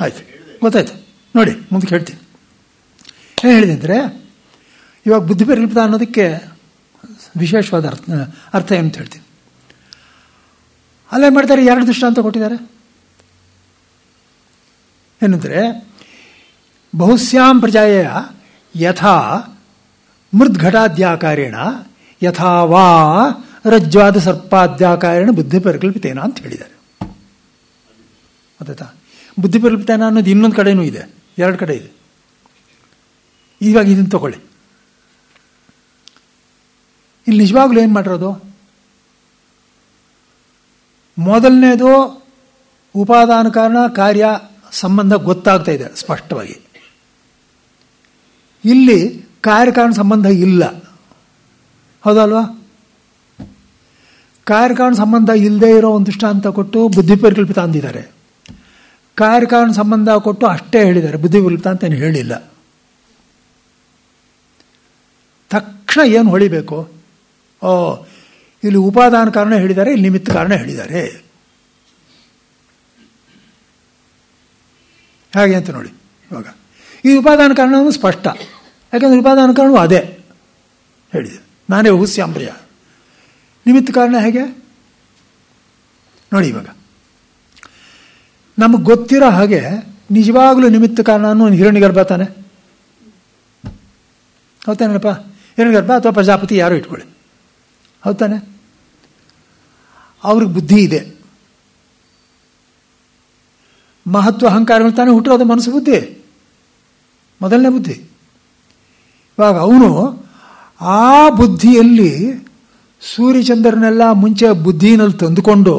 ಆಯ್ತು, ಗೊತ್ತಾಯ್ತು. ನೋಡಿ ಮುಂದಕ್ಕೆ ಹೇಳ್ತೀನಿ. ಏನು ಹೇಳಿದೆ ಅಂದರೆ, ಇವಾಗ ಬುದ್ಧಿ ಪರಿಕಲ್ಪಿತ ಅನ್ನೋದಕ್ಕೆ ವಿಶೇಷವಾದ ಅರ್ಥ ಏನು ಅಂತ ಹೇಳ್ತೀನಿ. ಅಲ್ಲೇನು ಮಾಡ್ತಾರೆ? ಎರಡು ದೃಷ್ಟಾಂತ ಕೊಟ್ಟಿದ್ದಾರೆ. ಏನಂದರೆ, ಬಹುಸ್ಯಾಂ ಪ್ರಜಾಯ ಯಥಾ ಮೃದ್ಘಟಾದ್ಯಾಕಾರೇಣ ಯಥಾ ವಾ ರಜ್ವಾದ ಸರ್ಪಾದ್ಯಾಕಾರೇಣ ಬುದ್ಧಿ ಪರಿಕಲ್ಪಿತೇನ ಅಂತ ಹೇಳಿದ್ದಾರೆ. ಗೊತ್ತಾಯ್ತಾ? ಬುದ್ಧಿ ಪರಿಕಲ್ಪಿತೇನ ಅನ್ನೋದು ಇನ್ನೊಂದು ಕಡೆನೂ ಇದೆ, ಎರಡು ಕಡೆ ಇದೆ. ಇವಾಗ ಇದನ್ನು ತಗೊಳ್ಳಿ. ಇಲ್ಲಿ ನಿಜವಾಗ್ಲೂ ಏನು ಮಾಡಿರೋದು? ಮೊದಲನೇದು ಉಪಾದಾನ ಕಾರಣ ಕಾರ್ಯ ಸಂಬಂಧ ಗೊತ್ತಾಗ್ತಾ ಇದೆ ಸ್ಪಷ್ಟವಾಗಿ. ಇಲ್ಲಿ ಕಾರ್ಯಕಾರಣ ಸಂಬಂಧ ಇಲ್ಲ, ಹೌದಲ್ವಾ? ಕಾರ್ಯಕಾರಣ ಸಂಬಂಧ ಇಲ್ಲದೆ ಇರೋ ಒಂದು ದೃಷ್ಟಾಂತ ಕೊಟ್ಟು ಬುದ್ಧಿ ಪರಿಕಲ್ಪಿತ ಅಂದಿದ್ದಾರೆ. ಕಾರ್ಯಕಾರಣ ಸಂಬಂಧ ಕೊಟ್ಟು ಅಷ್ಟೇ ಹೇಳಿದ್ದಾರೆ, ಬುದ್ಧಿ ಪರಿಕಲ್ಪಿತ ಅಂತ ಏನು ಹೇಳಿಲ್ಲ. ತಕ್ಷಣ ಏನು ಹೊಳಿಬೇಕು? ಇಲ್ಲಿ ಉಪಾದಾನ ಕಾರಣ ಹೇಳಿದ್ದಾರೆ, ಇಲ್ಲಿ ನಿಮಿತ್ತ ಕಾರಣ ಹೇಳಿದ್ದಾರೆ. ಹಾಗೆ ಅಂತ ನೋಡಿ. ಇವಾಗ ಈ ಉಪಾದಾನ ಕಾರಣವೂ ಸ್ಪಷ್ಟ, ಯಾಕಂದರೆ ಉಪಾದಾನ ಕಾರಣವೂ ಅದೇ ಹೇಳಿದೆ, ನಾನೇ ಬಹುಸ್ಯಾಂಪ್ರಿಯ. ನಿಮಿತ್ತ ಕಾರಣ ಹೇಗೆ ನೋಡಿ. ಇವಾಗ ನಮಗೆ ಗೊತ್ತಿರೋ ಹಾಗೆ ನಿಜವಾಗ್ಲೂ ನಿಮಿತ್ತ ಕಾರಣ ಅನ್ನೋ ಹಿರಣ್ಯಗರ್ಭ ತಾನೆ, ಹೌದಾನೇನಪ್ಪ? ಹಿರಣ್ಯಗರ್ಭ ಅಥವಾ ಪ್ರಜಾಪತಿ ಯಾರೋ ಇಟ್ಕೊಳ್ಳಿ, ಹೌದಾನೆ? ಅವ್ರಿಗೆ ಬುದ್ಧಿ ಇದೆ, ಮಹತ್ವ ಅಹಂಕಾರಗಳು ತಾನೇ ಹುಟ್ಟಿರೋದು ಮನಸ್ಸು ಬುದ್ಧಿ, ಮೊದಲನೇ ಬುದ್ಧಿ. ಇವಾಗ ಅವನು ಆ ಬುದ್ಧಿಯಲ್ಲಿ ಸೂರ್ಯಚಂದ್ರನೆಲ್ಲ ಮುಂಚೆ ಬುದ್ಧಿನಲ್ಲಿ ತಂದುಕೊಂಡು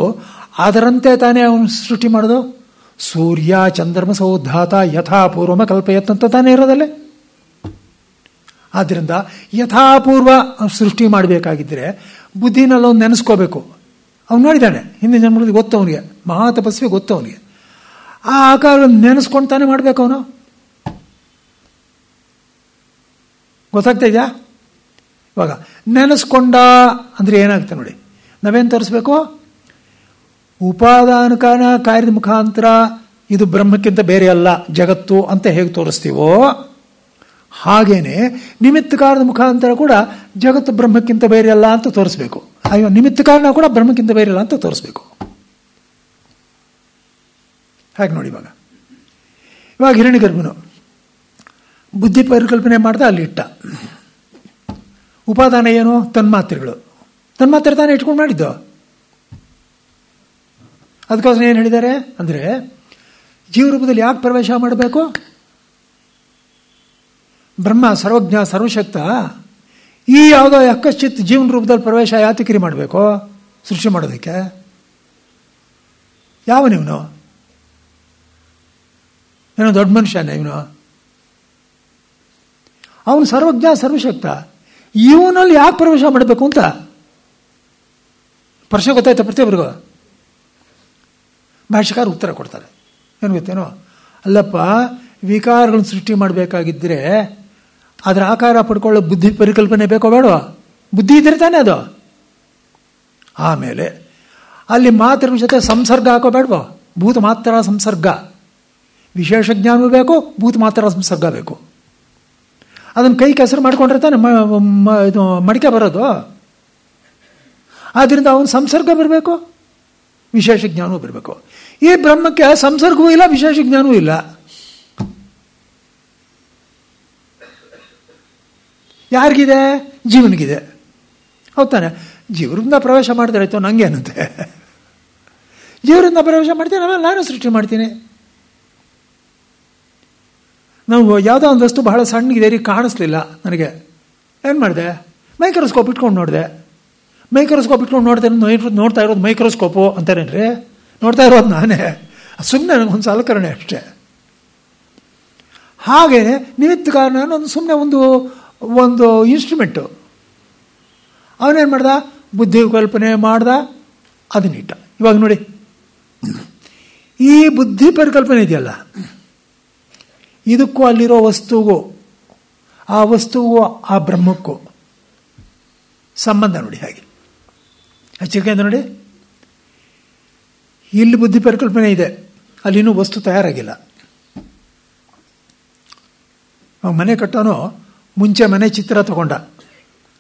ಅದರಂತೆ ತಾನೇ ಅವನು ಸೃಷ್ಟಿ ಮಾಡೋದು. ಸೂರ್ಯ ಚಂದ್ರಮ ಸೌಧಾತ ಯಥಾಪೂರ್ವಮ ಕಲ್ಪಯತ್ ಅಂತ ತಾನೇ ಇರೋದಲ್ಲೇ. ಆದ್ದರಿಂದ ಯಥಾಪೂರ್ವ ಸೃಷ್ಟಿ ಮಾಡಬೇಕಾಗಿದ್ದರೆ ಬುದ್ಧಿನಲ್ಲೊಂದು ನೆನೆಸ್ಕೋಬೇಕು. ಅವನು ನೋಡಿದ್ದಾನೆ, ಹಿಂದಿನ ಜನ್ಮದಲ್ಲಿ ಗೊತ್ತು ಅವನಿಗೆ, ಮಹಾತಪಸ್ವಿ ಗೊತ್ತು ಅವನಿಗೆ. ಆ ಆಕಾರವನ್ನು ನೆನೆಸ್ಕೊಂಡು ತಾನೇ ಮಾಡಬೇಕು ಅವನು. ಗೊತ್ತಾಗ್ತಾ ಇದೆಯಾ? ಇವಾಗ ನೆನೆಸ್ಕೊಂಡ ಅಂದರೆ ಏನಾಗುತ್ತೆ ನೋಡಿ. ನಾವೇನು ತೋರಿಸ್ಬೇಕು? ಉಪಾದಾನ ಕಾರಣ ಕಾರ್ಯದ ಮುಖಾಂತರ ಇದು ಬ್ರಹ್ಮಕ್ಕಿಂತ ಬೇರೆ ಅಲ್ಲ ಜಗತ್ತು ಅಂತ ಹೇಗೆ ತೋರಿಸ್ತೀವೋ ಹಾಗೇನೆ ನಿಮಿತ್ತ ಕಾರಣದ ಮುಖಾಂತರ ಕೂಡ ಜಗತ್ತು ಬ್ರಹ್ಮಕ್ಕಿಂತ ಬೇರೆಯಲ್ಲ ಅಂತ ತೋರಿಸ್ಬೇಕು. ಅಯ್ಯೋ, ನಿಮಿತ್ತ ಕಾರಣ ಕೂಡ ಬ್ರಹ್ಮಕ್ಕಿಂತ ಬೇರೆಯಲ್ಲ ಅಂತ ತೋರಿಸ್ಬೇಕು. ಹಾಗೆ ನೋಡಿ, ಇವಾಗ ಹಿರಣ್ಯಗರ್ಭನು ಬುದ್ಧಿ ಪರಿಕಲ್ಪನೆ ಮಾಡ್ದ, ಅಲ್ಲಿ ಇಟ್ಟ. ಉಪಾದಾನ ಏನು? ತನ್ಮಾತ್ರೆಗಳು. ತನ್ಮಾತ್ರೆ ತಾನೇ ಇಟ್ಕೊಂಡು ಮಾಡಿದ್ದು. ಅದಕ್ಕೋಸ್ಕರ ಏನು ಹೇಳಿದ್ದಾರೆ ಅಂದರೆ, ಜೀವರೂಪದಲ್ಲಿ ಯಾಕೆ ಪ್ರವೇಶ ಮಾಡಬೇಕು? ಬ್ರಹ್ಮ ಸರ್ವಜ್ಞ ಸರ್ವಶಕ್ತ, ಈ ಯಾವುದೋ ಯಕ್ಕಶ್ಚಿತ್ ಜೀವನ ರೂಪದಲ್ಲಿ ಪ್ರವೇಶ ಯಾತಕಿರಿ ಮಾಡಬೇಕು? ಸೃಷ್ಟಿ ಮಾಡೋದಕ್ಕೆ. ಯಾವನಿವನು? ಏನೋ ದೊಡ್ಡ ಮನುಷ್ಯನೇ ಇವನು. ಅವನು ಸರ್ವಜ್ಞ ಸರ್ವಶಕ್ತ, ಇವನಲ್ಲಿ ಯಾಕೆ ಪ್ರವೇಶ ಮಾಡಬೇಕು ಅಂತ ಪ್ರಶ್ನೆ ಗೊತ್ತಾಯ್ತಾ ಪ್ರತಿಯೊಬ್ಬರಿಗೂ? ಭಾಷೆಕಾರ ಉತ್ತರ ಕೊಡ್ತಾರೆ. ಏನು ಗೊತ್ತೇನೋ, ಅಲ್ಲಪ್ಪ, ವಿಕಾರಗಳನ್ನು ಸೃಷ್ಟಿ ಮಾಡಬೇಕಾಗಿದ್ದರೆ ಅದರ ಆಕಾರ ಪಡ್ಕೊಳ್ಳೋ ಬುದ್ಧಿ ಪರಿಕಲ್ಪನೆ ಬೇಕೋ ಬೇಡೋ? ಬುದ್ಧಿ ಇದ್ರೆ ತಾನೇ ಅದು. ಆಮೇಲೆ ಅಲ್ಲಿ ಮಾತ್ರ ಜೊತೆ ಸಂಸರ್ಗ ಹಾಕೋ ಬೇಡವೋ? ಭೂತ ಮಾತ್ರ ಸಂಸರ್ಗ, ವಿಶೇಷ ಜ್ಞಾನವೂ ಬೇಕು, ಭೂತ ಮಾತ್ರ ಸಂಸರ್ಗ ಬೇಕು. ಅದನ್ನು ಕೈ ಕೆಸರು ಮಾಡ್ಕೊಂಡ್ರೆ ತಾನೆ ಇದು ಮಡಿಕೆ ಬರೋದು. ಆದ್ದರಿಂದ ಅವನು ಸಂಸರ್ಗ ಬರಬೇಕು, ವಿಶೇಷ ಜ್ಞಾನವೂ ಬರಬೇಕು. ಈ ಬ್ರಹ್ಮಕ್ಕೆ ಸಂಸರ್ಗವೂ ಇಲ್ಲ, ವಿಶೇಷ ಜ್ಞಾನವೂ ಇಲ್ಲ. ಯಾರಿಗಿದೆ? ಜೀವನಿಗಿದೆ. ಹೌದಾನೆ? ಜೀವರಿಂದ ಪ್ರವೇಶ ಮಾಡಿದ್ರೆ ಆಯ್ತು, ನನಗೇನಂತೆ? ಜೀವರಿಂದ ಪ್ರವೇಶ ಮಾಡ್ತೀನಿ, ಆಮೇಲೆ ನಾನು ಸೃಷ್ಟಿ ಮಾಡ್ತೀನಿ. ನಾವು ಯಾವುದೋ ಒಂದು ವಸ್ತು ಬಹಳ ಸಣ್ಣಗಿದೆ ರೀ, ಕಾಣಿಸ್ಲಿಲ್ಲ ನನಗೆ. ಏನು ಮಾಡಿದೆ? ಮೈಕ್ರೋಸ್ಕೋಪ್ ಇಟ್ಕೊಂಡು ನೋಡಿದೆ. ಮೈಕ್ರೋಸ್ಕೋಪ್ ಇಟ್ಕೊಂಡು ನೋಡ್ತಾ ಇರೋದು ಮೈಕ್ರೋಸ್ಕೋಪು ಅಂತಾರೇನ್ರಿ? ನೋಡ್ತಾ ಇರೋದು ನಾನೇ, ಸುಮ್ಮನೆ ನನಗೊಂದು ಸಲಕರಣೆ ಅಷ್ಟೇ. ಹಾಗೇನೆ ನಿಮಿತ್ತ ಕಾರಣ ಒಂದು ಸುಮ್ಮನೆ ಒಂದು ಇನ್ಸ್ಟ್ರೂಮೆಂಟು. ಅವನೇನು ಮಾಡ್ದ? ಬುದ್ಧಿ ಕಲ್ಪನೆ ಮಾಡ್ದ, ಅದನ್ನಿಟ್ಟ. ಇವಾಗ ನೋಡಿ, ಈ ಬುದ್ಧಿ ಪರಿಕಲ್ಪನೆ ಇದೆಯಲ್ಲ, ಇದಕ್ಕೂ ಅಲ್ಲಿರೋ ವಸ್ತುಗೂ ಆ ವಸ್ತುವು ಆ ಬ್ರಹ್ಮಕ್ಕೂ ಸಂಬಂಧ ನೋಡಿ. ಹಾಗೆ ಎಚ್ಚರಿಕೆ ಅಂತ ನೋಡಿ, ಇಲ್ಲಿ ಬುದ್ಧಿ ಪರಿಕಲ್ಪನೆ ಇದೆ, ಅಲ್ಲಿನೂ ವಸ್ತು ತಯಾರಾಗಿಲ್ಲ. ಮನೆ ಕಟ್ಟೋನು ಮುಂಚೆ ಮನೆ ಚಿತ್ರ ತಗೊಂಡ,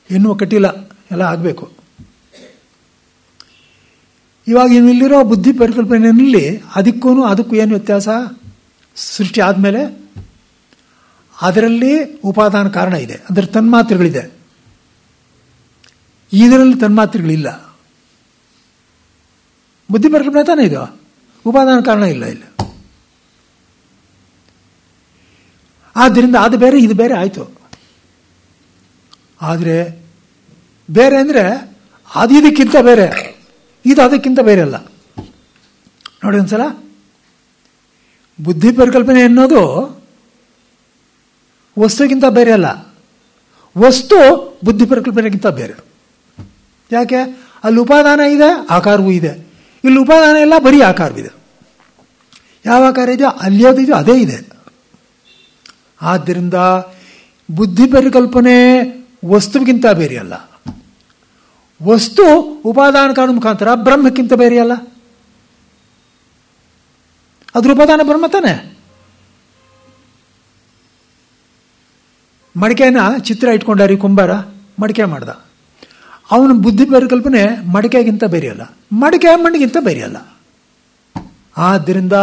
ಇನ್ನೂ ಕಟ್ಟಿಲ್ಲ, ಎಲ್ಲ ಆಗಬೇಕು. ಇವಾಗ ಇಲ್ಲಿರೋ ಬುದ್ಧಿ ಪರಿಕಲ್ಪನೆಯಲ್ಲಿ ಅದಕ್ಕೂ ಏನು ವ್ಯತ್ಯಾಸ? ಸೃಷ್ಟಿ ಆದಮೇಲೆ ಅದರಲ್ಲಿ ಉಪಾದಾನ ಕಾರಣ ಇದೆ, ಅದರ ತನ್ಮಾತ್ರೆಗಳಿದೆ. ಇದರಲ್ಲಿ ತನ್ಮಾತ್ರೆಗಳಿಲ್ಲ. ಬುದ್ಧಿ ಪರಿಕಲ್ಪನೆ ತಾನೇ ಇದು, ಉಪಾದಾನ ಕಾರಣ ಇಲ್ಲ ಇಲ್ಲ. ಆದ್ದರಿಂದ ಅದು ಬೇರೆ ಇದು ಬೇರೆ ಆಯಿತು. ಆದರೆ ಬೇರೆ ಅಂದರೆ ಅದು ಇದಕ್ಕಿಂತ ಬೇರೆ, ಇದು ಅದಕ್ಕಿಂತ ಬೇರೆ ಅಲ್ಲ. ನೋಡಿ ಒಂದ್ಸಲ, ಬುದ್ಧಿ ಪರಿಕಲ್ಪನೆ ಅನ್ನೋದು ವಸ್ತುಗಿಂತ ಬೇರೆ ಅಲ್ಲ, ವಸ್ತು ಬುದ್ಧಿ ಪರಿಕಲ್ಪನೆಗಿಂತ ಬೇರೆ. ಯಾಕೆ? ಅಲ್ಲಿ ಉಪಾದಾನ ಇದೆ, ಆಕಾರವೂ ಇದೆ. ಇಲ್ಲಿ ಉಪಾದಾನ ಇಲ್ಲ, ಬರೀ ಆಕಾರವಿದೆ. ಯಾವ ಆಕಾರ ಇದೆಯೋ ಅಲ್ಲಿ ಯಾವುದಿದೆಯೋ ಅದೇ ಇದೆ. ಆದ್ದರಿಂದ ಬುದ್ಧಿ ಪರಿಕಲ್ಪನೆ ವಸ್ತುವಿಗಿಂತ ಬೇರೆಯಲ್ಲ, ವಸ್ತು ಉಪಾದಾನ ಕಾರಣ ಮುಖಾಂತರ ಬ್ರಹ್ಮಕ್ಕಿಂತ ಬೇರೆಯಲ್ಲ. ಅದ್ರ ಉಪಾದಾನ ಬ್ರಹ್ಮ ತಾನೆ. ಮಡಿಕೆನ ಚಿತ್ರ ಇಟ್ಕೊಂಡಾರಿ ಕುಂಬಾರ, ಮಡಿಕೆ ಮಾಡ್ದ. ಅವನ ಬುದ್ಧಿ ಪರಿಕಲ್ಪನೆ ಮಡಿಕೆಗಿಂತ ಬೇರೆಯಲ್ಲ, ಮಡಿಕೆ ಮಣ್ಣಿಗಿಂತ ಬೇರೆಯಲ್ಲ. ಆದ್ದರಿಂದ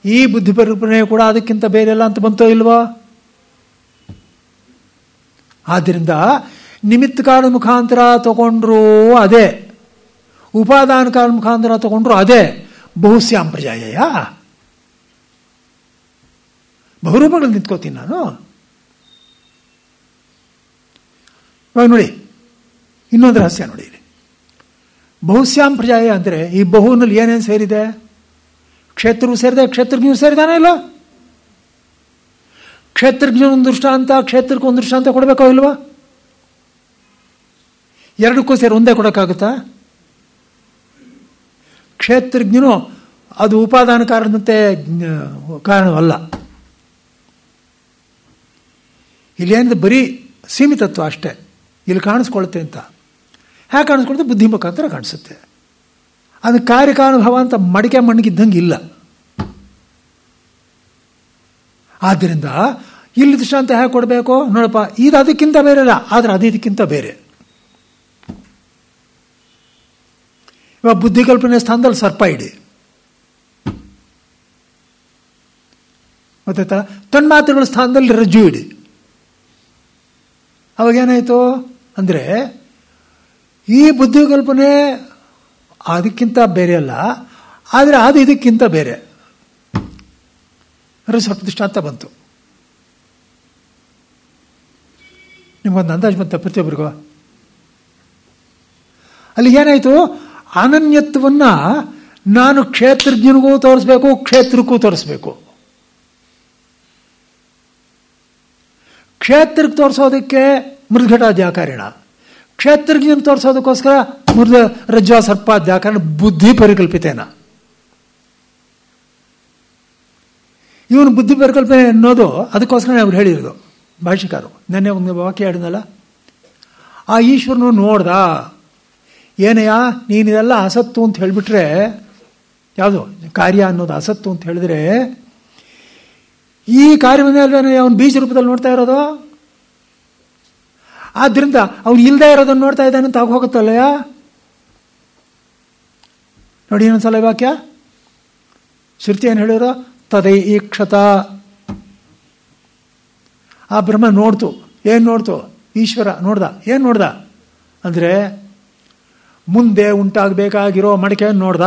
ಈ ಬುದ್ಧಿ ಪರಿಕಲ್ಪನೆ ಕೂಡ ಅದಕ್ಕಿಂತ ಬೇರೆಯಲ್ಲ ಅಂತ ಬಂತೋ ಇಲ್ವೋ? ಆದ್ದರಿಂದ ನಿಮಿತ್ತ ಕಾರಣ ಮುಖಾಂತರ ತಗೊಂಡ್ರು ಅದೇ, ಉಪಾದಾನ ಕಾರಣ ಮುಖಾಂತರ ತಗೊಂಡ್ರು ಅದೇ. ಬಹುಸ್ಯಾಂ ಪ್ರಜಾಯ, ಬಹುರೂಪಗಳು ನಿಂತ್ಕೋತೀನಿ ನಾನು. ಇವಾಗ ನೋಡಿ, ಇನ್ನೊಂದು ರಹಸ್ಯ ನೋಡಿ. ಬಹುಸ್ಯಾಂ ಪ್ರಜಾಯ ಅಂದರೆ ಈ ಬಹುನಲ್ಲಿ ಏನೇನು ಸೇರಿದೆ? ಕ್ಷೇತ್ರವು ಸೇರಿದೆ, ಕ್ಷೇತ್ರಜ್ಞೂ ಸೇರಿದಾನೆ ಇಲ್ಲ? ಕ್ಷೇತ್ರಜ್ಞ ಒಂದು ದೃಷ್ಟಾಂತ, ಕ್ಷೇತ್ರಕ್ಕೆ ಒಂದು ದೃಷ್ಟಾಂತ ಕೊಡಬೇಕೋ ಇಲ್ವಾ? ಎರಡಕ್ಕೂ ಸೇರಿ ಒಂದೇ ಕೊಡೋಕ್ಕಾಗುತ್ತಾ? ಕ್ಷೇತ್ರಜ್ಞನು ಅದು ಉಪಾದಾನ ಕಾರಣದಂತೆ ಕಾರಣವಲ್ಲ. ಇಲ್ಲೇನಿದೆ ಬರೀ ಸೀಮಿತತ್ವ ಅಷ್ಟೇ. ಇಲ್ಲಿ ಕಾಣಿಸ್ಕೊಳುತ್ತೆ ಅಂತ ಹೇಗೆ ಕಾಣಿಸ್ಕೊಳುತ್ತೆ? ಬುದ್ಧಿ ಮುಖಾಂತರ ಕಾಣಿಸುತ್ತೆ. ಅದು ಕಾರ್ಯಕಾನುಭವ ಅಂತ ಮಡಿಕೆ ಮಣ್ಣಿಗಿದ್ದಂಗೆ ಇಲ್ಲ. ಆದ್ದರಿಂದ ಇಲ್ಲಿ ದೃಷ್ಟಾಂತ ಹೇಗೆ ಕೊಡಬೇಕು ನೋಡಪ್ಪ, ಇದು ಅದಕ್ಕಿಂತ ಬೇರೆ ಅಲ್ಲ, ಆದರೆ ಅದು ಇದಕ್ಕಿಂತ ಬೇರೆ. ಇವಾಗ ಬುದ್ಧಿಕಲ್ಪನೆ ಸ್ಥಾನದಲ್ಲಿ ಸರ್ಪ ಇಡಿ, ಗೊತ್ತಾಯ್ತಾ? ತನ್ಮಾತ್ರೆಗಳ ಸ್ಥಾನದಲ್ಲಿ ರಜ್ಜು ಇಡಿ. ಅವಾಗೇನಾಯಿತು ಅಂದರೆ ಈ ಬುದ್ಧಿಕಲ್ಪನೆ ಅದಕ್ಕಿಂತ ಬೇರೆ ಅಲ್ಲ, ಆದರೆ ಅದು ಇದಕ್ಕಿಂತ ಬೇರೆ. ಅಂದರೆ ಸ್ವಲ್ಪ ದೃಷ್ಟಾಂತ ಬಂತು. ನಿಮಗೊಂದು ಅಂದಾಜು ಬಂತ ಪ್ರತಿಯೊಬ್ಬರಿಗೂ. ಅಲ್ಲಿ ಏನಾಯಿತು, ಅನನ್ಯತ್ವವನ್ನು ನಾನು ಕ್ಷೇತ್ರಜ್ಞನಿಗೂ ತೋರಿಸ್ಬೇಕು, ಕ್ಷೇತ್ರಕ್ಕೂ ತೋರಿಸ್ಬೇಕು. ಕ್ಷೇತ್ರಕ್ಕೆ ತೋರಿಸೋದಕ್ಕೆ ಮೃದ್ಘಟಾದ್ಯಾಕಾರಣ, ಕ್ಷೇತ್ರಜ್ಞನ ತೋರಿಸೋದಕ್ಕೋಸ್ಕರ ರಜ್ಜಾ ಸರ್ಪಾದ್ಯಾಕಾರಣ, ಬುದ್ಧಿ ಪರಿಕಲ್ಪಿತೇನ. ಇವನು ಬುದ್ಧಿ ಪರಿಕಲ್ಪನೆ ಅನ್ನೋದು ಅದಕ್ಕೋಸ್ಕರ ಅವ್ರು ಹೇಳಿರೋದು ಭಾಷಿಕಾರು. ನೆನ್ನೆ ಒಂದು ವಾಕ್ಯ ಹೇಳಿದ್ನಲ್ಲ, ಆ ಈಶ್ವರನು ನೋಡ್ದ, ಏನಯ್ಯ ನೀನಿದೆಲ್ಲ ಅಸತ್ತು ಅಂತ ಹೇಳಿಬಿಟ್ರೆ, ಯಾವುದು ಕಾರ್ಯ ಅನ್ನೋದು ಅಸತ್ತು ಅಂತ ಹೇಳಿದ್ರೆ, ಈ ಕಾರ್ಯವನ್ನೇ ಅವನು ಬೀಜ ರೂಪದಲ್ಲಿ ನೋಡ್ತಾ ಇರೋದು. ಆದ್ದರಿಂದ ಅವನು ಇಲ್ಲದೆ ಇರೋದನ್ನು ನೋಡ್ತಾ ಇದ್ದಾನೆ ಅಂತ ಆಗೋಗುತ್ತಲ್ಲಯ್ಯ. ನೋಡಿ ಇನ್ನೊಂದ್ಸಲ ವಾಕ್ಯ, ಶ್ರುತಿ ಏನು ಹೇಳಿರೋ, ತದೈ ಈಕ್ಷತ. ಆ ಬ್ರಹ್ಮ ನೋಡ್ತು. ಏನು ನೋಡ್ತು? ಈಶ್ವರ ನೋಡ್ದ. ಏನು ನೋಡ್ದ ಅಂದರೆ ಮುಂದೆ ಉಂಟಾಗಬೇಕಾಗಿರೋ ಮಡಿಕೆಯನ್ನು ನೋಡ್ದ.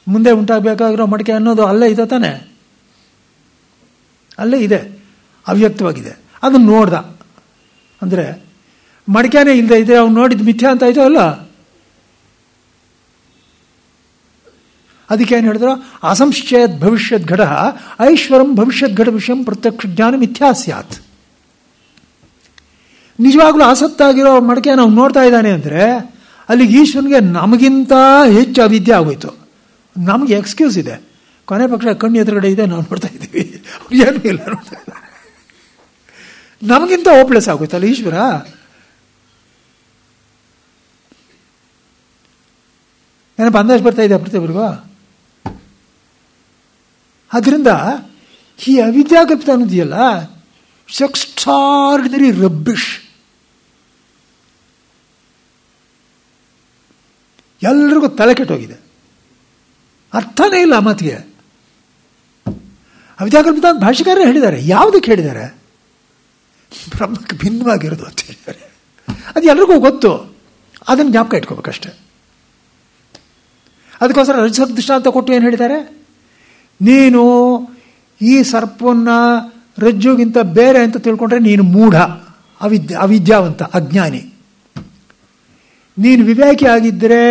ಮುಂದೆ ಉಂಟಾಗಬೇಕಾಗಿರೋ ಮಡಿಕೆ ಅನ್ನೋದು ಅಲ್ಲೇ ಇದೆ ತಾನೆ, ಅಲ್ಲೇ ಇದೆ, ಅವ್ಯಕ್ತವಾಗಿದೆ. ಅದನ್ನು ನೋಡ್ದ. ಅಂದರೆ ಮಡಿಕೆನೇ ಇಲ್ಲದೆ ಇದೆ, ಅವ್ನು ನೋಡಿದ್ದು ಮಿಥ್ಯಾ ಅಂತ ಆಯಿತು ಅಲ್ಲ. ಅದಕ್ಕೇನು ಹೇಳಿದ್ರು, ಅಸಂಶಯದ್ ಭವಿಷ್ಯದ್ ಘಟ ಐಶ್ವರಂ ಭವಿಷ್ಯದ್ ಘಟ ವಿಷಯಂ ಪ್ರತ್ಯಕ್ಷ ಜ್ಞಾನ ಮಿಥ್ಯಾ ಸ್ಯಾತ್. ನಿಜವಾಗ್ಲೂ ಆಸಕ್ತಾಗಿರೋ ಮಡಿಕೆ ನಾವು ನೋಡ್ತಾ ಇದ್ದಾನೆ ಅಂದರೆ ಅಲ್ಲಿಗೆ ಈಶ್ವರನಿಗೆ ನಮಗಿಂತ ಹೆಚ್ಚು ಅವಿದ್ಯೆ ಆಗೋಯ್ತು. ನಮಗೆ ಎಕ್ಸ್ಕ್ಯೂಸ್ ಇದೆ, ಕೊನೆ ಪಕ್ಷ ಕಣ್ಣು ಎದುರುಗಡೆ ಇದೆ, ನಾವು ನೋಡ್ತಾ ಇದ್ದೀವಿ, ಏನೂ ಇಲ್ಲ ನೋಡ್ತಾ ಇದ್ದಾರೆ. ನಮಗಿಂತ ಓಪ್ಲೆಸ್ ಆಗೋಯ್ತಲ್ಲ ಈಶ್ವರ. ಏನಪ್ಪ ಅಂದಾಜು ಬರ್ತಾ ಇದೆ ಪ್ರತಿಯೊಬ್ಬರಿಗೂ? ಆದ್ದರಿಂದ ಈ ಅವಿದ್ಯಾಕಲ್ಪಿತ ಅನ್ನೋದಿಯಲ್ಲ, ಎಕ್ಸ್ಟ್ರಾರ್ಡಿನರಿ ರಬ್ಬಿಶ್. ಎಲ್ರಿಗೂ ತಲೆ ಕೆಟ್ಟೋಗಿದೆ, ಅರ್ಥನೇ ಇಲ್ಲ ಆ ಮಾತಿಗೆ. ಅವಿದ್ಯಾಕಲ್ಪಿತ ಅಂತ ಭಾಷೆಕಾರರೇ ಹೇಳಿದ್ದಾರೆ. ಯಾವುದಕ್ಕೆ ಹೇಳಿದ್ದಾರೆ? ಬ್ರಹ್ಮಕ್ಕೆ ಭಿನ್ನವಾಗಿರೋದು ಅಂತ ಹೇಳಿದ್ದಾರೆ. ಅದು ಎಲ್ರಿಗೂ ಗೊತ್ತು, ಅದನ್ನು ಜ್ಞಾಪಕ ಇಟ್ಕೋಬೇಕಷ್ಟೆ. ಅದಕ್ಕೋಸ್ಕರ ರಜಸರ್ಪ ದೃಷ್ಟಾಂತ ಕೊಟ್ಟು ಏನು ಹೇಳಿದ್ದಾರೆ, ನೀನು ಈ ಸರ್ಪವನ್ನು ರಜ್ಜುಗಿಂತ ಬೇರೆ ಅಂತ ತಿಳ್ಕೊಂಡ್ರೆ ನೀನು ಮೂಢ, ಅವಿದ್ಯಾವಂತ, ಅಜ್ಞಾನಿ. ನೀನು ವಿವೇಕಿ ಆಗಿದ್ದರೆ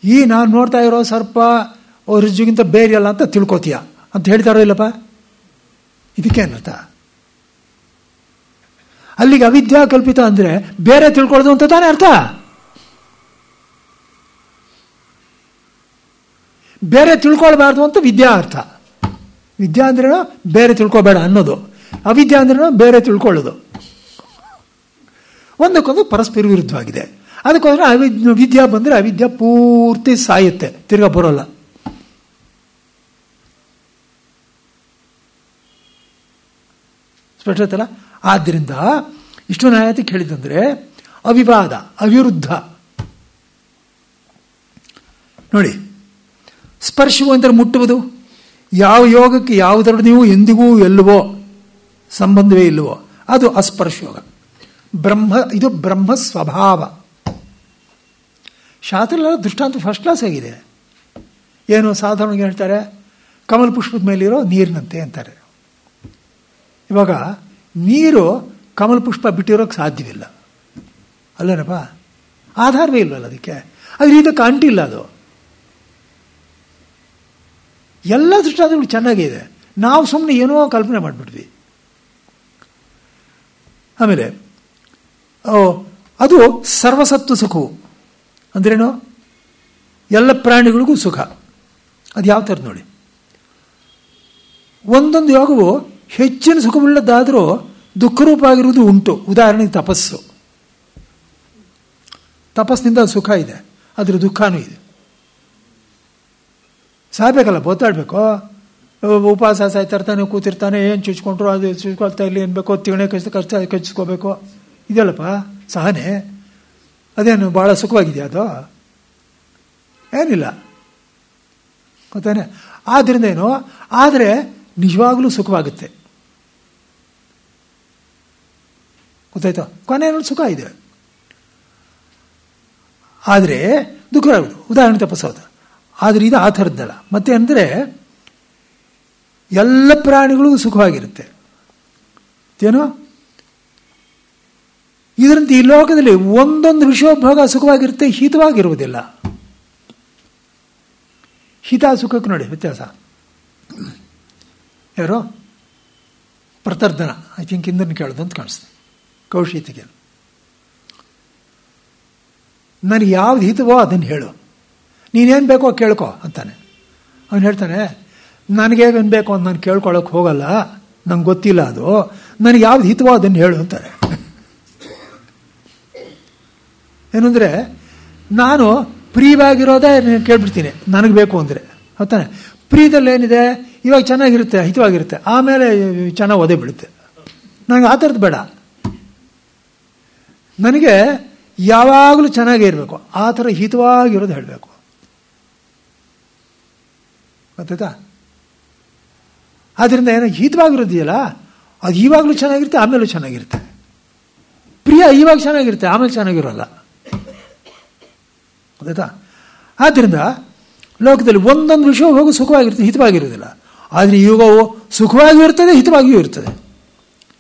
ಈ ನಾನು ನೋಡ್ತಾ ಇರೋ ಸರ್ಪ ರಜ್ಜುಗಿಂತ ಬೇರೆ ಅಲ್ಲ ಅಂತ ತಿಳ್ಕೊತೀಯ ಅಂತ ಹೇಳ್ತಾರೋ ಇಲ್ಲಪ್ಪ? ಇದಕ್ಕೇನರ್ಥ? ಅಲ್ಲಿಗೆ ಅವಿದ್ಯಾ ಕಲ್ಪಿತ ಅಂದರೆ ಬೇರೆ ತಿಳ್ಕೊಳ್ಳೋದು ಅಂತ ತಾನೇ ಅರ್ಥ. ಬೇರೆ ತಿಳ್ಕೊಳ್ಬಾರ್ದು ಅಂತ ವಿದ್ಯಾ ಅರ್ಥ. ವಿದ್ಯಾ ಅಂದ್ರೇನು? ಬೇರೆ ತಿಳ್ಕೊಬೇಡ ಅನ್ನೋದು. ಅವಿದ್ಯಾ ಅಂದ್ರೇನು? ಬೇರೆ ತಿಳ್ಕೊಳ್ಳೋದು. ಒಂದಕ್ಕೊಂದು ಪರಸ್ಪರ ವಿರುದ್ಧವಾಗಿದೆ. ಅದಕ್ಕೋಸ್ಕರ ವಿದ್ಯಾ ಬಂದರೆ ಅವಿದ್ಯಾ ಪೂರ್ತಿ ಸಾಯುತ್ತೆ, ತಿರ್ಗಾ ಬರೋಲ್ಲ. ಸ್ಪಷ್ಟತಲ್ಲ? ಆದ್ದರಿಂದ ಇಷ್ಟು ನ್ಯಾಯಕ್ಕೆ ಹೇಳಿದಂದರೆ ಅವಿವಾದ, ಅವಿರುದ್ಧ. ನೋಡಿ, ಸ್ಪರ್ಶವು ಅಂದರೆ ಮುಟ್ಟುವುದು. ಯಾವ ಯೋಗಕ್ಕೆ ಯಾವುದರ ನೀವು ಎಂದಿಗೂ ಎಲ್ಲವೋ ಸಂಬಂಧವೇ ಇಲ್ಲವೋ ಅದು ಅಸ್ಪರ್ಶ ಯೋಗ. ಇದು ಬ್ರಹ್ಮ ಸ್ವಭಾವ. ಶಾಸ್ತ್ರ ದೃಷ್ಟಾಂತ ಫಸ್ಟ್ ಕ್ಲಾಸ್ ಆಗಿದೆ. ಏನು ಸಾಧಾರಣವಾಗಿ ಹೇಳ್ತಾರೆ, ಕಮಲ ಪುಷ್ಪದ ಮೇಲಿರೋ ನೀರಿನಂತೆ ಅಂತಾರೆ. ಇವಾಗ ನೀರು ಕಮಲ ಪುಷ್ಪ ಬಿಟ್ಟಿರೋಕ್ಕೆ ಸಾಧ್ಯವಿಲ್ಲ ಅಲ್ಲೇನಪ್ಪ? ಆಧಾರವೇ ಇಲ್ವಲ್ಲ ಅದಕ್ಕೆ. ಆದರೆ ಇದಕ್ಕೆ ಅಂಟಿಲ್ಲ ಅದು. ಎಲ್ಲ ದೃಷ್ಟಾಂತಗಳು ಚೆನ್ನಾಗಿದೆ, ನಾವು ಸುಮ್ಮನೆ ಏನೋ ಕಲ್ಪನೆ ಮಾಡಿಬಿಟ್ವಿ. ಆಮೇಲೆ ಅದು ಸರ್ವಸತ್ವ ಸುಖವು ಅಂದ್ರೇನು? ಎಲ್ಲ ಪ್ರಾಣಿಗಳಿಗೂ ಸುಖ. ಅದು ಯಾವ ಥರ ನೋಡಿ, ಒಂದೊಂದು ಯೋಗವು ಹೆಚ್ಚಿನ ಸುಖವುಳ್ಳದ್ದಾದರೂ ದುಃಖರೂಪ ಆಗಿರುವುದು ಉಂಟು. ಉದಾಹರಣೆಗೆ ತಪಸ್ಸು. ತಪಸ್ಸಿನಿಂದ ಸುಖ ಇದೆ, ಅದ್ರ ದುಃಖನೂ ಇದೆ. ಸಾಯ್ಬೇಕಲ್ಲ, ಬೋತಾಡಬೇಕು. ಉಪವಾಸ ಸಾಯ್ತಿರ್ತಾನೆ, ಕೂತಿರ್ತಾನೆ, ಏನು ಚುಚ್ಕೊಂಡ್ರು ಅದು ಚುಚ್ಕೊಳ್ತಾ ಇಲ್ಲಿ ಏನು ಬೇಕೋ ತಿಗಣೆ ಕಚ್ಚಿಸ್ಕೋಬೇಕು. ಇದೆಯಲ್ಲಪ್ಪ ಸಹನೆ. ಅದೇನು ಭಾಳ ಸುಖವಾಗಿದೆಯಾ ಅದು? ಏನಿಲ್ಲ, ಗೊತ್ತಾನೆ. ಆದ್ದರಿಂದ ಏನು, ಆದರೆ ನಿಜವಾಗಲೂ ಸುಖವಾಗುತ್ತೆ, ಗೊತ್ತಾಯ್ತು. ಕೊನೆಯಲ್ಲಿ ಸುಖ ಇದೆ, ಆದರೆ ದುಃಖ ಆಗುದು. ಉದಾಹರಣೆ ತಪ್ಪಿಸೋದು. ಆದರೆ ಇದು ಆ ಥರದ್ದಲ್ಲ. ಮತ್ತೆ ಅಂದರೆ ಎಲ್ಲ ಪ್ರಾಣಿಗಳಿಗೂ ಸುಖವಾಗಿರುತ್ತೆ ಏನೋ. ಇದರಂತೆ ಈ ಲೋಕದಲ್ಲಿ ಒಂದೊಂದು ವಿಷಯೋಪಭೋಗ ಸುಖವಾಗಿರುತ್ತೆ, ಹಿತವಾಗಿರುವುದಿಲ್ಲ. ಹಿತ ಸುಖಕ್ಕೆ ನೋಡಿ ವ್ಯತ್ಯಾಸ. ಯಾರೋ ಪ್ರತರ್ಧನ ಐ ಥಿಂಕ್ ಇಂದ್ರನ ಕೇಳೋದು ಅಂತ ಕಾಣಿಸ್ತದೆ, ಕೌಶಿತಿಗೆ. ನನಗೆ ಯಾವ್ದು ಹಿತವೋ ಅದನ್ನು ಹೇಳು, ನೀನೇನು ಬೇಕೋ ಕೇಳ್ಕೊ ಅಂತಾನೆ. ಅವನು ಹೇಳ್ತಾನೆ, ನನಗೇನು ಬೇಕೋ ಅಂತ ನಾನು ಕೇಳ್ಕೊಳ್ಳೋಕೆ ಹೋಗಲ್ಲ, ನಂಗೆ ಗೊತ್ತಿಲ್ಲ ಅದು, ನನಗೆ ಯಾವ್ದು ಹಿತವೋ ಅದನ್ನು ಹೇಳು ಅಂತಾರೆ. ಏನಂದರೆ ನಾನು ಪ್ರಿಯವಾಗಿರೋದೇ ಕೇಳ್ಬಿಡ್ತೀನಿ ನನಗೆ ಬೇಕು ಅಂದರೆ, ಗೊತ್ತಾನೆ. ಪ್ರಿಯದಲ್ಲಿ ಏನಿದೆ, ಇವಾಗ ಚೆನ್ನಾಗಿರುತ್ತೆ, ಹಿತವಾಗಿರುತ್ತೆ, ಆಮೇಲೆ ಚೆನ್ನಾಗಿ ಒದೆ ಬೀಳುತ್ತೆ. ನನಗೆ ಆ ಥರದ್ದು ಬೇಡ, ನನಗೆ ಯಾವಾಗಲೂ ಚೆನ್ನಾಗೇ ಇರಬೇಕು, ಆ ಥರ ಹಿತವಾಗಿರೋದು ಹೇಳಬೇಕು, ಗೊತ್ತಾಯ್ತಾ. ಆದ್ದರಿಂದ ಏನೋ ಹಿತವಾಗಿರೋದಿದೆಯಲ್ಲ ಅದು ಇವಾಗಲೂ ಚೆನ್ನಾಗಿರುತ್ತೆ, ಆಮೇಲೂ ಚೆನ್ನಾಗಿರುತ್ತೆ. ಪ್ರಿಯ ಇವಾಗ ಚೆನ್ನಾಗಿರುತ್ತೆ, ಆಮೇಲೆ ಚೆನ್ನಾಗಿರೋಲ್ಲ, ಗೊತ್ತಾಯ್ತಾ. ಆದ್ದರಿಂದ ಲೋಕದಲ್ಲಿ ಒಂದೊಂದು ವಿಷಯ ಹೋಗಿ ಸುಖವಾಗಿರುತ್ತೆ, ಹಿತವಾಗಿರೋದಿಲ್ಲ. ಆದರೆ ಇವಾಗವು ಸುಖವಾಗಿಯೂ ಇರ್ತದೆ, ಹಿತವಾಗಿಯೂ ಇರ್ತದೆ.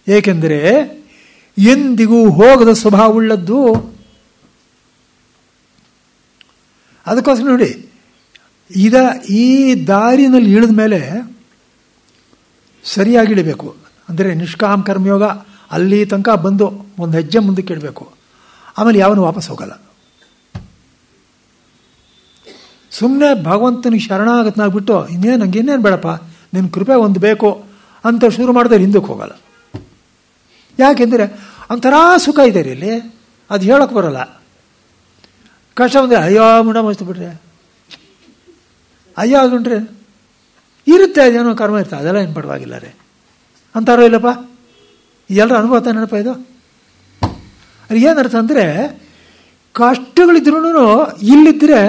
ಏಕೆಂದರೆ ಎಂದಿಗೂ ಹೋಗದ ಸ್ವಭಾವವುಳ್ಳದ್ದು. ಅದಕ್ಕೋಸ್ಕರ ನೋಡಿ, ಈ ದಾರಿನಲ್ಲಿ ಇಳಿದ ಮೇಲೆ ಸರಿಯಾಗಿ ಇಳಿಬೇಕು. ಅಂದರೆ ನಿಷ್ಕಾಮ ಕರ್ಮಯೋಗ ಅಲ್ಲಿ ತನಕ ಬಂದು ಒಂದು ಹೆಜ್ಜೆ ಮುಂದಕ್ಕೆ ಇಡಬೇಕು, ಆಮೇಲೆ ಯಾವನು ವಾಪಸ್ ಹೋಗಲ್ಲ. ಸುಮ್ಮನೆ ಭಗವಂತನಿಗೆ ಶರಣಾಗತನಾಗ್ಬಿಟ್ಟು ನಂಗೆ ಇನ್ನೇನು ಬೇಡಪ್ಪ, ನಿನ್ನ ಕೃಪೆ ಒಂದು ಬೇಕು ಅಂತ ಶುರು ಮಾಡಿದ್ರೆ ಹಿಂದಕ್ಕೆ ಹೋಗಲ್ಲ. ಯಾಕೆಂದರೆ ಒಂಥರ ಸುಖ ಇದೆ ರೀ ಇಲ್ಲಿ, ಅದು ಹೇಳೋಕ್ಕೆ ಬರೋಲ್ಲ. ಕಷ್ಟ ಬಂದರೆ ಅಯ್ಯೋ ಮುಡ ಮಸ್ತು ಬಿಡ್ರಿ, ಅಯ್ಯೋ ಅದುಂಡ್ರಿ ಇರುತ್ತೆ, ಅದೇನೋ ಕರ್ಮ ಇರ್ತದೆ, ಅದೆಲ್ಲ ಏನು ಪಡವಾಗಿಲ್ಲ ರೀ ಅಂತಾರೋ ಇಲ್ಲಪ್ಪ. ಎಲ್ಲರ ಅನುಭವ ನೆನಪ ಇದು. ಅದು ಏನರ್ಥ ಅಂದರೆ, ಕಷ್ಟಗಳಿದ್ರೂ ಇಲ್ಲಿದ್ದರೆ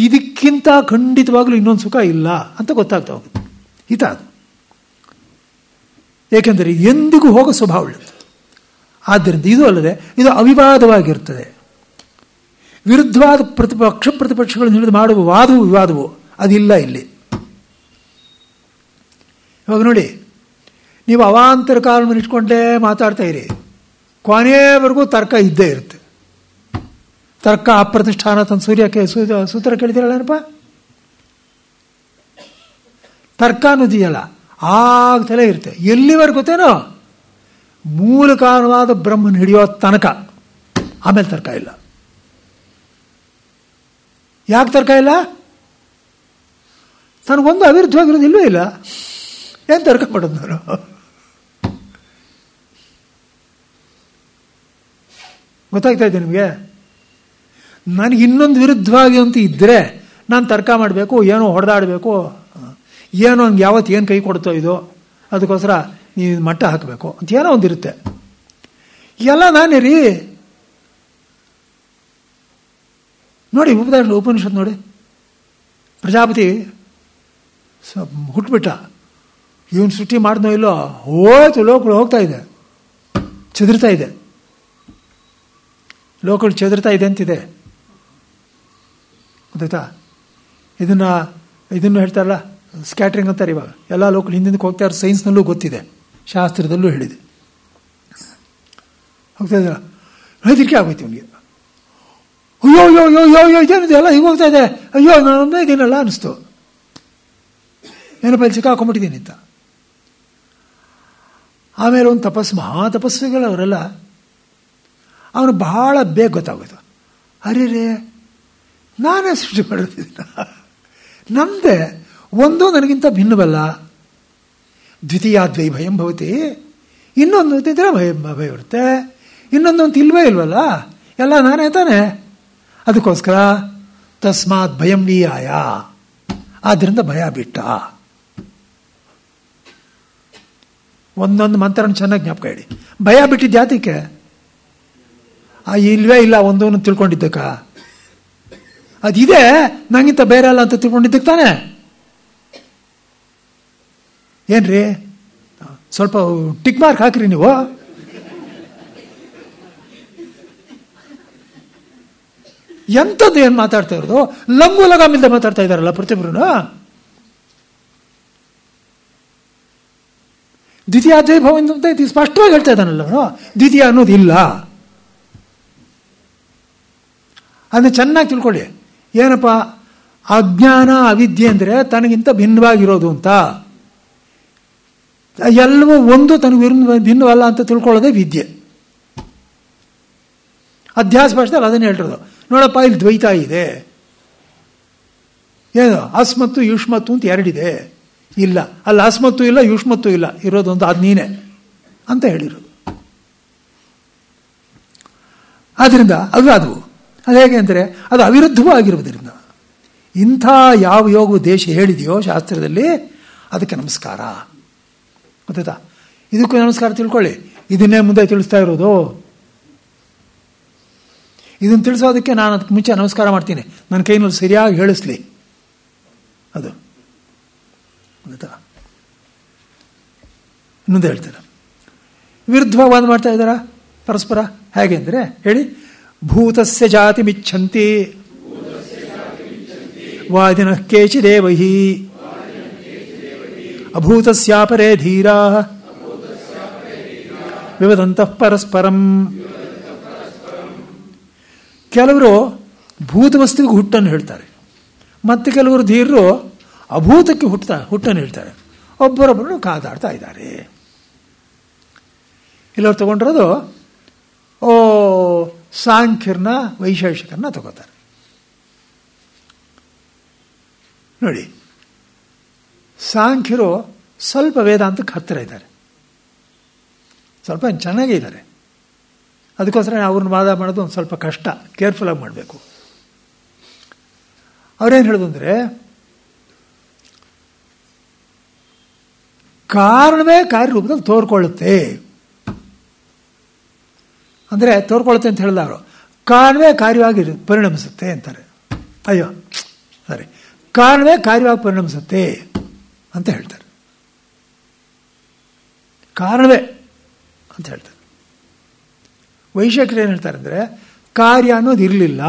ಇದಕ್ಕಿಂತ ಖಂಡಿತವಾಗ್ಲೂ ಇನ್ನೊಂದು ಸುಖ ಇಲ್ಲ ಅಂತ ಗೊತ್ತಾಗ್ತಾ ಹೋಗುತ್ತೆ. ಹಿತ ಅದು. ಏಕೆಂದರೆ ಎಂದಿಗೂ ಹೋಗೋ ಸ್ವಭಾವ ಉಳ್ಳದು. ಆದ್ದರಿಂದ ಇದು ಅಲ್ಲದೆ ಇದು ಅವಿವಾದವಾಗಿರ್ತದೆ. ವಿರುದ್ಧವಾದ ಪ್ರತಿಪಕ್ಷಗಳನ್ನು ಹಿಡಿದು ಮಾಡುವ ವಾದವು ವಿವಾದವು ಅದಿಲ್ಲ ಇಲ್ಲಿ. ಇವಾಗ ನೋಡಿ, ನೀವು ಅವಾಂತರ ಕಾಲವನ್ನು ಇಟ್ಕೊಂಡೇ ಮಾತಾಡ್ತಾ ಇರಿ, ಕೊನೆಯವರೆಗೂ ತರ್ಕ ಇದ್ದೇ ಇರುತ್ತೆ. ತರ್ಕ ಅಪ್ರತಿಷ್ಠಾನ ತನ್ನ ಸೂತ್ರ ಕೇಳಿದಿರಲ್ಲನಪ್ಪ. ತರ್ಕ ಅನ್ನೋದಿಯಲ್ಲ ಆಗ್ತಲೇ ಇರುತ್ತೆ. ಎಲ್ಲಿವರೆಗೂ ಗೊತ್ತೇನೋ, ಮೂಲ ಕಾರಣವಾದ ಬ್ರಹ್ಮನ ಹಿಡಿಯೋ ತನಕ. ಆಮೇಲೆ ತರ್ಕ ಇಲ್ಲ. ಯಾಕೆ ತರ್ಕ ಇಲ್ಲ? ನನಗೊಂದು ಅವಿರುದ್ಧವಾಗಿರೋದು ಇಲ್ಲವೇ ಇಲ್ಲ, ಏನು ತರ್ಕ ಮಾಡೋದು ನಾನು? ಗೊತ್ತಾಗ್ತಾ ಇದೆ ನಿಮಗೆ? ನನಗೆ ಇನ್ನೊಂದು ವಿರುದ್ಧವಾಗಿ ಅಂತ ಇದ್ದರೆ ನಾನು ತರ್ಕ ಮಾಡಬೇಕು, ಏನೋ ಹೊಡೆದಾಡಬೇಕು, ಏನೋ ಹಂಗೆ ಯಾವತ್ತು ಏನು ಕೈ ಕೊಡ್ತೋ ಇದು, ಅದಕ್ಕೋಸ್ಕರ ನೀವು ಮಟ್ಟ ಹಾಕಬೇಕು ಅಂತ ಏನೋ ಒಂದಿರುತ್ತೆ. ಎಲ್ಲ ನಾನೇ ರೀ. ನೋಡಿ ಉಪನಿಷತ್ ನೋಡಿ, ಪ್ರಜಾಪತಿ ಹುಟ್ಟುಬಿಟ್ಟ, ಇವನು ಸೃಷ್ಟಿ ಮಾಡಿದ್ನೋ ಇಲ್ಲೋ, ಹೋಯ್ತು, ಲೋಕಗಳು ಹೋಗ್ತಾ ಇದೆ, ಚೆದರ್ತಾ ಇದೆ, ಲೋಕಗಳು ಚೆದರ್ತಾ ಇದೆ ಅಂತಿದೆ, ಗೊತ್ತಾಯ್ತಾ. ಇದನ್ನು ಹೇಳ್ತಾರಲ್ಲ ಸ್ಕ್ಯಾಟ್ರಿಂಗ್ ಅಂತಾರೆ. ಇವಾಗ ಎಲ್ಲ ಲೋಕಗಳು ಹಿಂದಿಂದಕ್ಕೆ ಹೋಗ್ತಾ ಇರೋ ಸೈನ್ಸ್ನಲ್ಲೂ ಗೊತ್ತಿದೆ, ಶಾಸ್ತ್ರದಲ್ಲೂ ಹೇಳಿದೆ. ಹೋಗ್ತಾ ಇದ್ದಾರ, ಹೆದರಿಕೆ ಆಗೋಯ್ತು ಅವನಿಗೆ. ಅಯ್ಯೋ ಅಯ್ಯೋ ಅಯ್ಯೋ ಅಯ್ಯೋ ಅಯ್ಯೋ ಇದೇನಿದೆ, ಎಲ್ಲ ಹಿಂಗೆ ಹೋಗ್ತಾ ಇದೆ, ಅಯ್ಯೋ ನಾನೊಮ್ಮೆ ಇದ್ದೀನಲ್ಲ ಅನ್ನಿಸ್ತು, ಏನಪ್ಪ ಇಲ್ಲಿ ಸಿಕ್ಕಾಕೊಂಡ್ಬಿಟ್ಟಿದ್ದೀನಿ ಅಂತ. ಆಮೇಲೆ ಒಂದು ಮಹಾ ತಪಸ್ವಿಗಳು ಅವರೆಲ್ಲ, ಅವನು ಬಹಳ ಬೇಗ ಗೊತ್ತಾಗೋಯ್ತು, ಅರೆ ರೇ ನಾನೇ ಸೃಷ್ಟಿ ಮಾಡಿರ್ತಿದ್ದ, ನಮ್ಮದೇ ಒಂದು ನನಗಿಂತ ಭಿನ್ನವಲ್ಲ. ದ್ವಿತೀಯಾದ್ವೈ ಭಯಂ ಭವತಿ, ಇನ್ನೊಂದು ಇದ್ದರೆ ಭಯ ಇರುತ್ತೆ, ಇನ್ನೊಂದು ಅಂತ ಇಲ್ವೇ ಇಲ್ವಲ್ಲ, ಎಲ್ಲ ನಾನೇ ತಾನೆ. ಅದಕ್ಕೋಸ್ಕರ ತಸ್ಮಾತ್ ಭಯಂ ವಿಯಾಯ, ಆದ್ದರಿಂದ ಭಯ ಬಿಟ್ಟ ಒಂದೊಂದು ಮಂತ್ರನ ಚೆನ್ನಾಗಿ ಜ್ಞಾಪಕ ಇಡಿ. ಭಯ ಬಿಟ್ಟಿದ್ದು ಯಾತಕ್ಕೆ? ಇಲ್ವೇ ಇಲ್ಲ ಒಂದೊಂದು ತಿಳ್ಕೊಂಡಿದ್ದಕ್ಕ, ಅದಿದೆ ನಂಗಿಂತ ಬೇರೆ ಅಲ್ಲ ಅಂತ ತಿಳ್ಕೊಂಡಿದ್ದಕ್ಕೆ ತಾನೆ. ಏನ್ರಿ ಸ್ವಲ್ಪ ಟಿಕ್ ಮಾರ್ಕ್ ಹಾಕ್ರಿ ನೀವು. ಎಂಥದ್ದು ಏನು ಮಾತಾಡ್ತಾ ಇರೋದು? ಲಂಗು ಲಗಾಮಿಂದ ಮಾತಾಡ್ತಾ ಇದ್ದಾರಲ್ಲ ಪ್ರತಿಯೊಬ್ಬರು. ದ್ವಿತೀಯ ಅದ್ವೈಭವ ಅಂತ ಸ್ಪಷ್ಟವಾಗಿ ಹೇಳ್ತಾ ಇದ್ದಾನಲ್ಲ ಅವನು. ದ್ವಿತೀಯ ಅನ್ನೋದು ಇಲ್ಲ. ಅದನ್ನ ಚೆನ್ನಾಗಿ ತಿಳ್ಕೊಳ್ಳಿ. ಏನಪ್ಪ ಅಜ್ಞಾನ ಅವಿದ್ಯೆ ಅಂದರೆ ತನಗಿಂತ ಭಿನ್ನವಾಗಿರೋದು ಅಂತ. ಎಲ್ಲವೂ ಒಂದು ತನಗೆ ಭಿನ್ನವಲ್ಲ ಅಂತ ತಿಳ್ಕೊಳ್ಳೋದೇ ವಿದ್ಯೆ. ಅಧ್ಯಾಸ ಭಾಷೆದಲ್ಲಿ ಅದನ್ನೇ ಹೇಳ್ತಿರೋದು. ನೋಡಪ್ಪ ಇಲ್ಲಿ ದ್ವೈತ ಇದೆ, ಏನು ಅಸ್ಮತ್ತು ಯುಷ್ಮತ್ತು ಅಂತ ಎರಡಿದೆ. ಇಲ್ಲ, ಅಲ್ಲಿ ಅಸ್ಮತ್ತು ಇಲ್ಲ ಯುಷ್ಮತ್ತು ಇಲ್ಲ, ಇರೋದೊಂದು ಅದು ನೀನೆ ಅಂತ ಹೇಳಿರೋದು. ಆದ್ದರಿಂದ ಅದು ಹೇಗೆ ಅಂದರೆ ಅದು ಅವಿರುದ್ಧವೂ ಆಗಿರುವುದರಿಂದ ಇಂಥ ಯಾವ ಯೋಗವು ದೇಶ ಹೇಳಿದೆಯೋ ಶಾಸ್ತ್ರದಲ್ಲಿ ಅದಕ್ಕೆ ನಮಸ್ಕಾರ. ಗೊತ್ತಾ? ಇದಕ್ಕೂ ನಮಸ್ಕಾರ ತಿಳ್ಕೊಳ್ಳಿ. ಇದನ್ನೇ ಮುಂದೆ ತಿಳಿಸ್ತಾ ಇರೋದು. ಇದನ್ನು ತಿಳಿಸೋದಕ್ಕೆ ನಾನು ಅದಕ್ಕೆ ಮುಂಚೆ ನಮಸ್ಕಾರ ಮಾಡ್ತೀನಿ, ನನ್ನ ಕೈನಲ್ಲಿ ಸರಿಯಾಗಿ ಹೇಳಿಸ್ಲಿ. ಅದು ಗೊತ್ತಾ? ಮುಂದೆ ಹೇಳ್ತಾರೆ. ವಿರುದ್ಧವಾದ ಮಾಡ್ತಾ ಇದ್ದಾರಾ ಪರಸ್ಪರ. ಹೇಗೆ ಅಂದರೆ ಹೇಳಿ. ಭೂತಸ್ಯ ಜಾತಿ ಮಿಚ್ಛಂತಿ ವಾದಿನಃ ಕೇಚಿದೇವಹಿ ಅಭೂತಸ್ಯಾಪರೇ ಧೀರಾ ವಿವದಂತಃ ಪರಸ್ಪರಂ. ಕೆಲವರು ಭೂತ ವಸ್ತುವಿಗೆ ಹುಟ್ಟನ್ನು ಹೇಳ್ತಾರೆ, ಮತ್ತು ಕೆಲವರು ಧೀರರು ಅಭೂತಕ್ಕೆ ಹುಟ್ಟನ್ನು ಹೇಳ್ತಾರೆ. ಒಬ್ಬರೊಬ್ಬರು ಕಾದಾಡ್ತಾ ಇದ್ದಾರೆ. ಇಲ್ಲವ್ರು ತಗೊಂಡಿರೋದು ಸಾಂಖ್ಯರನ್ನ ವೈಶೇಷಿಕರನ್ನ ತಗೋತಾರೆ. ನೋಡಿ, ಸಾಂಖ್ಯರು ಸ್ವಲ್ಪ ವೇದಾಂತಕ್ಕೆ ಹತ್ತಿರ ಇದ್ದಾರೆ, ಸ್ವಲ್ಪ ಚೆನ್ನಾಗೇ ಇದ್ದಾರೆ. ಅದಕ್ಕೋಸ್ಕರ ಅವ್ರನ್ನ ವಾದ ಮಾಡೋದು ಒಂದು ಸ್ವಲ್ಪ ಕಷ್ಟ, ಕೇರ್ಫುಲ್ಲಾಗಿ ಮಾಡಬೇಕು. ಅವ್ರೇನು ಹೇಳೋದು ಅಂದರೆ, ಕಾರಣವೇ ಕಾರ್ಯರೂಪದಲ್ಲಿ ತೋರ್ಕೊಳ್ಳುತ್ತೆ. ಅಂದರೆ ತೋರ್ಕೊಳ್ಳುತ್ತೆ ಅಂತ ಹೇಳಿದ ಅವರು ಕಾರಣವೇ ಕಾರ್ಯವಾಗಿ ಪರಿಣಮಿಸುತ್ತೆ ಅಂತಾರೆ. ಅಯ್ಯೋ ಸರಿ, ಕಾರಣವೇ ಕಾರ್ಯವಾಗಿ ಪರಿಣಮಿಸುತ್ತೆ ಅಂತ ಹೇಳ್ತಾರೆ. ಕಾರಣವೇ ಅಂತ ಹೇಳ್ತಾರೆ. ವೈಶೇಷಿಕರು ಏನು ಹೇಳ್ತಾರೆ ಅಂದರೆ, ಕಾರ್ಯ ಅನ್ನೋದು ಇರಲಿಲ್ಲ,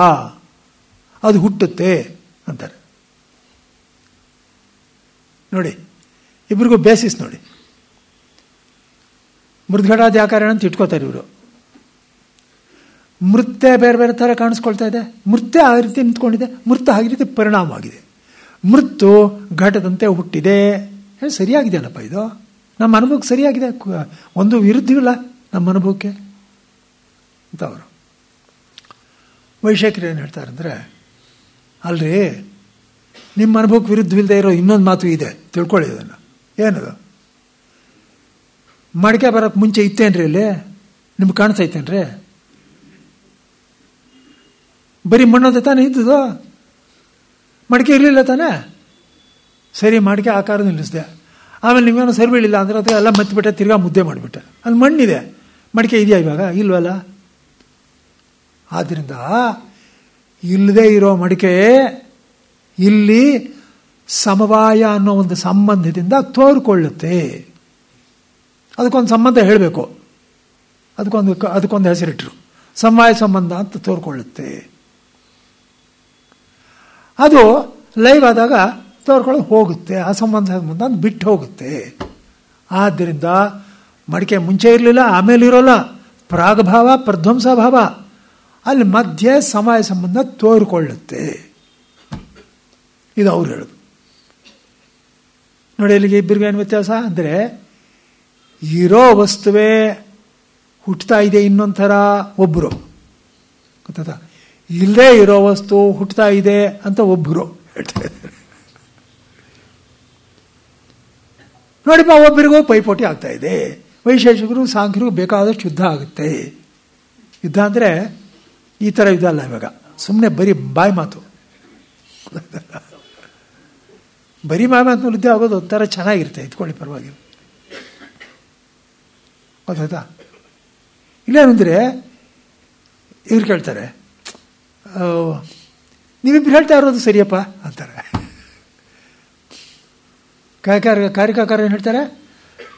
ಅದು ಹುಟ್ಟುತ್ತೆ ಅಂತಾರೆ. ನೋಡಿ, ಇಬ್ಬರಿಗೂ ಬೇಸಿಸ್ ನೋಡಿ. ಮೃದ್ಘಟಾದ್ಯಾಕಾರಣ ಅಂತ ಇಟ್ಕೋತಾರೆ ಇವರು. ಮೃತ್ಯ ಬೇರೆ ಬೇರೆ ಥರ ಕಾಣಿಸ್ಕೊಳ್ತಾ ಇದೆ. ಮೃತ್ಯ ಆ ರೀತಿ ನಿಂತ್ಕೊಂಡಿದೆ, ಮೃತ ಆ ರೀತಿ ಪರಿಣಾಮವಾಗಿದೆ. ಮೃತ್ತು ಘಟದಂತೆ ಹುಟ್ಟಿದೆ. ಸರಿಯಾಗಿದೆಯಲ್ಲಪ್ಪ ಇದು, ನಮ್ಮ ಅನುಭವಕ್ಕೆ ಸರಿಯಾಗಿದೆ, ಒಂದು ವಿರುದ್ಧವಿಲ್ಲ ನಮ್ಮ ಅನುಭವಕ್ಕೆ ಅಂತ ಅವರು. ವೈಶೇಷಿಕರು ಏನು ಹೇಳ್ತಾರೆ ಅಂದರೆ, ಅಲ್ರಿ ನಿಮ್ಮ ಅನುಭವಕ್ಕೆ ವಿರುದ್ಧವಿಲ್ಲದೆ ಇರೋ ಇನ್ನೊಂದು ಮಾತು ಇದೆ, ತಿಳ್ಕೊಳ್ಳಿ ಅದನ್ನು. ಏನದು? ಮಡಿಕೆ ಬರೋಕ್ಕೆ ಮುಂಚೆ ಇತ್ತೇನ್ರಿ ಇಲ್ಲಿ? ನಿಮ್ಗೆ ಕಾಣಿಸ್ತಾ ಇತ್ತೇನ್ರಿ? ಬರೀ ಮಣ್ಣದ ತಾನೇ ಇದ್ದದು, ಮಡಿಕೆ ಇರಲಿಲ್ಲ ತಾನೇ. ಸರಿ, ಮಡಿಕೆ ಆಕಾರ ನಿಲ್ಲಿಸಿದೆ. ಆಮೇಲೆ ನಿಮಗೇನೋ ಸರಿ ಬೀಳಿಲ್ಲ ಅಂದ್ರೆ ಅದು ಎಲ್ಲ ಮತ್ತಿಬಿಟ್ಟೆ, ತಿರ್ಗಾ ಮುದ್ದೆ ಮಾಡಿಬಿಟ್ಟೆ. ಅಲ್ಲಿ ಮಣ್ಣಿದೆ, ಮಡಿಕೆ ಇದೆಯಾ ಇವಾಗ? ಇಲ್ವಲ್ಲ. ಆದ್ದರಿಂದ ಇಲ್ಲದೆ ಇರೋ ಮಡಿಕೆ ಇಲ್ಲಿ ಸಮವಾಯ ಅನ್ನೋ ಒಂದು ಸಂಬಂಧದಿಂದ ತೋರ್ಕೊಳ್ಳುತ್ತೆ. ಅದಕ್ಕೊಂದು ಸಂಬಂಧ ಹೇಳಬೇಕು, ಅದಕ್ಕೊಂದು ಹೆಸರಿಟ್ಟರು, ಸಮವಾಯ ಸಂಬಂಧ ಅಂತ ತೋರ್ಕೊಳ್ಳುತ್ತೆ. ಅದು ಲೈವ್ ಆದಾಗ ತೋರ್ಕೊಳ್ಳೋದು ಹೋಗುತ್ತೆ, ಆ ಸಂಬಂಧ ಅಂತ ಬಿಟ್ಟು ಹೋಗುತ್ತೆ. ಆದ್ದರಿಂದ ಮಡಿಕೆ ಮುಂಚೆ ಇರಲಿಲ್ಲ, ಆಮೇಲೆ ಇರೋಲ್ಲ, ಪ್ರಾಗಭಾವ ಪ್ರಧ್ವಂಸ ಭಾವ, ಅಲ್ಲಿ ಮಧ್ಯೆ ಸಮವಾಯ ಸಂಬಂಧ ತೋರ್ಕೊಳ್ಳುತ್ತೆ. ಇದು ಅವ್ರು ಹೇಳೋದು. ನೋಡಿ, ಇಲ್ಲಿಗೆ ಇಬ್ಬರಿಗೆ ಏನು ವ್ಯತ್ಯಾಸ ಅಂದರೆ, ಇರೋ ವಸ್ತುವೇ ಹುಟ್ಟುತ್ತಾ ಇದೆ ಇನ್ನೊಂದು ಥರ ಒಬ್ಬರು, ಗೊತ್ತಾ? ಇಲ್ಲದೇ ಇರೋ ವಸ್ತು ಹುಟ್ಟುತ್ತಾ ಇದೆ ಅಂತ ಒಬ್ಬರು ಹೇಳ್ತಾ ಇದ್ದಾರೆ. ನೋಡಿಪ್ಪ, ಒಬ್ಬರಿಗೂ ಪೈಪೋಟಿ ಆಗ್ತಾ ಇದೆ. ವೈಶೇಷಿಕರು ಸಾಂಖ್ಯರಿಗೂ ಬೇಕಾದಷ್ಟು ಯುದ್ಧ ಆಗುತ್ತೆ. ಯುದ್ಧ ಅಂದರೆ ಈ ಥರ ಯುದ್ಧ ಅಲ್ಲ ಇವಾಗ, ಸುಮ್ಮನೆ ಬರೀ ಬಾಯಿ ಮಾತು. ಬರೀ ಬಾಯಿ ಮಾತು ಯುದ್ಧ ಆಗೋದು ಒಂಥರ ಚೆನ್ನಾಗಿರುತ್ತೆ, ಇಟ್ಕೊಳ್ಳಿ, ಪರವಾಗಿಲ್ಲ. ಗೊತ್ತಾಯ್ತಾ? ಇಲ್ಲೇನಂದರೆ ಇವ್ರು ಕೇಳ್ತಾರೆ, ನೀವಿಬ್ಬರು ಹೇಳ್ತಾ ಇರೋದು ಸರಿಯಪ್ಪ ಅಂತಾರೆ. ಕಾರಿಕಾಕಾರ ಏನು ಹೇಳ್ತಾರೆ?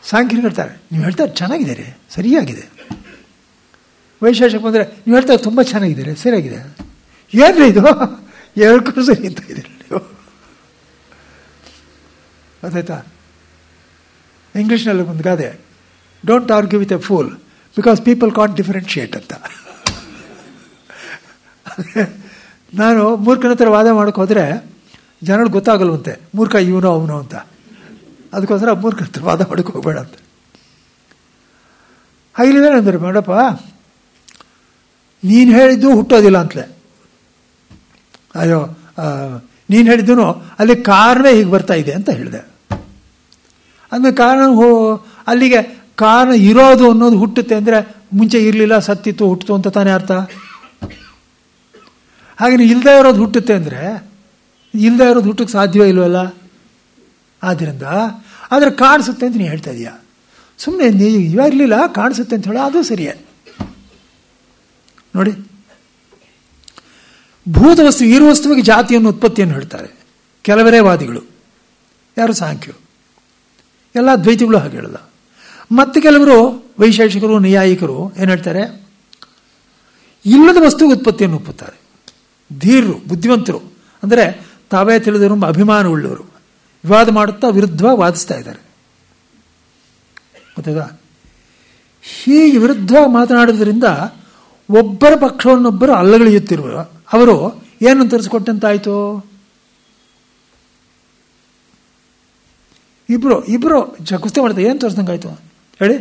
ಸಾಂಖ್ಯರು ಹೇಳ್ತಾರೆ ನೀವು ಹೇಳ್ತಾರೆ ಚೆನ್ನಾಗಿದೆ ರೀ, ಸರಿಯಾಗಿದೆ. ವೈಶೇಷಿಕ ಬಂದರೆ ನೀವು ಹೇಳ್ತಾರೆ ತುಂಬ ಚೆನ್ನಾಗಿದೆ ರೀ, ಸರಿಯಾಗಿದೆ. ಏನ್ರಿ ಇದು ಹೇಳ್ಕೊಂಡು ಸರಿ ಅಂತ ಇದ್ದೀರಿ ನೀವು. ಗೊತ್ತಾಯ್ತಾ? ಇಂಗ್ಲೀಷ್ನಲ್ಲಿ ಒಂದು ಗಾದೆ, don't argue with A pool because people can't differentiate ಅಂತ. ನಾನು ಮೂರ್ಖನ ಹತ್ರ ವಾದ ಮಾಡೋಕ್ಕೆ ಹೋದರೆ ಜನಗಳಿಗೆ ಗೊತ್ತಾಗಲ್ವಂತೆ ಮೂರ್ಖ ಇವನೋ ಅವನೋ ಅಂತ. ಅದಕ್ಕೋಸ್ಕರ ಮೂರ್ಖನ ಹತ್ರ ವಾದ ಮಾಡೋಕ್ಕೆ ಹೋಗಬೇಡ ಅಂತ. ಹಾಗಿಲ್ಲೇನಂದ್ರೆ ಮಾಡಪ್ಪ ನೀನು ಹೇಳಿದ್ದು ಹುಟ್ಟೋದಿಲ್ಲ ಅಂತಲೇ. ಅಯ್ಯೋ ನೀನು ಹೇಳಿದ್ದು ಅಲ್ಲಿ ಕಾರಣ ಹೀಗೆ ಬರ್ತಾ ಇದೆ ಅಂತ ಹೇಳಿದೆ. ಅಂದರೆ ಕಾರಣ ಅಲ್ಲಿಗೆ ಕಾರಣ ಇರೋದು ಅನ್ನೋದು ಹುಟ್ಟುತ್ತೆ ಅಂದರೆ ಮುಂಚೆ ಇರಲಿಲ್ಲ ಸತ್ತಿತ್ತು ಹುಟ್ಟಿತು ಅಂತ ತಾನೇ ಅರ್ಥ. ಹಾಗೆ ಇಲ್ಲದೆ ಇರೋದು ಹುಟ್ಟುತ್ತೆ ಅಂದರೆ ಇಲ್ಲದೆ ಇರೋದು ಹುಟ್ಟಕ್ಕೆ ಸಾಧ್ಯವೇ ಇಲ್ವಲ್ಲ. ಆದ್ದರಿಂದ ಆದರೆ ಕಾಣಿಸುತ್ತೆ ಅಂತ ನೀನು ಹೇಳ್ತಾ ಇದೀಯಾ. ಸುಮ್ಮನೆ ಇರಲಿಲ್ಲ ಕಾಣಿಸುತ್ತೆ ಅಂತ ಹೇಳೋ ಅದು ಸರಿಯೇ. ನೋಡಿ, ಭೂತ ವಸ್ತು ಇರುವ ವಸ್ತುವಿಗೆ ಜಾತಿಯನ್ನು ಉತ್ಪತ್ತಿಯನ್ನು ಹೇಳ್ತಾರೆ ಕೆಲವರೇ ವಾದಿಗಳು, ಯಾರು ಸಾಂಖ್ಯರು. ಎಲ್ಲ ದ್ವೈತಿಗಳು ಹಾಗೆ ಹೇಳಲ್ಲ. ಮತ್ತು ಕೆಲವರು ವೈಶೇಷಿಕರು ನ್ಯಾಯಿಕರು ಏನು ಹೇಳ್ತಾರೆ? ಇಲ್ಲದ ವಸ್ತುವಿಗೆ ಉತ್ಪತ್ತಿಯನ್ನು ಒಪ್ಪುತ್ತಾರೆ. ಧೀರರು ಬುದ್ಧಿವಂತರು ಅಂದರೆ ತಾವೇ ತಿಳಿದರು ಅಭಿಮಾನ ಉಳ್ಳವರು ವಿವಾದ ಮಾಡುತ್ತಾ ವಿರುದ್ಧವಾಗಿ ವಾದಿಸ್ತಾ ಇದ್ದಾರೆ. ಗೊತ್ತಾಗ ಹೀಗೆ ವಿರುದ್ಧವಾಗಿ ಮಾತನಾಡೋದ್ರಿಂದ ಒಬ್ಬರ ಪಕ್ಷವನ್ನೊಬ್ಬರು ಅಲ್ಲಗಳೆಯುತ್ತಿರುವ ಅವರು ಏನು ತರಿಸ್ಕೊಟ್ಟಂತಾಯಿತು? ಇಬ್ಬರು ಕುಸ್ತಿ ಮಾಡ್ತಾರೆ. ಏನು ತೋರಿಸ್ದಂಗಾಯ್ತು ಹೇಳಿ?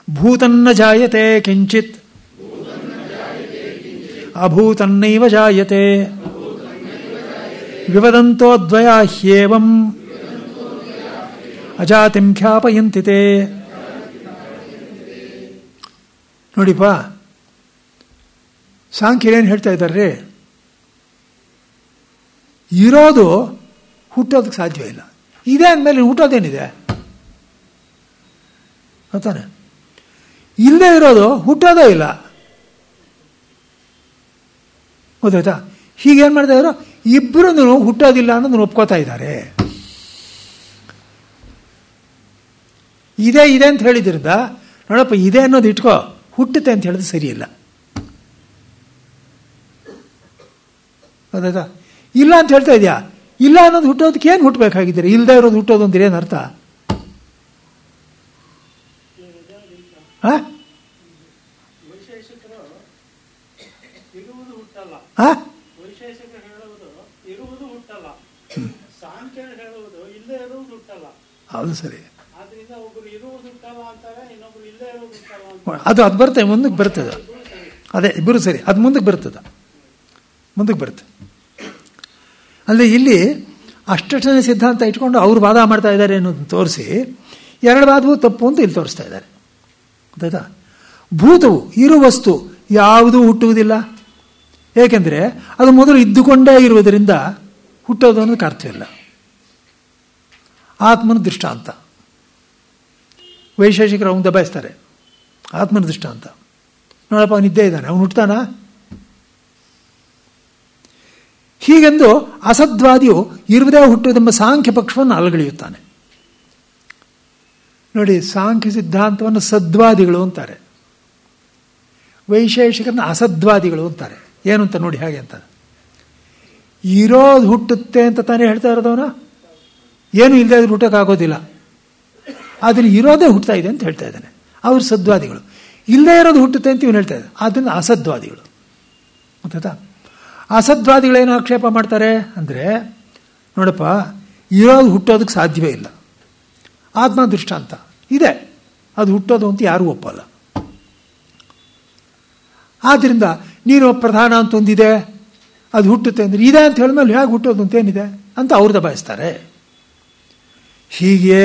ಭೂತನ್ನ ಜಾಯತೆ ಕಿಂಚಿತ್ ಅಭೂತನ್ನೈವ ಜಾಯತೆ ವಿವದಂತೋ ದ್ವಯ ಹ್ಯೇವಂ ಅಜಾತಿಂ ಖ್ಯಾಪಯಂತಿತೆ. ನೋಡಿಪ್ಪ, ಸಾಂಖ್ಯರೇನು ಹೇಳ್ತಾ ಇದ್ದಾರೆ? ಇರೋದು ಹುಟ್ಟೋದಕ್ಕೆ ಸಾಧ್ಯವೇ ಇಲ್ಲ. ಇದೆ ಅಂದಮೇಲೆ ಹುಟ್ಟೋದೇನಿದೆ ಅಂತಾನೆ. ಇಲ್ಲದೆ ಇರೋದು ಹುಟ್ಟೋದೇ ಇಲ್ಲ. ಗೊತ್ತಾಯ್ತಾ? ಹೀಗೇನು ಮಾಡ್ತಾ ಇದ್ರು? ಇಬ್ಬರು ಹುಟ್ಟೋದಿಲ್ಲ ಅನ್ನೋದನ್ನು ಒಪ್ಕೋತಾ ಇದ್ದಾರೆ. ಇದೆ ಇದೆ ಅಂತ ಹೇಳಿದ್ರಿಂದ ನೋಡಪ್ಪ ಇದೆ ಅನ್ನೋದು ಇಟ್ಕೋ, ಹುಟ್ಟುತ್ತೆ ಅಂತ ಹೇಳಿದ್ರೆ ಸರಿಯಿಲ್ಲ. ಗೊತ್ತಾಯ್ತಾ? ಇಲ್ಲ ಅಂತ ಹೇಳ್ತಾ ಇದೆಯಾ? ಇಲ್ಲ ಅನ್ನೋದು ಹುಟ್ಟೋದಕ್ಕೆ ಏನು ಹುಟ್ಟಬೇಕಾಗಿದ್ದೀರಿ? ಇಲ್ಲದೆ ಇರೋದು ಹುಟ್ಟೋದು ಅಂದ್ರೆ ಏನು ಅರ್ಥ? ಹೌದು ಸರಿ. ಅದು ಬರುತ್ತೆ, ಮುಂದಕ್ಕೆ ಬರ್ತದೆ. ಅದೇ ಇಬ್ಬರು ಸರಿ, ಅದು ಮುಂದಕ್ಕೆ ಬರ್ತದೆ, ಮುಂದಕ್ಕೆ ಬರುತ್ತೆ. ಅಲ್ಲಿ ಇಲ್ಲಿ ಅಷ್ಟನೇ ಸಿದ್ಧಾಂತ ಇಟ್ಕೊಂಡು ಅವರು ವಾದ ಮಾಡ್ತಾ ಇದ್ದಾರೆ ಅನ್ನೋದನ್ನು ತೋರಿಸಿ ಎರಡು ವಾದವೂ ತಪ್ಪು ಅಂತ ಇಲ್ಲಿ ತೋರಿಸ್ತಾ ಇದ್ದಾರೆ. ಗೊತ್ತಾಯ್ತಾ? ಭೂತವು ಇರುವ ವಸ್ತು ಯಾವುದೂ ಹುಟ್ಟುವುದಿಲ್ಲ. ಏಕೆಂದರೆ ಅದು ಮೊದಲು ಇದ್ದುಕೊಂಡೇ ಇರುವುದರಿಂದ ಹುಟ್ಟೋದು ಅನ್ನೋದಕ್ಕೆ ಅರ್ಥವಿಲ್ಲ. ಆತ್ಮನ ದೃಷ್ಟಾಂತ ವೈಶೇಷಿಕರು ಅವನು ದಬಾಯಿಸ್ತಾರೆ. ಆತ್ಮನ ದೃಷ್ಟಾಂತ ನೋಡಪ್ಪ, ಅವನಿದ್ದೇ ಇದ್ದಾನೆ, ಅವನು ಹುಟ್ಟತಾನ? ಹೀಗೆಂದು ಅಸದ್ವಾದಿಯು ಇರುವುದೇ ಹುಟ್ಟುವುದೆಂಬ ಸಾಂಖ್ಯ ಪಕ್ಷವನ್ನು ಅಲಗಳೆಯುತ್ತಾನೆ. ನೋಡಿ, ಸಾಂಖ್ಯ ಸಿದ್ಧಾಂತವನ್ನು ಸದ್ವಾದಿಗಳು ಅಂತಾರೆ, ವೈಶೇಷಿಕರನ್ನ ಅಸದ್ವಾದಿಗಳು ಅಂತಾರೆ. ಏನು ಅಂತ ನೋಡಿ ಹಾಗೆ ಅಂತ. ಇರೋದು ಹುಟ್ಟುತ್ತೆ ಅಂತ ತಾನೇ ಹೇಳ್ತಾ ಇರೋದವನ, ಏನು ಇಲ್ಲದೆ ಇದ್ರೆ ಹುಟ್ಟೋಕ್ಕಾಗೋದಿಲ್ಲ. ಆದರೆ ಇರೋದೇ ಹುಟ್ಟುತ್ತಾ ಇದೆ ಅಂತ ಹೇಳ್ತಾ ಇದ್ದಾನೆ. ಅವರು ಸದ್ವಾದಿಗಳು. ಇಲ್ಲದೇ ಇರೋದು ಹುಟ್ಟುತ್ತೆ ಅಂತ ಇವನು ಹೇಳ್ತಾ ಇದ್ದಾರೆ, ಅದನ್ನು ಅಸದ್ವಾದಿಗಳು. ಗೊತ್ತಾಯ್ತಾ? ಅಸದ್ವಾದಿಗಳೇನು ಆಕ್ಷೇಪ ಮಾಡ್ತಾರೆ ಅಂದರೆ, ನೋಡಪ್ಪ ಇರೋದು ಹುಟ್ಟೋದಕ್ಕೆ ಸಾಧ್ಯವೇ ಇಲ್ಲ. ಆತ್ಮ ದೃಷ್ಟಾಂತ ಇದೆ, ಅದು ಹುಟ್ಟೋದು ಅಂತ ಯಾರೂ ಒಪ್ಪಲ್ಲ. ಆದ್ದರಿಂದ ನೀನು ಪ್ರಧಾನ ಅಂತ ಒಂದಿದೆ, ಅದು ಹುಟ್ಟುತ್ತೆ ಅಂದರೆ ಇದೆ ಅಂತ ಹೇಳಿದ್ಮೇಲೆ ಹೇಗೆ ಹುಟ್ಟೋದು ಅಂತೇನಿದೆ ಅಂತ ಅವ್ರು ದಬಾಯಿಸ್ತಾರೆ. ಹೀಗೆ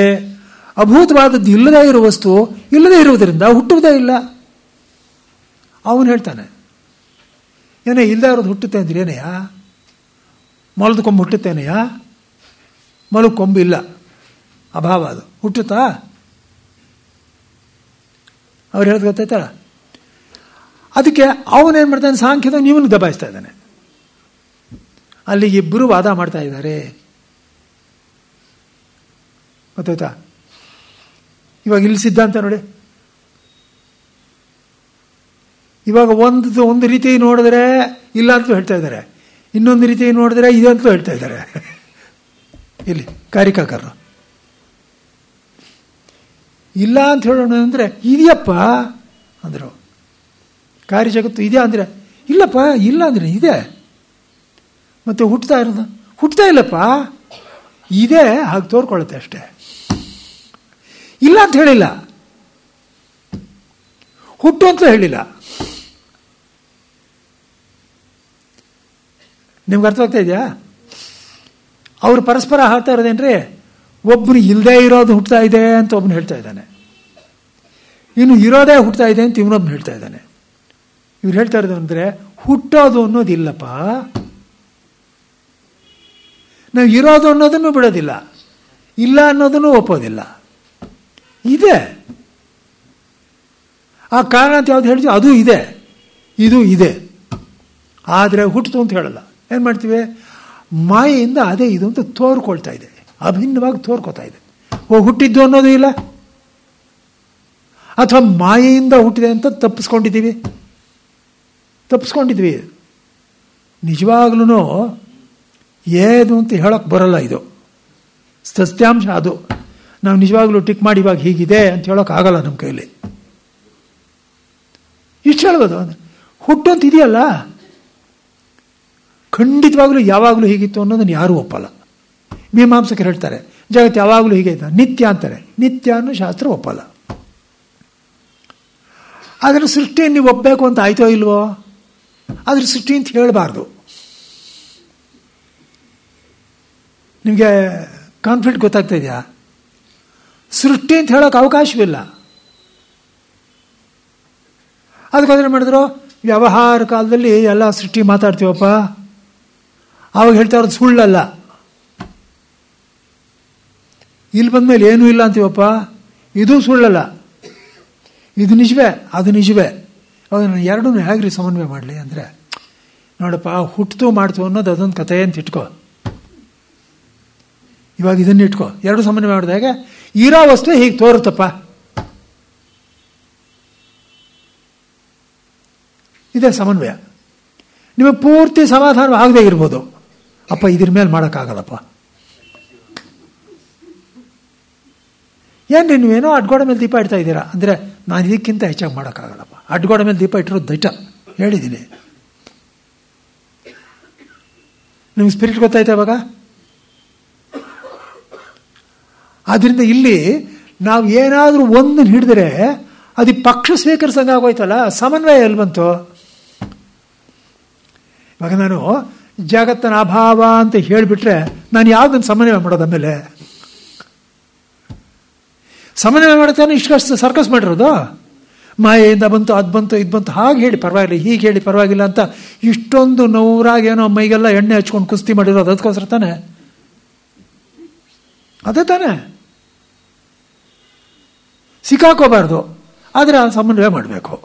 ಅಭೂತವಾದದ್ದು ಇಲ್ಲದೇ ಇರುವ ವಸ್ತು ಇಲ್ಲದೇ ಇರುವುದರಿಂದ ಹುಟ್ಟುವುದೇ ಇಲ್ಲ. ಅವನು ಹೇಳ್ತಾನೆ, ಏನೇ ಇಲ್ಲದೇ ಇರೋದು ಹುಟ್ಟುತ್ತೆ ಅಂದ್ರೆ ಏನೆಯ? ಮೊಲದ ಕೊಂಬು ಹುಟ್ಟುತ್ತೇನೆಯ? ಮೊಲದ ಕೊಂಬು ಇಲ್ಲ, ಅಭಾವ, ಅದು ಹುಟ್ಟುತ್ತಾ? ಅವ್ರು ಹೇಳೋದು ಗೊತ್ತಾಯ್ತಲ್ಲ. ಅದಕ್ಕೆ ಅವನೇನು ಮಾಡ್ತಾನೆ, ಸಾಂಖ್ಯದ ನೀವನು ದಬಾಯಿಸ್ತಾ ಇದ್ದಾನೆ. ಅಲ್ಲಿ ಇಬ್ಬರು ವಾದ ಮಾಡ್ತಾ ಇದ್ದಾರೆ, ಗೊತ್ತಾಯ್ತಾ? ಇವಾಗ ಇಲ್ಲಿ ಸಿದ್ಧಾಂತ ನೋಡಿ, ಇವಾಗ ಒಂದು ರೀತಿ ನೋಡಿದ್ರೆ ಇಲ್ಲ ಅಂತಲೂ ಹೇಳ್ತಾ ಇದ್ದಾರೆ, ಇನ್ನೊಂದು ರೀತಿ ನೋಡಿದ್ರೆ ಇದೆ ಅಂತಲೂ ಹೇಳ್ತಾ ಇದ್ದಾರೆ. ಇಲ್ಲಿ ಕಾರಿಕಾಕರು ಇಲ್ಲ ಅಂತ ಹೇಳೋಣ ಅಂದರೆ ಇದೆಯಪ್ಪ ಅಂದರು. ಕಾರ್ಯ ಜಗತ್ತು ಇದೆಯಾ ಅಂದರೆ ಇಲ್ಲಪ್ಪ, ಇಲ್ಲ ಅಂದರೆ ಇದೆ. ಮತ್ತೆ ಹುಟ್ಟತಾ ಇಲ್ಲಪ್ಪ, ಇದೆ, ಹಾಗೆ ತೋರ್ಕೊಳ್ಳುತ್ತೆ ಅಷ್ಟೇ. ಇಲ್ಲ ಅಂತ ಹೇಳಿಲ್ಲ, ಹುಟ್ಟು ಅಂತಲೂ ಹೇಳಿಲ್ಲ. ನಿಮ್ಗೆ ಅರ್ಥವಾಗ್ತಾ ಇದೆಯಾ? ಅವರು ಪರಸ್ಪರ ಹೇಳ್ತಾ ಇರೋದೇನ್ರಿ, ಒಬ್ಬನು ಇಲ್ಲದೆ ಇರೋದು ಹುಟ್ಟತಾ ಇದೆ ಅಂತ ಒಬ್ಬನು ಹೇಳ್ತಾ ಇದ್ದಾನೆ, ಇನ್ನು ಇರೋದೇ ಹುಟ್ಟತಾ ಇದೆ ಅಂತ ಇವನೊಬ್ಬನು ಹೇಳ್ತಾ ಇದ್ದಾನೆ. ಇವ್ರು ಹೇಳ್ತಾ ಇರೋದು ಅಂದರೆ ಹುಟ್ಟೋದು ಅನ್ನೋದಿಲ್ಲಪ್ಪ, ನಾವು ಇರೋದು ಅನ್ನೋದನ್ನು ಬಿಡೋದಿಲ್ಲ, ಇಲ್ಲ ಅನ್ನೋದನ್ನು ಒಪ್ಪೋದಿಲ್ಲ, ಇದೆ. ಆ ಕಾರಣ ಅಂತ ಯಾವ್ದು ಹೇಳ್ತೀವಿ ಅದು ಇದೆ, ಇದು ಇದೆ. ಆದರೆ ಹುಟ್ಟಿತು ಅಂತ ಹೇಳಲ್ಲ. ಏನು ಮಾಡ್ತೀವಿ? ಮಾಯೆಯಿಂದ ಅದೇ ಇದು ಅಂತ ತೋರ್ಕೊಳ್ತಾ ಇದೆ, ಅಭಿನ್ನವಾಗಿ ತೋರ್ಕೊತಾ ಇದೆ. ಹುಟ್ಟಿದ್ದು ಅನ್ನೋದು ಇಲ್ಲ, ಅಥವಾ ಮಾಯೆಯಿಂದ ಹುಟ್ಟಿದೆ ಅಂತ ತಪ್ಪಿಸ್ಕೊಂಡಿದ್ವಿ. ನಿಜವಾಗ್ಲೂ ಏನು ಅಂತ ಹೇಳೋಕ್ಕೆ ಬರಲ್ಲ. ಇದು ಸತ್ಯಾಂಶ. ಅದು ನಾವು ನಿಜವಾಗ್ಲೂ ಟಿಕ್ ಮಾಡಿ ಇವಾಗ ಹೀಗಿದೆ ಅಂತ ಹೇಳೋಕ್ಕಾಗಲ್ಲ ನಮ್ಮ ಕೈಲಿ. ಇಷ್ಟು ಹೇಳ್ಬೋದು, ಹುಟ್ಟು ಅಂತ ಇದೆಯಲ್ಲ, ಖಂಡಿತವಾಗ್ಲೂ ಯಾವಾಗಲೂ ಹೀಗಿತ್ತು ಅನ್ನೋದನ್ನು ಯಾರೂ ಒಪ್ಪಲ್ಲ. ಮೀಮಾಂಸಕರು ಹೇಳ್ತಾರೆ ಜಗತ್ತು ಯಾವಾಗಲೂ ಹೀಗೆ ಇದ್ದ, ನಿತ್ಯ ಅಂತಾರೆ. ನಿತ್ಯ ಅನ್ನೋ ಶಾಸ್ತ್ರ ಒಪ್ಪಲ್ಲ. ಅದರ ಸೃಷ್ಟಿಯನ್ನು ನೀವು ಒಪ್ಪಬೇಕು ಅಂತ ಆಯ್ತೋ ಇಲ್ವೋ? ಅದ್ರ ಸೃಷ್ಟಿ ಅಂತ ಹೇಳಬಾರ್ದು. ನಿಮಗೆ ಕಾನ್ಫ್ಲಿಕ್ಟ್ ಗೊತ್ತಾಗ್ತಾ ಇದೆಯಾ? ಸೃಷ್ಟಿ ಅಂತ ಹೇಳೋಕೆ ಅವಕಾಶವಿಲ್ಲ. ಅದಕ್ಕೋದ್ರೆ ಮಾಡಿದ್ರು, ವ್ಯವಹಾರ ಕಾಲದಲ್ಲಿ ಎಲ್ಲ ಸೃಷ್ಟಿ ಮಾತಾಡ್ತೀವಪ್ಪ, ಆವಾಗ ಹೇಳ್ತಾ ಇರೋದು ಸುಳ್ಳಲ್ಲ. ಇಲ್ಲಿ ಬಂದಮೇಲೆ ಏನೂ ಇಲ್ಲ ಅಂತೀವಪ್ಪ, ಇದು ಸುಳ್ಳಲ್ಲ. ಇದು ನಿಜವೇ, ಅದು ನಿಜವೇ. ಅವಾಗ ನಾನು ಎರಡೂ ಹೇಗ್ರಿ ಸಮನ್ವಯ ಮಾಡಲಿ ಅಂದರೆ, ನೋಡಪ್ಪ ಹುಟ್ಟಿತು ಮಾಡ್ತು ಅನ್ನೋದು ಅದೊಂದು ಕಥೆ ಅಂತ ಇಟ್ಕೋ, ಇವಾಗ ಇದನ್ನು ಇಟ್ಕೋ. ಎರಡು ಸಮನ್ವಯ ಮಾಡಿದಾಗ ಇರೋ ವಸ್ತು ಹೀಗೆ ತೋರುತ್ತಪ್ಪ, ಇದೇ ಸಮನ್ವಯ. ನಿಮಗೆ ಪೂರ್ತಿ ಸಮಾಧಾನ ಆಗದೆ ಇರ್ಬೋದು, ಅಪ್ಪ ಇದ್ರ ಮೇಲೆ ಮಾಡೋಕ್ಕಾಗಲ್ಲಪ್ಪ. ಏನ್ರಿ ನೀವೇನೋ ಅಡ್ಗೋಡೆ ಮೇಲೆ ದೀಪ ಇಡ್ತಾ ಇದ್ದೀರಾ ಅಂದರೆ, ನಾನು ಇದಕ್ಕಿಂತ ಹೆಚ್ಚಾಗಿ ಮಾಡೋಕ್ಕಾಗಲ್ಲಪ್ಪ. ಅಡ್ಗೋಡೆ ಮೇಲೆ ದೀಪ ಇಟ್ಟಿರೋದು ದೈಟ ಹೇಳಿದ್ದೀನಿ. ನಿಮ್ಗೆ ಸ್ಪಿರಿಟ್ ಗೊತ್ತಾಯ್ತಾ ಇವಾಗ? ಆದ್ದರಿಂದ ಇಲ್ಲಿ ನಾವು ಏನಾದರೂ ಒಂದು ಹಿಡಿದ್ರೆ ಅದು ಪಕ್ಷ ಸ್ವೀಕರಿಸಂಗೆ ಆಗೋಯ್ತಲ್ಲ, ಸಮನ್ವಯ ಎಲ್ಲಿ ಬಂತು? ಇವಾಗ ನಾನು ಜಗತ್ತನ ಅಭಾವ ಅಂತ ಹೇಳಿಬಿಟ್ರೆ ನಾನು ಯಾವುದನ್ನು ಸಮನ್ವಯ ಮಾಡೋದು? ಆಮೇಲೆ ಸಮನ್ವಯ ಮಾಡ್ತಾನೆ ಇಷ್ಟು ಸರ್ಕಸ್ ಮಾಡಿರೋದು. ಮಾಯೆಯಿಂದ ಬಂತು, ಅದು ಬಂತು, ಇದು ಬಂತು, ಹಾಗೆ ಹೇಳಿ ಪರವಾಗಿಲ್ಲ, ಹೀಗೆ ಹೇಳಿ ಪರವಾಗಿಲ್ಲ ಅಂತ ಇಷ್ಟೊಂದು ನೂರಾಗೇನೋ ಮೈಗೆಲ್ಲ ಎಣ್ಣೆ ಹಚ್ಕೊಂಡು ಕುಸ್ತಿ ಮಾಡಿರೋದು ಅದಕ್ಕೋಸ್ಕರ ತಾನೆ. ಅದೇ ತಾನೆ, ಸಿಕ್ಕಾಕೋಬಾರ್ದು, ಆದರೆ ಆ ಸಮನ್ವಯ ಮಾಡಬೇಕು.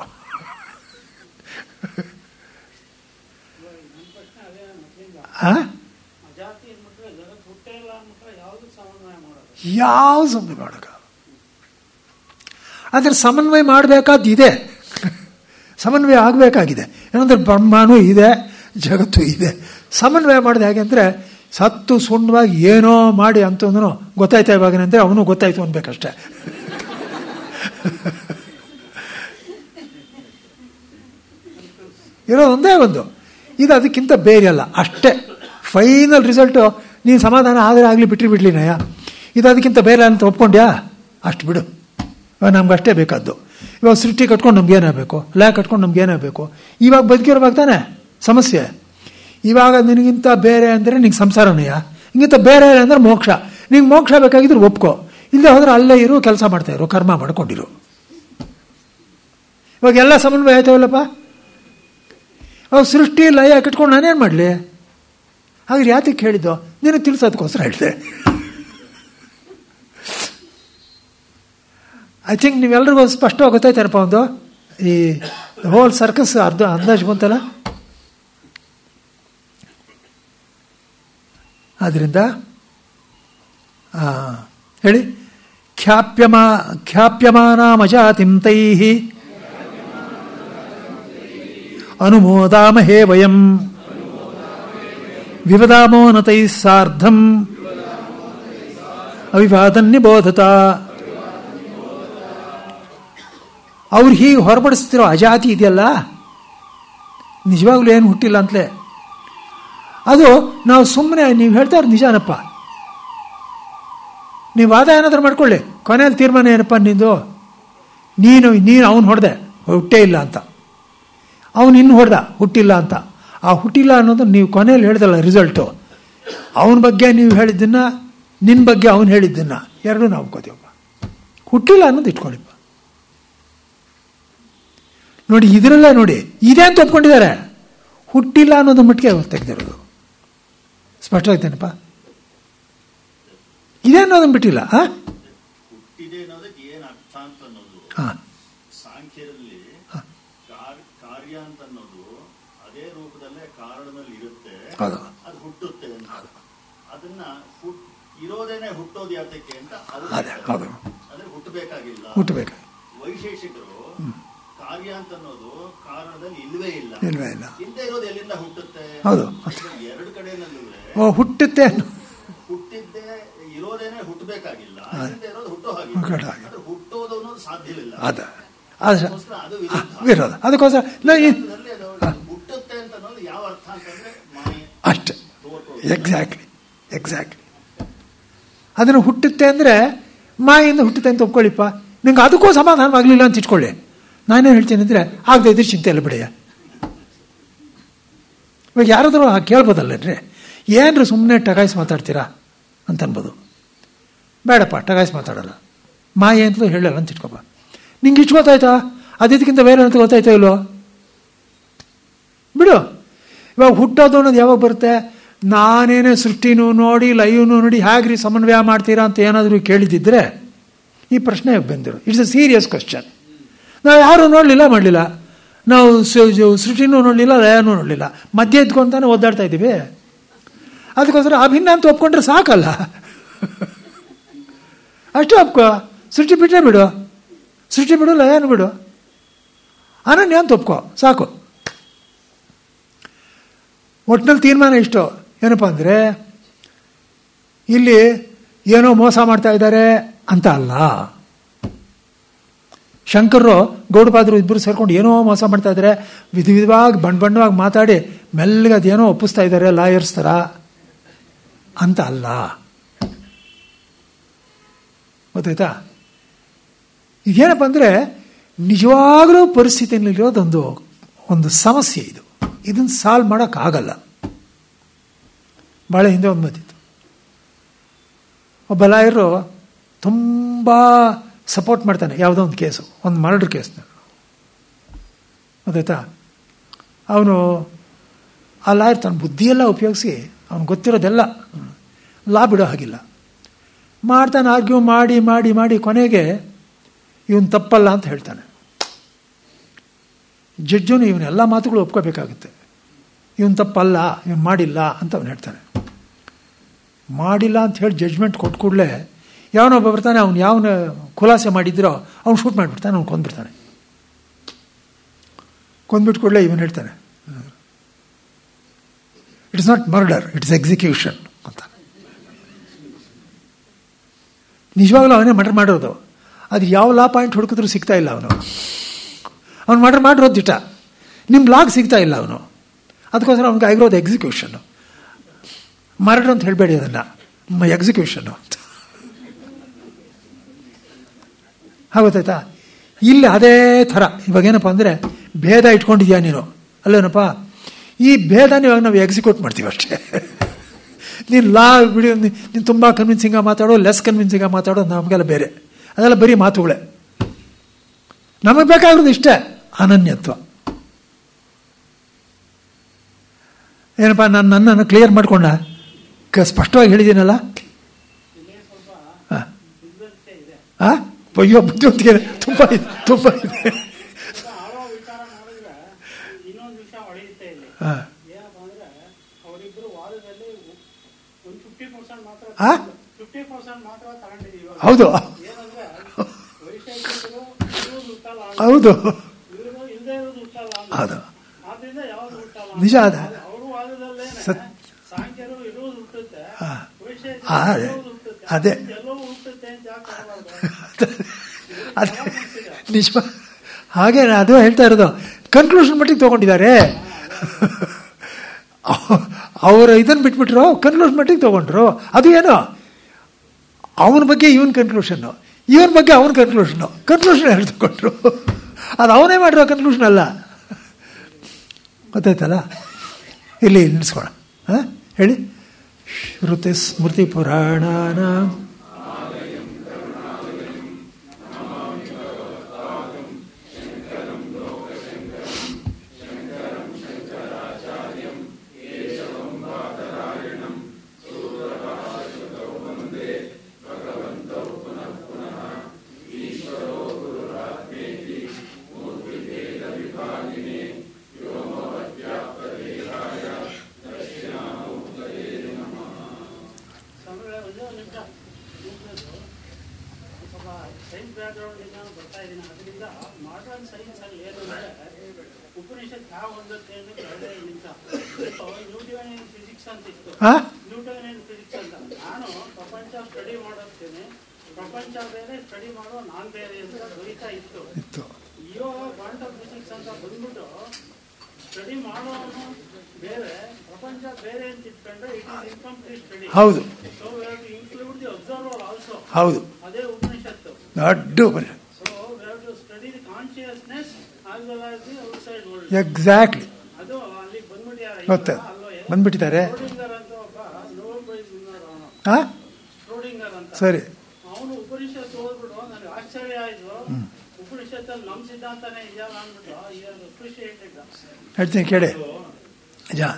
ಯಾವ ಸಮನ್ವಯ ಮಾಡೋಕ? ಆದರೆ ಸಮನ್ವಯ ಮಾಡಬೇಕಾದ್ದು ಇದೆ, ಸಮನ್ವಯ ಆಗಬೇಕಾಗಿದೆ. ಏನಂದ್ರೆ ಬ್ರಹ್ಮನೂ ಇದೆ, ಜಗತ್ತು ಇದೆ. ಸಮನ್ವಯ ಮಾಡಿದೆ ಹೇಗೆ ಅಂದರೆ, ಸತ್ತು ಸುಣ್ಣವಾಗಿ ಏನೋ ಮಾಡಿ ಅಂತಂದ್ರೂ ಗೊತ್ತಾಯ್ತಾ ಇವಾಗಂದರೆ ಅವನು ಗೊತ್ತಾಯ್ತು ಅನ್ಬೇಕಷ್ಟೆ. ಇರೋದು ಒಂದೇ ಒಂದು, ಇದು ಅದಕ್ಕಿಂತ ಬೇರೆ ಅಲ್ಲ ಅಷ್ಟೇ. ಫೈನಲ್ ರಿಸಲ್ಟು ನೀನು ಸಮಾಧಾನ ಆದರೆ ಆಗಲಿ, ಬಿಟ್ಟರೆ ನಯ. ಇದು ಅದಕ್ಕಿಂತ ಬೇರೆ ಅಂತ ಒಪ್ಕೊಂಡ್ಯಾ, ಅಷ್ಟು ಬಿಡು. ನಮ್ಗೆ ಅಷ್ಟೇ ಬೇಕಾದ್ದು. ಇವಾಗ ಸೃಷ್ಟಿ ಕಟ್ಕೊಂಡು ನಮ್ಗೇನಾಗಬೇಕು, ಲಯ ಕಟ್ಕೊಂಡು ನಮ್ಗೇನಾಗಬೇಕು? ಇವಾಗ ಬದುಕಿರೋವಾಗ ತಾನೆ ಸಮಸ್ಯೆ. ಇವಾಗ ನಿನಗಿಂತ ಬೇರೆ ಅಂದರೆ ನಿಂಗೆ ಸಂಸಾರನಯ್ಯ, ಹಿಂಗಿಂತ ಬೇರೆ ಅಂದರೆ ಮೋಕ್ಷ. ನಿಂಗೆ ಮೋಕ್ಷ ಬೇಕಾಗಿದ್ರೆ ಒಪ್ಕೋ, ಇಲ್ಲದೆ ಹೋದ್ರೆ ಅಲ್ಲೇ ಇರು, ಕೆಲಸ ಮಾಡ್ತಾಯಿರು, ಕರ್ಮ ಮಾಡ್ಕೊಂಡಿರು. ಇವಾಗ ಎಲ್ಲ ಸಮನ್ವಯ ಆಯ್ತಾವಲ್ಲಪ್ಪ. ಅವಾಗ ಸೃಷ್ಟಿ ಲಯ ಕಟ್ಕೊಂಡು ನಾನೇನು ಮಾಡಲಿ? ಹಾಗೆ ಯಾತಕ್ಕೆ ಹೇಳಿದ್ದು? ನೀನು ತಿಳಿಸೋದಕ್ಕೋಸ್ಕರ ಹೇಳಿದೆ. ಐ ಥಿಂಕ್ ನೀವೆಲ್ರಿಗೂ ಸ್ಪಷ್ಟವಾಗಿ ಗೊತ್ತಾಯ್ತಾರಪ್ಪ ಒಂದು ಈ ಹೋಲ್ ಸರ್ಕಸ್ ಅಂದಾಜು ಬಂತಲ್ಲ. ಆದ್ದರಿಂದ ಹೇಳಿ, ಖ್ಯಾಪ್ಯಮಾನಾಮಜಾತಿಂ ತೈಃ ಅನುಮೋದಾಮಹೇ ವಯಂ ವಿವದಾಮೋ ನ ತೈಃ ಸಾರ್ಧಂ ಅವಿವಾದನ್ನಿಬೋಧತ. ಅವ್ರು ಹೀಗೆ ಹೊರಪಡಿಸ್ತಿರೋ ಅಜಾತಿ ಇದೆಯಲ್ಲ, ನಿಜವಾಗ್ಲೂ ಏನು ಹುಟ್ಟಿಲ್ಲ ಅಂತಲೇ. ಅದು ನಾವು ಸುಮ್ಮನೆ ನೀವು ಹೇಳ್ತಾ ಇರೋದು ನಿಜಾನಪ್ಪ. ನೀವು ವಾದ ಏನಾದರೂ ಮಾಡ್ಕೊಳ್ಳಿ, ಕೊನೆಯಲ್ಲಿ ತೀರ್ಮಾನ ಏನಪ್ಪ ನಿಂದು, ನೀನು ಅವನು ಹೊಡೆದೆ ಹುಟ್ಟೇ ಇಲ್ಲ ಅಂತ, ಅವನು ಇನ್ನು ಹೊಡೆದ ಹುಟ್ಟಿಲ್ಲ ಅಂತ. ಆ ಹುಟ್ಟಿಲ್ಲ ಅನ್ನೋದು ನೀವು ಕೊನೆಯಲ್ಲಿ ಹೇಳ್ದಲ್ಲ ರಿಸಲ್ಟು, ಅವನ ಬಗ್ಗೆ ನೀವು ಹೇಳಿದ್ದನ್ನ, ನಿನ್ನ ಬಗ್ಗೆ ಅವನು ಹೇಳಿದ್ದನ್ನ ಎರಡೂ ನಾವು ಒಪ್ಕೋತೀವಪ್ಪ. ಹುಟ್ಟಿಲ್ಲ ಅನ್ನೋದು ಇಟ್ಕೊಳ್ಳಿಪ್ಪ. ನೋಡಿ ಇದರಲ್ಲೇ ನೋಡಿ, ಇದೇ ಅಂತ ಒಪ್ಕೊಂಡಿದ್ದಾರೆ, ಹುಟ್ಟಿಲ್ಲ ಅನ್ನೋದು ಮಟ್ಟಿಗೆ ಅವ್ರು ತೆಗೆದಿರೋದು. ಸ್ಪಷ್ಟವಾಗ್ತೇನಪ್ಪ? ಇದೇ ಅನ್ನೋದನ್ನು ಬಿಟ್ಟಿಲ್ಲ. ಹುಟ್ಟಿದೆ ಅನ್ನೋದಕ್ಕೆ ಏನು ಅರ್ಥ ಅಂತ ಅನ್ನೋದು ಸಾಂಖ್ಯರಲ್ಲಿ ಕಾರ್ಯ ಅಂತ ಅನ್ನೋದು ಅದೇ ರೂಪದಲ್ಲೇ ಕಾರಣದಲ್ಲಿ ಇರುತ್ತೆ, ಅದು ಹುಟ್ಟುತ್ತೆ ಅಂತ. ಅದನ್ನ ಇರೋದೇನೆ ಹುಟ್ಟೋದು ಯಾತಕ್ಕೆ ಅಂತ ಅಂದ್ರೆ ಹುಟ್ಟಬೇಕಾಗಿಲ್ಲ. ವೈಶೇಷಿಕರು ಕಾರ್ಯ ಅಂತ ಅನ್ನೋದು ಕಾರಣದಲ್ಲಿ ಇಲ್ವೇ ಇಲ್ಲ, ಹಿಂದೆ ಇರೋದು ಎಲ್ಲಿಂದ ಹುಟ್ಟುತ್ತೆ? ಎರಡು ಕಡೆನಲ್ಲೂ ಹುಟ್ಟುತ್ತೆ, ಹುಟ್ಟಿದ್ದೆ ಇರೋದೇನೆ ಹುಟ್ಟಬೇಕಾಗಿಲ್ಲ, ಹಿಂದೆ ಇರೋದು ಹುಟ್ಟೋ ಹಾಗೆ, ಹುಟ್ಟೋದು ಅನ್ನೋದು ಸಾಧ್ಯವಿಲ್ಲ. ಅದು ವಿರೋಧ. ಅದಕ್ಕೋಸ್ಕರ ಹುಟ್ಟುತ್ತೆ ಅಂತ ಅನ್ನೋದು ಯಾವ ಅರ್ಥ ಅಂತಂದ್ರೆ ಮಾಯೆ ಅಷ್ಟೇ. ಎಕ್ಸಾಕ್ಟ್ಲಿ ಅದನ್ನು ಹುಟ್ಟುತ್ತೆ ಅಂದರೆ ಮಾಯಿಂದ ಹುಟ್ಟುತ್ತೆ ಅಂತ ಒಪ್ಕೊಳ್ಳಿಪ್ಪ. ನಿಂಗೆ ಅದಕ್ಕೂ ಸಮಾಧಾನವಾಗಲಿಲ್ಲ ಅಂತ ಇಟ್ಕೊಳ್ಳಿ. ನಾನೇನು ಹೇಳ್ತೀನಿ ಅಂದರೆ ಆಗದೆ ಇದ್ರೆ ಚಿಂತೆ ಎಲ್ಲ ಬಿಡೆಯ. ಇವಾಗ ಯಾರಾದರೂ ಕೇಳ್ಬೋದಲ್ಲನ್ರಿ, ಏನ್ರಿ ಸುಮ್ಮನೆ ಟಗಾಯಿಸಿ ಮಾತಾಡ್ತೀರಾ ಅಂತ ಅನ್ಬೋದು. ಬೇಡಪ್ಪ, ಟಗಾಯಿಸಿ ಮಾತಾಡಲ್ಲ, ಮಾಯೆ ಅಂತಲೂ ಹೇಳಲ್ಲ ಅಂತ ಇಟ್ಕೊಪ್ಪ. ನಿಂಗೆ ಇಷ್ಟು ಗೊತ್ತಾಯ್ತಾ, ಅದಕ್ಕಿಂತ ಬೇರೆ ಅಂತ ಗೊತ್ತಾಯ್ತಾ ಇಲ್ವೋ? ಬಿಡು. ಇವಾಗ ಹುಟ್ಟೋದು ಅನ್ನೋದು ಯಾವಾಗ ಬರುತ್ತೆ? ನಾನೇನೇ ಸೃಷ್ಟಿನೂ ನೋಡಿ ಲೈವ್ನೂ ನೋಡಿ ಹೇಗ್ರಿ ಸಮನ್ವಯ ಮಾಡ್ತೀರಾ ಅಂತ ಏನಾದರೂ ಕೇಳಿದ್ದಿದ್ರೆ ಈ ಪ್ರಶ್ನೆ ಬಂದಿರು. It's a serious question. ನಾವು ಯಾರೂ ನೋಡಲಿಲ್ಲ ಮಾಡಲಿಲ್ಲ, ನಾವು ಸೃಷ್ಟಿನೂ ನೋಡಲಿಲ್ಲ ಲಯನೂ ನೋಡಲಿಲ್ಲ, ಮಧ್ಯೆ ಇದ್ಕೊಂತಾನೆ ಒದ್ದಾಡ್ತಾ ಇದ್ದೀವಿ. ಅದಕ್ಕೋಸ್ಕರ ಅಭಿನ್ನ ಅಂತ ಒಪ್ಕೊಂಡ್ರೆ ಸಾಕಲ್ಲ. ಅಷ್ಟೇ ಒಪ್ಕೋ. ಸೃಷ್ಟಿ ಬಿಟ್ಟರೆ ಬಿಡು, ಸೃಷ್ಟಿ ಬಿಡು, ಲಯನೂ ಬಿಡು, ಅನನ್ಯ ಅಂತ ಒಪ್ಕೋ ಸಾಕು. ಒಟ್ಟಿನಲ್ಲಿ ತೀರ್ಮಾನ ಇಷ್ಟು ಏನಪ್ಪ ಅಂದರೆ, ಇಲ್ಲಿ ಏನೋ ಮೋಸ ಮಾಡ್ತಾ ಇದ್ದಾರೆ ಅಂತ ಅಲ್ಲ. ಶಂಕರರು ಗೌಡಪಾದರು ಇಬ್ಬರು ಸೇರ್ಕೊಂಡು ಏನೋ ಮೋಸ ಮಾಡ್ತಾ ಇದ್ದಾರೆ, ವಿಧವಾಗಿ ಬಣ್ಣವಾಗಿ ಮಾತಾಡಿ ಮೆಲ್ಲಗೆ ಅದೇನೋ ಒಪ್ಪಿಸ್ತಾ ಇದ್ದಾರೆ ಲಾಯರ್ಸ್ ಥರ ಅಂತ ಅಲ್ಲ. ಗೊತ್ತಾಯ್ತಾ? ಈಗೇನಪ್ಪ ಅಂದರೆ ನಿಜವಾಗಲೂ ಪರಿಸ್ಥಿತಿಯಲ್ಲಿರೋದೊಂದು ಸಮಸ್ಯೆ ಇದು. ಇದನ್ನು ಸಾಲ್ವ್ ಮಾಡೋಕ್ಕಾಗಲ್ಲ. ಭಾಳ ಹಿಂದೆ ಒಂದು ಮಾತಿತ್ತು, ಒಬ್ಬ ಲಾಯರು ತುಂಬ ಸಪೋರ್ಟ್ ಮಾಡ್ತಾನೆ ಯಾವುದೋ ಒಂದು ಕೇಸು, ಒಂದು ಮರ್ಡರ್ ಕೇಸ್ನ. ಗೊತ್ತಾಯ್ತಾ? ಅವನು ಆ ಲಾಯರ್ ತನ್ನ ಬುದ್ಧಿಯೆಲ್ಲ ಉಪಯೋಗಿಸಿ ಅವನು ಗೊತ್ತಿರೋದೆಲ್ಲ ಲಾ ಬಿಡೋ ಹಾಗಿಲ್ಲ ಮಾಡ್ತಾನೆ. ಆರ್ಗ್ಯೂ ಮಾಡಿ ಮಾಡಿ ಮಾಡಿ ಕೊನೆಗೆ ಇವನು ತಪ್ಪಲ್ಲ ಅಂತ ಹೇಳ್ತಾನೆ. ಜಡ್ಜನು ಇವನ್ನೆಲ್ಲ ಮಾತುಗಳು ಒಪ್ಕೋಬೇಕಾಗುತ್ತೆ. ಇವನು ತಪ್ಪಲ್ಲ, ಇವನು ಮಾಡಿಲ್ಲ ಅಂತ ಅವನು ಹೇಳ್ತಾನೆ. ಮಾಡಿಲ್ಲ ಅಂತ ಹೇಳಿ ಜಡ್ಜ್ಮೆಂಟ್ ಕೊಟ್ಟು ಕೂಡಲೇ ಯಾವನೊಬ್ಬ ಬರ್ತಾನೆ, ಅವನು ಯಾವನ ಖುಲಾಸೆ ಮಾಡಿದ್ರೋ ಅವ್ನು ಶೂಟ್ ಮಾಡಿಬಿಡ್ತಾನೆ, ಅವ್ನು ಕೊಂದ್ಬಿಡ್ತಾನೆ. ಕೊಂದ್ಬಿಟ್ಟು ಕೂಡಲೇ ಇವನು ಹೇಳ್ತಾನೆ, it's not murder, it's execution ಅಂತ. ನಿಜವಾಗ್ಲೂ ಅವನೇ ಮರ್ಡರ್ ಮಾಡೋದು. ಅದು ಯಾವ ಲಾ ಪಾಯಿಂಟ್ ಹುಡುಕಿದ್ರೂ ಸಿಗ್ತಾ ಇಲ್ಲ ಅವನು ಮರ್ಡರ್ ಮಾಡಿರೋದು ದಿಟ, ನಿಮ್ಮ ಲಾಗ್ ಸಿಗ್ತಾ ಇಲ್ಲ ಅವನು. ಅದಕ್ಕೋಸ್ಕರ ಅವ್ನಿಗೆ ಆಗಿರೋದು ಎಕ್ಸಿಕ್ಯೂಷನ್ನು. ಮರ್ಡರ್ ಅಂತ ಹೇಳಬೇಡಿ ಅದನ್ನು, ಎಕ್ಸಿಕ್ಯೂಷನ್ನು ಅಂತ. ಗೊತ್ತಾಯ್ತಾ? ಇಲ್ಲಿ ಅದೇ ಥರ ಇವಾಗೇನಪ್ಪ ಅಂದರೆ ಭೇದ ಇಟ್ಕೊಂಡಿದ್ಯಾ ನೀನು ಅಲ್ಲೇನಪ್ಪ, ಈ ಭೇದನ ಇವಾಗ ನಾವು ಎಕ್ಸಿಕ್ಯೂಟ್ ಮಾಡ್ತೀವಿ ಅಷ್ಟೇ. ನೀನು ಲಾ ಬಿಡಿ, ನೀನು ತುಂಬ ಕನ್ವಿನ್ಸಿಂಗಾಗಿ ಮಾತಾಡೋ, ಲೆಸ್ ಕನ್ವಿನ್ಸಿಂಗಾಗಿ ಮಾತಾಡೋ ನಮಗೆಲ್ಲ ಬೇರೆ, ಅದೆಲ್ಲ ಬರೀ ಮಾತುಗಳೇ. ನಮಗೆ ಬೇಕಾಗಿರೋದು ಇಷ್ಟೇ, ಅನನ್ಯತ್ವ. ಏನಪ್ಪ, ನನ್ನನ್ನು ಕ್ಲಿಯರ್ ಮಾಡ್ಕೊಂಡ ಸ್ಪಷ್ಟವಾಗಿ ಹೇಳಿದ್ದೀನಲ್ಲ? ಅಯ್ಯೋ ಬುದ್ಧಿವಂತಿಕೆ ತುಂಬ ಇದೆ, ತುಂಬ ಇದೆ. ಆಳೋ ವಿಚಾರ ಮಾಡಿದ್ರೆ ಇನ್ನೊಂದು ವಿಷಯ ಹೊಳೆಯುತ್ತೆ ಇಲ್ಲಿ. ಹಾಂ ಏನಪ್ಪ ಅಂದ್ರೆ ಅವರಿಬ್ಬರು ವಾದದಲ್ಲಿ ಒಂದು 50% ಮಾತ್ರ ಹಾಂ 50% ಮಾತ್ರ ತಗೊಂಡಿದ್ದೀವಿ. ಹೌದು ಏನಂದ್ರೆ ವೈಶೇಷಿಕರು ಇರುವುದು ಹುಟ್ಟಲ್ಲ, ಹೌದು ಇವರು ಇಲ್ಲದೆ ಇರೋದು ಹುಟ್ಟಲ್ಲ, ಹೌದು ಆದ್ರಿಂದ ಯಾವ್ದು ಹುಟ್ಟಲ್ಲ ನಿಜ ಅದ. ಅವರು ವಾದದಲ್ಲೇನೆ ಸಾಂಖ್ಯರು ಇರುವುದು ಹುಟ್ಟುತ್ತೆ, ಅದೇ ಇರುವುದು ಹುಟ್ಟುತ್ತೆ, ಅದೇ ಎಲ್ಲವೂ ಹುಟ್ಟುತ್ತೆ ಅಂತ ಯಾಕೆ ಹೇಳಬಾರ್ದು? ಅದೇ ನಿಜ. ಹಾಗೆ ಅದು ಹೇಳ್ತಾ ಇರೋದು ಕನ್ಕ್ಲೂಷನ್ ಮಟ್ಟಿಗೆ ತೊಗೊಂಡಿದ್ದಾರೆ. ಅವರು ಇದನ್ನು ಬಿಟ್ಬಿಟ್ರು, ಕನ್ಕ್ಲೂಷನ್ ಮಟ್ಟಿಗೆ ತೊಗೊಂಡ್ರು. ಅದು ಏನೋ ಅವನ ಬಗ್ಗೆ ಇವನ್ ಕನ್ಕ್ಲೂಷನ್ನು, ಇವನ ಬಗ್ಗೆ ಅವನ ಕನ್ಕ್ಲೂಷನ್ ಹೇಳಿ ತಗೊಂಡ್ರು. ಅದು ಅವನೇ ಮಾಡಿರೋ ಕನ್ಕ್ಲೂಷನ್ ಅಲ್ಲ. ಗೊತ್ತಾಯ್ತಲ್ಲ? ಇಲ್ಲಿ ನಿಲ್ಲಿಸ್ಕೋಣ. ಹಾಂ ಹೇಳಿ. ಶ್ರುತಿ ಸ್ಮೃತಿ ಪುರಾಣಾನ ಸೈನ್ಸ್ ಬ್ಯಾಕ್ಗ್ರೌಂಡ್ ಇಂದ ಬರ್ತಾ ಇದ್ದೀನಿ. ಅದರಿಂದ ಮಾಡರ್ನ್ ಸೈನ್ಸ್ ಅಲ್ಲಿ ಏನು ಅಂದರೆ ಉಪನಿಷತ್ ಯಾವ ಹೊಂದುತ್ತೆ ಅಂದ್ರೆ 2 ನಿಮಿಷ ನ್ಯೂಟೋನಿಯನ್ ಫಿಸಿಕ್ಸ್ ಅಂತ ಇತ್ತು. ನ್ಯೂಟೋನಿಯನ್ ಫಿಸಿಕ್ಸ್ ಅಂತ ನಾನು ಪ್ರಪಂಚ ಸ್ಟಡಿ ಮಾಡೋಗ್ತೀನಿ, ಪ್ರಪಂಚ ಬೇರೆ ಸ್ಟಡಿ ಮಾಡೋ ನಾನ್ ಬೇರೆ ಅಂತ ದ್ವೈತ ಇತ್ತು. ಇವಾಗ ಕ್ವಾಂಟಮ್ ಫಿಸಿಕ್ಸ್ ಅಂತ ಬಂದ್ಬಿಟ್ಟು ಸ್ಟಡಿ ಮಾಡೋನು ಬೇರೆ ಪ್ರಪಂಚ ಬೇರೆ ಅಂತ ಇಟ್ಕೊಂಡ್ರೆ ಇಟ್ ಇಸ್ ಇನ್ಕಂಪ್ಲೀಟ್ ಸ್ಟಡಿ. ಹೌದು. So we have to include the observer also. ಹೌದು. ಅದೇ ಉಪನಿಷತ್ತು. ದೊಡ್ಡ so we have to study the consciousness as well as the outside world. Exactly. ಅದು ಅಲ್ಲಿ ಬಂದ್ಬಿಟ್ಟಿದ್ದಾರೆ. ಗೊತ್ತೆ ಬಂದ್ಬಿಟ್ಟಿದ್ದಾರೆ. ಸ್ಕ್ರೋಡಿಂಗರ್ ಅಂತ ಒಬ್ಬ ನೋಬೆಲ್ ಪ್ರೈಸ್ ವಿನ್ನರ್ ಅವನು. ಸ್ಕ್ರೋಡಿಂಗರ್ ಅಂತ. ಸರಿ. ಅವನು ಉಪನಿಷತ್ತು ಓದ್ಬಿಟ್ಟು ನನಗೆ ಆಶ್ಚರ್ಯ ಆಯ್ತು. ಉಪನಿಷತ್ತಲ್ಲಿ ನಮ್ಮ ಸಿದ್ಧಾಂತನೇ ಇದೆಯಲ್ಲ ಅಂದ್ಬಿಟ್ಟು ಅಪ್ರಿಷಿಯೇಟೆಡ್. ಹೇಳ್ತೀನಿ ಕೇಳಿ. ಅಯ್ಯೋ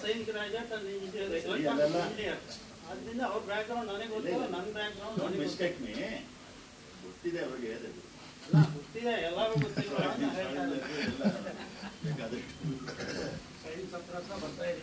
ಸೈನ್ಸ್ ಗ್ರಾಜುಯೇಟ್ ಅದರಿಂದ ಅವ್ರ ಬ್ಯಾಕ್ಗ್ರೌಂಡ್ ನನಗೆ ಗೊತ್ತಿಲ್ಲ, ನನ್ನ ಬ್ಯಾಕ್ಗ್ರೌಂಡ್ ಗೊತ್ತಿದೆ ಅವ್ರಿಗೆ, ಗೊತ್ತಿದೆ, ಎಲ್ಲರೂ ಗೊತ್ತಿಲ್ಲ. ಸೈನ್ಸ್ ಹತ್ರ ಬರ್ತಾ ಇದೆ.